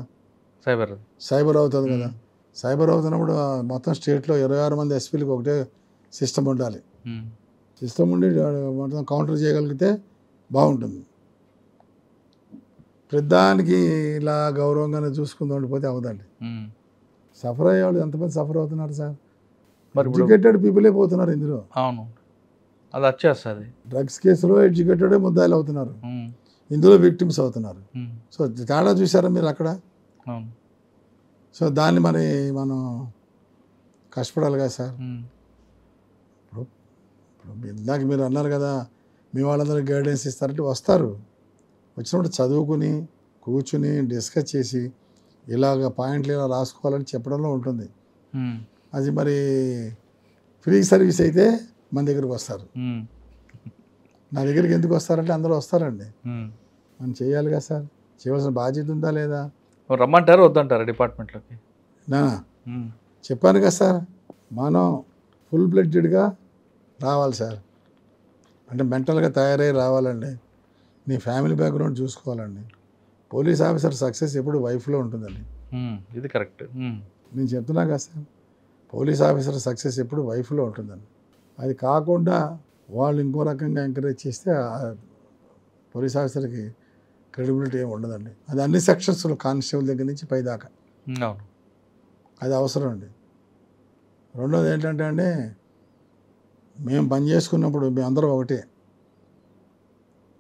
Speaker 3: సైబర్ అవుతుంది కదా. సైబర్ అవుతున్నప్పుడు మొత్తం స్టేట్లో 26 మంది ఎస్పీలకు ఒకటే సిస్టమ్ ఉండాలి. సిస్టమ్ ఉండి మొత్తం కౌంటర్ చేయగలిగితే బాగుంటుంది. ప్రధానికి ఇలా గౌరవంగానే చూసుకుందాం ఉండిపోతే అవదండి. సఫర్ అయ్యేవాళ్ళు ఎంతమంది సఫర్ అవుతున్నారు సార్. మరి ఎడ్యుకేటెడ్ పీపులే పోతున్నారు ఇందులో.
Speaker 2: అవును, అది వచ్చేస్తుంది.
Speaker 3: డ్రగ్స్ కేసులో ఎడ్యుకేటెడే ముద్దాయిలు అవుతున్నారు, ఇందులో విక్టిమ్స్ అవుతున్నారు. సో తేడా చూసారా మీరు అక్కడ. సో దాన్ని మరి మనం కష్టపడాలి కదా సార్. ఇప్పుడు ఇందాక మీరు అన్నారు కదా, మీ వాళ్ళందరికీ గైడెన్స్ ఇస్తారంటే వస్తారు. వచ్చినప్పుడు చదువుకుని కూర్చుని డిస్కస్ చేసి ఇలాగ పాయింట్లు ఇలా రాసుకోవాలని చెప్పడంలో ఉంటుంది. అది మరి ఫ్రీ సర్వీస్ అయితే మన దగ్గరికి వస్తారు. నా దగ్గరికి ఎందుకు వస్తారంటే అందరూ వస్తారండి. మనం చేయాలి కదా సార్, చేయవలసిన బాధ్యత ఉందా లేదా.
Speaker 2: రమ్మంటారు వద్దంటారా డిపార్ట్మెంట్లోకి?
Speaker 3: చెప్పాను కదా సార్, మనం ఫుల్ బ్లడ్జెడ్గా రావాలి సార్. అంటే మెంటల్గా తయారై రావాలండి. నీ ఫ్యామిలీ బ్యాక్గ్రౌండ్ చూసుకోవాలండి. పోలీస్ ఆఫీసర్ సక్సెస్ ఎప్పుడు వైఫ్లో ఉంటుందండి.
Speaker 2: ఇది కరెక్ట్.
Speaker 3: నేను చెప్తున్నా కదా సార్, పోలీస్ ఆఫీసర్ సక్సెస్ ఎప్పుడు వైఫ్లో ఉంటుందండి. అది కాకుండా వాళ్ళు ఇంకో రకంగా ఎంకరేజ్ చేస్తే పోలీస్ ఆఫీసర్కి క్రెడిబిలిటీ ఏమి ఉండదండి. అది అన్ని సెక్షన్స్లో కానిస్టేబుల్ దగ్గర నుంచి పైదాకా అది అవసరం అండి. రెండోది ఏంటంటే అండి, మేము పని చేసుకున్నప్పుడు మేము అందరం ఒకటే.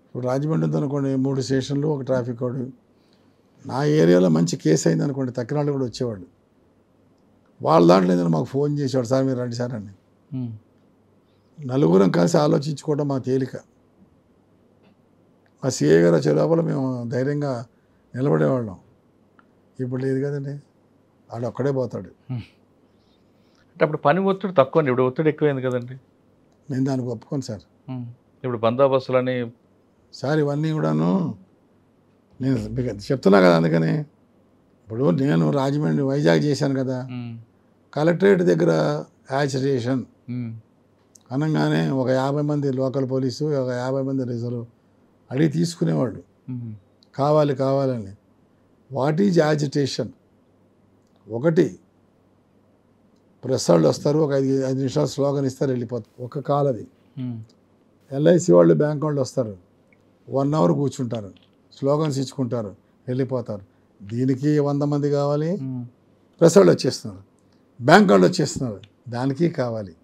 Speaker 3: ఇప్పుడు రాజమండ్రి ఉందనుకోండి 3 స్టేషన్లు, ఒక ట్రాఫిక్ కోడ్. నా ఏరియాలో మంచి కేసు అయింది అనుకోండి, తక్కినాళ్ళు కూడా వచ్చేవాళ్ళు. వాళ్ళ దాంట్లో ఏదైనా మాకు ఫోన్ చేసేవాడు, సార్ మీరు రండి సార్ అని. నలుగురం కలిసి ఆలోచించుకోవడం మా తేలిక. ఆ సిఐ గారు వచ్చే లోపల మేము ధైర్యంగా నిలబడేవాళ్ళం. ఇప్పుడు లేదు కదండి, వాడు ఒక్కడే పోతాడు.
Speaker 2: అంటే అప్పుడు పని ఒత్తిడి తక్కువ, ఇప్పుడు ఒత్తిడి ఎక్కువైంది కదండి.
Speaker 3: నేను దానికి ఒప్పుకోను సార్.
Speaker 2: ఇప్పుడు బందోబస్తులని
Speaker 3: సార్ ఇవన్నీ కూడాను నేను చెప్తున్నా కదా. అందుకని ఇప్పుడు నేను రాజమండ్రి వైజాగ్ చేశాను కదా, కలెక్టరేట్ దగ్గర యాజిటేషన్ అనగానే ఒక 50 మంది లోకల్ పోలీసు, ఒక 50 మంది రిజర్వ్ అడిగి తీసుకునేవాళ్ళు కావాలని. What is agitation? ఒకటి ప్రెస్ వాళ్ళు వస్తారు, ఒక 5 నిమిషాలు స్లోగన్ ఇస్తారు, వెళ్ళిపోతారు. ఒక కాల్ అది. ఎల్ఐసి వాళ్ళు బ్యాంక్ వాళ్ళు వస్తారు, 1 అవర్ కూర్చుంటారు, స్లోగన్స్ ఇచ్చుకుంటారు, వెళ్ళిపోతారు. దీనికి 100 మంది కావాలి, ప్రెస్ వాళ్ళు వచ్చేస్తున్నారు, బ్యాంక్ వాళ్ళు వచ్చేస్తున్నారు, దానికి కావాలి.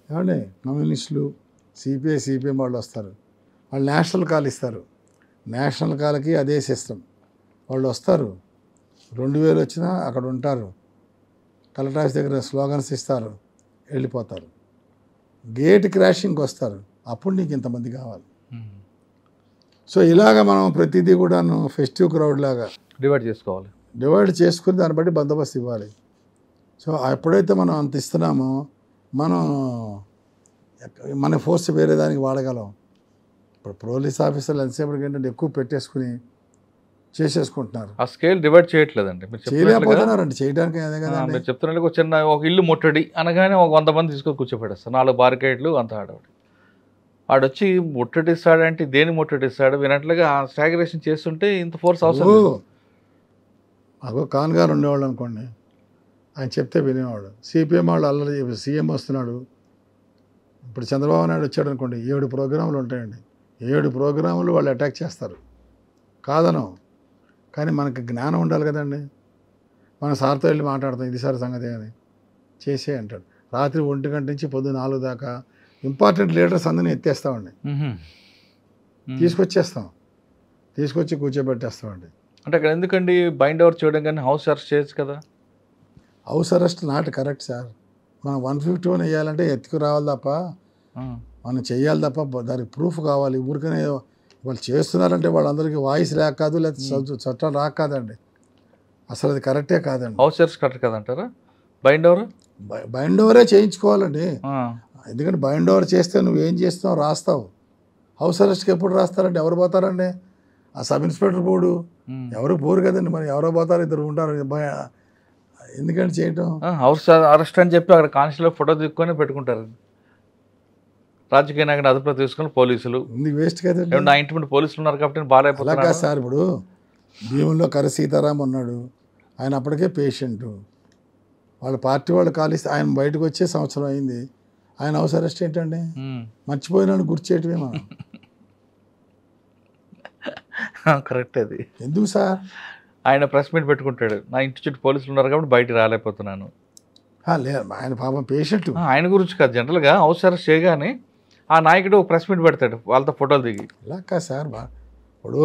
Speaker 3: ఏమండి కమ్యూనిస్టులు సిపిఎం వాళ్ళు వస్తారు, వాళ్ళు నేషనల్ కాల్ ఇస్తారు, నేషనల్ కాల్కి అదే సిస్టమ్. వాళ్ళు వస్తారు, 2000 వచ్చినా అక్కడ ఉంటారు, కలెక్టర్ ఆఫీస్ దగ్గర స్లోగన్స్ ఇస్తారు, వెళ్ళిపోతారు. గేట్ క్రాషింగ్కి వస్తారు, అప్పుడు నీకు ఇంతమంది కావాలి. సో ఇలాగ మనం ప్రతిదీ కూడాను ఫెస్టివ్ క్రౌడ్ లాగా డివైడ్ చేసుకుని దాన్ని బట్టి బందోబస్తు ఇవ్వాలి. సో ఎప్పుడైతే మనం అంత ఇస్తున్నామో మన ఫోర్స్ వేరే దానికి వాడగలం. ఇప్పుడు పోలీస్ ఆఫీసర్లు ఎంతసేపటికి ఏంటంటే ఎక్కువ పెట్టేసుకుని చేసేసుకుంటున్నారు.
Speaker 2: ఆ స్కేల్ డివైడ్ చేయట్లేదండి,
Speaker 3: చేయలేకపోతున్నారండి. చేయడానికి అదే కదా
Speaker 2: మీరు చెప్తున్నట్టు ఒక చిన్న ఒక ఇల్లు ముట్టడి అనగానే ఒక 100 మంది తీసుకొని కూర్చోపెడతారు, 4 బారికేడ్లు అంత ఆడవాడు. ఆడొచ్చి ముట్టడిస్తాడంటే దేని ముట్టడిస్తాడు వినట్లుగా స్టాగ్రేషన్ చేస్తుంటే ఇంత ఫోర్స్ అవసరం.
Speaker 3: అగో ఖాన్ గారు ఉండేవాళ్ళు అనుకోండి, ఆయన చెప్తే వినేవాడు. సిపిఎం వాళ్ళు అల్లరి, సీఎం వస్తున్నాడు, ఇప్పుడు చంద్రబాబు నాయుడు వచ్చాడు అనుకోండి, 7 ప్రోగ్రాములు ఉంటాయండి, 7 ప్రోగ్రాములు వాళ్ళు అటాక్ చేస్తారు, కాదనం. కానీ మనకి జ్ఞానం ఉండాలి కదండి. మన సార్తో వెళ్ళి మాట్లాడతాం, ఇది సార్ సంగతి అని చేసే అంటాడు. రాత్రి 1 గంట నుంచి పొద్దున్న 4 దాకా ఇంపార్టెంట్ లీడర్స్ అందరినీ ఎత్తేస్తామండి, తీసుకొచ్చి కూర్చోబెట్టేస్తామండి.
Speaker 2: అంటే అక్కడ ఎందుకండి బైండ్ ఓవర్ చేయడం కానీ హౌస్ అరెస్ట్ చేయొచ్చు కదా.
Speaker 3: House arrest not correct sir. మనం 151 వేయాలంటే ఎత్తుకు రావాలి తప్ప, మనం చెయ్యాలి తప్ప దానికి ప్రూఫ్ కావాలి. ఊరికనే వాళ్ళు చేస్తున్నారంటే వాళ్ళందరికీ వాయిస్ లేక కాదు, లేకపోతే చట్టం రాక కాదండి, అసలు అది కరెక్టే కాదండి.
Speaker 2: హౌస్ అరెస్ట్ కరెక్ట్ కాదంటారా? బైండ్
Speaker 3: ఓవరే చేయించుకోవాలండి. ఎందుకంటే బైండ్ ఓవర్ చేస్తే నువ్వేం చేస్తున్నావు రాస్తావు. హౌస్ అరెస్ట్కి ఎప్పుడు రాస్తారంటే ఎవరు పోతారండి? ఆ సబ్ ఇన్స్పెక్టర్ పోడు, ఎవరు పోరు కదండి. మరి ఎవరో పోతారు, 2 ఉంటారు. ఎందుకంటే చేయటం
Speaker 2: హౌస్ అరెస్ట్ అని చెప్పి అక్కడ కానిస్టేబుల్ ఫోటో తీసుకొని పెట్టుకుంటారు. రాజకీయ నాయకుని అదుపులో తీసుకుని పోలీసులు
Speaker 3: వేస్ట్ కదండి.
Speaker 2: నా ఇంటి ముందు పోలీసులు ఉన్నారు కాబట్టి బాగాలేకపోతున్నా.
Speaker 3: అలా కాదు సార్. ఇప్పుడు భీముల్లో కర్ర సీతారాం ఉన్నాడు, ఆయన అప్పటికే పేషెంటు, వాళ్ళ పార్టీ వాళ్ళు కాలిస్తే ఆయన బయటకు వచ్చే సంవత్సరం అయింది, ఆయన హౌస్ అరెస్ట్ ఏంటండి? మర్చిపోయినాడు గుర్తు చేయటమే మనం.
Speaker 2: కరెక్ట్. అది
Speaker 3: ఎందుకు సార్?
Speaker 2: ఆయన ప్రెస్ మీట్ పెట్టుకుంటాడు, నా ఇంటి చుట్టూ పోలీసులు ఉన్నారు కాబట్టి బయటికి రాలేకపోతున్నాను.
Speaker 3: లేదు, ఆయన పాపం పేషెంట్.
Speaker 2: ఆయన గురించి కాదు, జనరల్గా హౌస్ అరెస్ట్ చేయగానే ఆ నాయకుడు ప్రెస్ మీట్ పెడతాడు, వాళ్ళతో ఫోటోలు దిగి.
Speaker 3: ఇలా కాదు సార్. ఇప్పుడు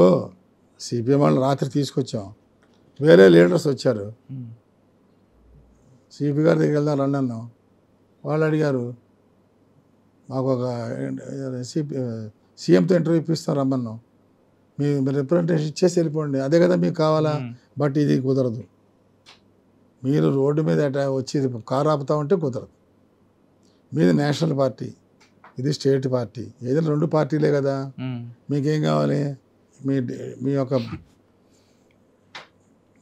Speaker 3: సిపిఎం వాళ్ళు రాత్రి తీసుకొచ్చాం, వేరే లీడర్స్ వచ్చారు, సిపి గారి దగ్గరికి వెళ్దాం రండి అన్నాం. వాళ్ళు అడిగారు, మాకు ఒక సీఎంతో ఇంటర్వ్యూ ఇప్పిస్తాం రమ్మన్నాం, మీరు రిప్రజెంటేషన్ ఇచ్చేసి వెళ్ళిపోండి, అదే కదా మీకు కావాలా. బట్ ఇది కుదరదు, మీరు రోడ్డు మీద వచ్చి కారు ఆపుతామంటే కుదరదు. మీది నేషనల్ పార్టీ, ఇది స్టేట్ పార్టీ, ఏదైనా 2 పార్టీలే కదా, మీకేం కావాలి?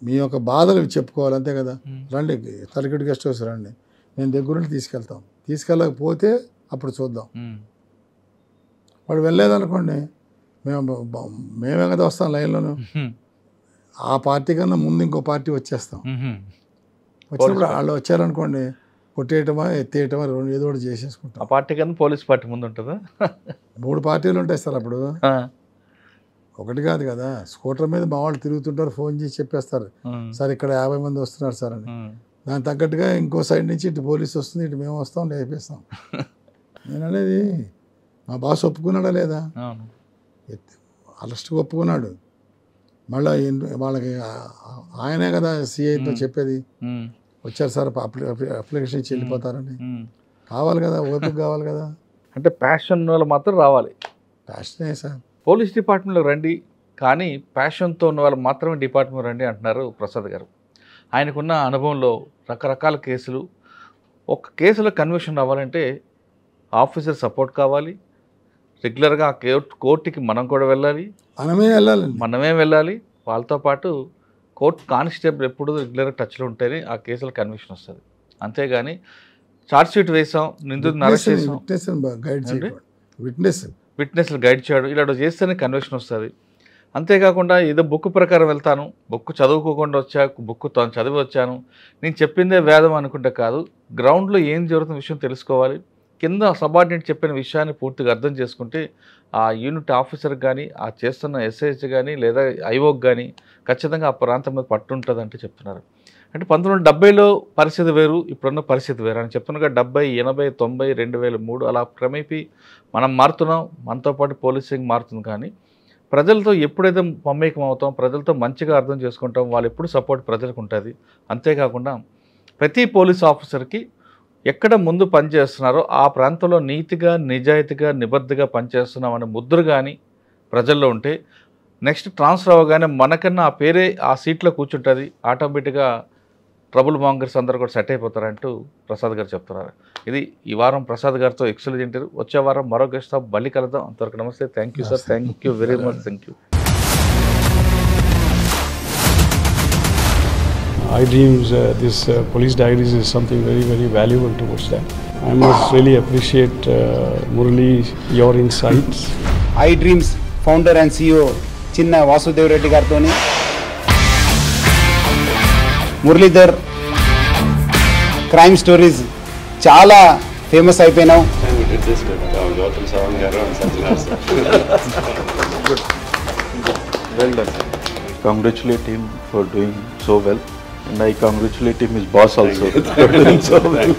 Speaker 3: మీ యొక్క బాధలు చెప్పుకోవాలి, అంతే కదా. రండి, సర్క్యూట్ గెస్ట్ హౌస్ రండి, నేను దగ్గరుండి తీసుకెళ్తాం. తీసుకెళ్ళకపోతే అప్పుడు చూద్దాం. వాడు వెళ్ళలేదనుకోండి, మేమే కదా వస్తాం లైన్లోను, ఆ పార్టీ కన్నా ముందు ఇంకో పార్టీ వచ్చేస్తాం. వచ్చినప్పుడు వాళ్ళు వచ్చారనుకోండి, కొట్టేయటమా ఎత్తేయటమా ఏదో ఒకటి చేసేసుకుంటాం.
Speaker 2: ఆ పార్టీ కన్నా పోలీస్ పార్టీ ముందు ఉంటుందా?
Speaker 3: 3 పార్టీలు ఉంటాయి సార్ అప్పుడు, ఒకటి కాదు కదా. స్కూటర్ మీద మా వాళ్ళు తిరుగుతుంటారు, ఫోన్ చేసి చెప్పేస్తారు, సార్ ఇక్కడ 50 మంది వస్తున్నారు సార్ అని. దానికి తగ్గట్టుగా ఇంకో సైడ్ నుంచి ఇటు పోలీసు వస్తుంది, ఇటు మేము వస్తాం, లేపేస్తాం. నేను అనేది మా బాస్ ఒప్పుకున్నాడా లేదా? అరెస్ట్కి ఒప్పుకున్నాడు. మళ్ళీ వాళ్ళకి ఆయనే కదా సిఐతో చెప్పేది, వచ్చారు సార్ అప్లికేషన్ ఇచ్చి వెళ్ళిపోతారని. కావాలి కదా, ఓపిక కావాలి కదా.
Speaker 2: అంటే ప్యాషన్ వాళ్ళు మాత్రం రావాలి.
Speaker 3: ప్యాషనే సార్.
Speaker 2: పోలీస్ డిపార్ట్మెంట్లో రండి, కానీ ప్యాషన్తో ఉన్న వాళ్ళు మాత్రమే డిపార్ట్మెంట్ రండి అంటున్నారు ప్రసాద్ గారు. ఆయనకున్న అనుభవంలో రకరకాల కేసులు, ఒక కేసులో కన్విక్షన్ అవ్వాలంటే ఆఫీసర్ సపోర్ట్ కావాలి, రెగ్యులర్గా కోర్టుకి మనం కూడా వెళ్ళాలి, మనమే వెళ్ళాలి. వాళ్ళతో పాటు కోర్టు కానిస్టేబుల్ ఎప్పుడు రెగ్యులర్గా టచ్లో ఉంటేనే ఆ కేసులో కన్విక్షన్ వస్తుంది. అంతేగాని ఛార్జ్ షీట్ వేసాం, నిందితుడిని అరెస్ట్ చేసాం, విట్నెస్లు గైడ్ చేయడం ఇలా చేస్తేనే కన్విక్షన్ వస్తుంది. అంతేకాకుండా ఏదో బుక్ ప్రకారం వెళ్తాను, బుక్ చదువుకోకుండా వచ్చా, బుక్ చదివి వచ్చాను, నేను చెప్పిందే వేదం అనుకుంటే కాదు. గ్రౌండ్లో ఏం జరుగుతున్న విషయం తెలుసుకోవాలి, కింద సబార్డినేట్ చెప్పిన విషయాన్ని పూర్తిగా అర్థం చేసుకుంటే ఆ యూనిట్ ఆఫీసర్కి కానీ ఆ చేస్తున్న ఎస్ఐహెచ్ కానీ లేదా ఐఓకి కానీ ఖచ్చితంగా ఆ ప్రాంతం మీద పట్టు ఉంటుంది అంటే చెప్తున్నారు. అంటే 1970లో పరిస్థితి వేరు, ఇప్పుడున్న పరిస్థితి వేరు అని చెప్తున్నగా 70, 80, 90, 2003 అలా క్రమేపీ మనం మారుతున్నాం, మనతో పాటు పోలీసింగ్ మారుతుంది. కానీ ప్రజలతో ఎప్పుడైతే మమేకం అవుతాం, ప్రజలతో మంచిగా అర్థం చేసుకుంటాం, వాళ్ళు ఎప్పుడు సపోర్ట్ ప్రజలకు ఉంటుంది. అంతేకాకుండా ప్రతి పోలీస్ ఆఫీసర్కి ఎక్కడ ముందు పనిచేస్తున్నారో ఆ ప్రాంతంలో నీతిగా, నిజాయితీగా, నిబద్ధగా పనిచేస్తున్నాం అనే ముద్ర కానీ ప్రజల్లో ఉంటే నెక్స్ట్ ట్రాన్స్ఫర్ అవ్వగానే మనకన్నా ఆ పేరే ఆ సీట్లో కూర్చుంటుంది. ఆటోమేటిక్గా ట్రబుల్ మాంగర్స్ అందరూ కూడా సెట్ అయిపోతారంటూ ప్రసాద్ గారు చెప్తున్నారు. ఇది ఈ వారం ప్రసాద్ గారితో ఎక్సలెంట్ ఇంటర్వ్యూ. వచ్చే వారం మరో గెస్ట్ మళ్ళీ కలుద్దాం. అంతవరకు నమస్తే. Thank you sir. Thank you very much. Thank you.
Speaker 1: I Dreams, this police diaries is something very, very valuable towards that. I must really appreciate Murali, your insights.
Speaker 4: I Dreams founder and CEO Chinna Vasudev Reddy Gartoni, Muralidhar crime stories చాలా famous అయిపోయినావు.
Speaker 5: We did this with Gautam Savan garu and Sajjan sir.
Speaker 6: Good. Well done. Congratulate him for doing so well. And I congratulate him, his boss also, for doing so well.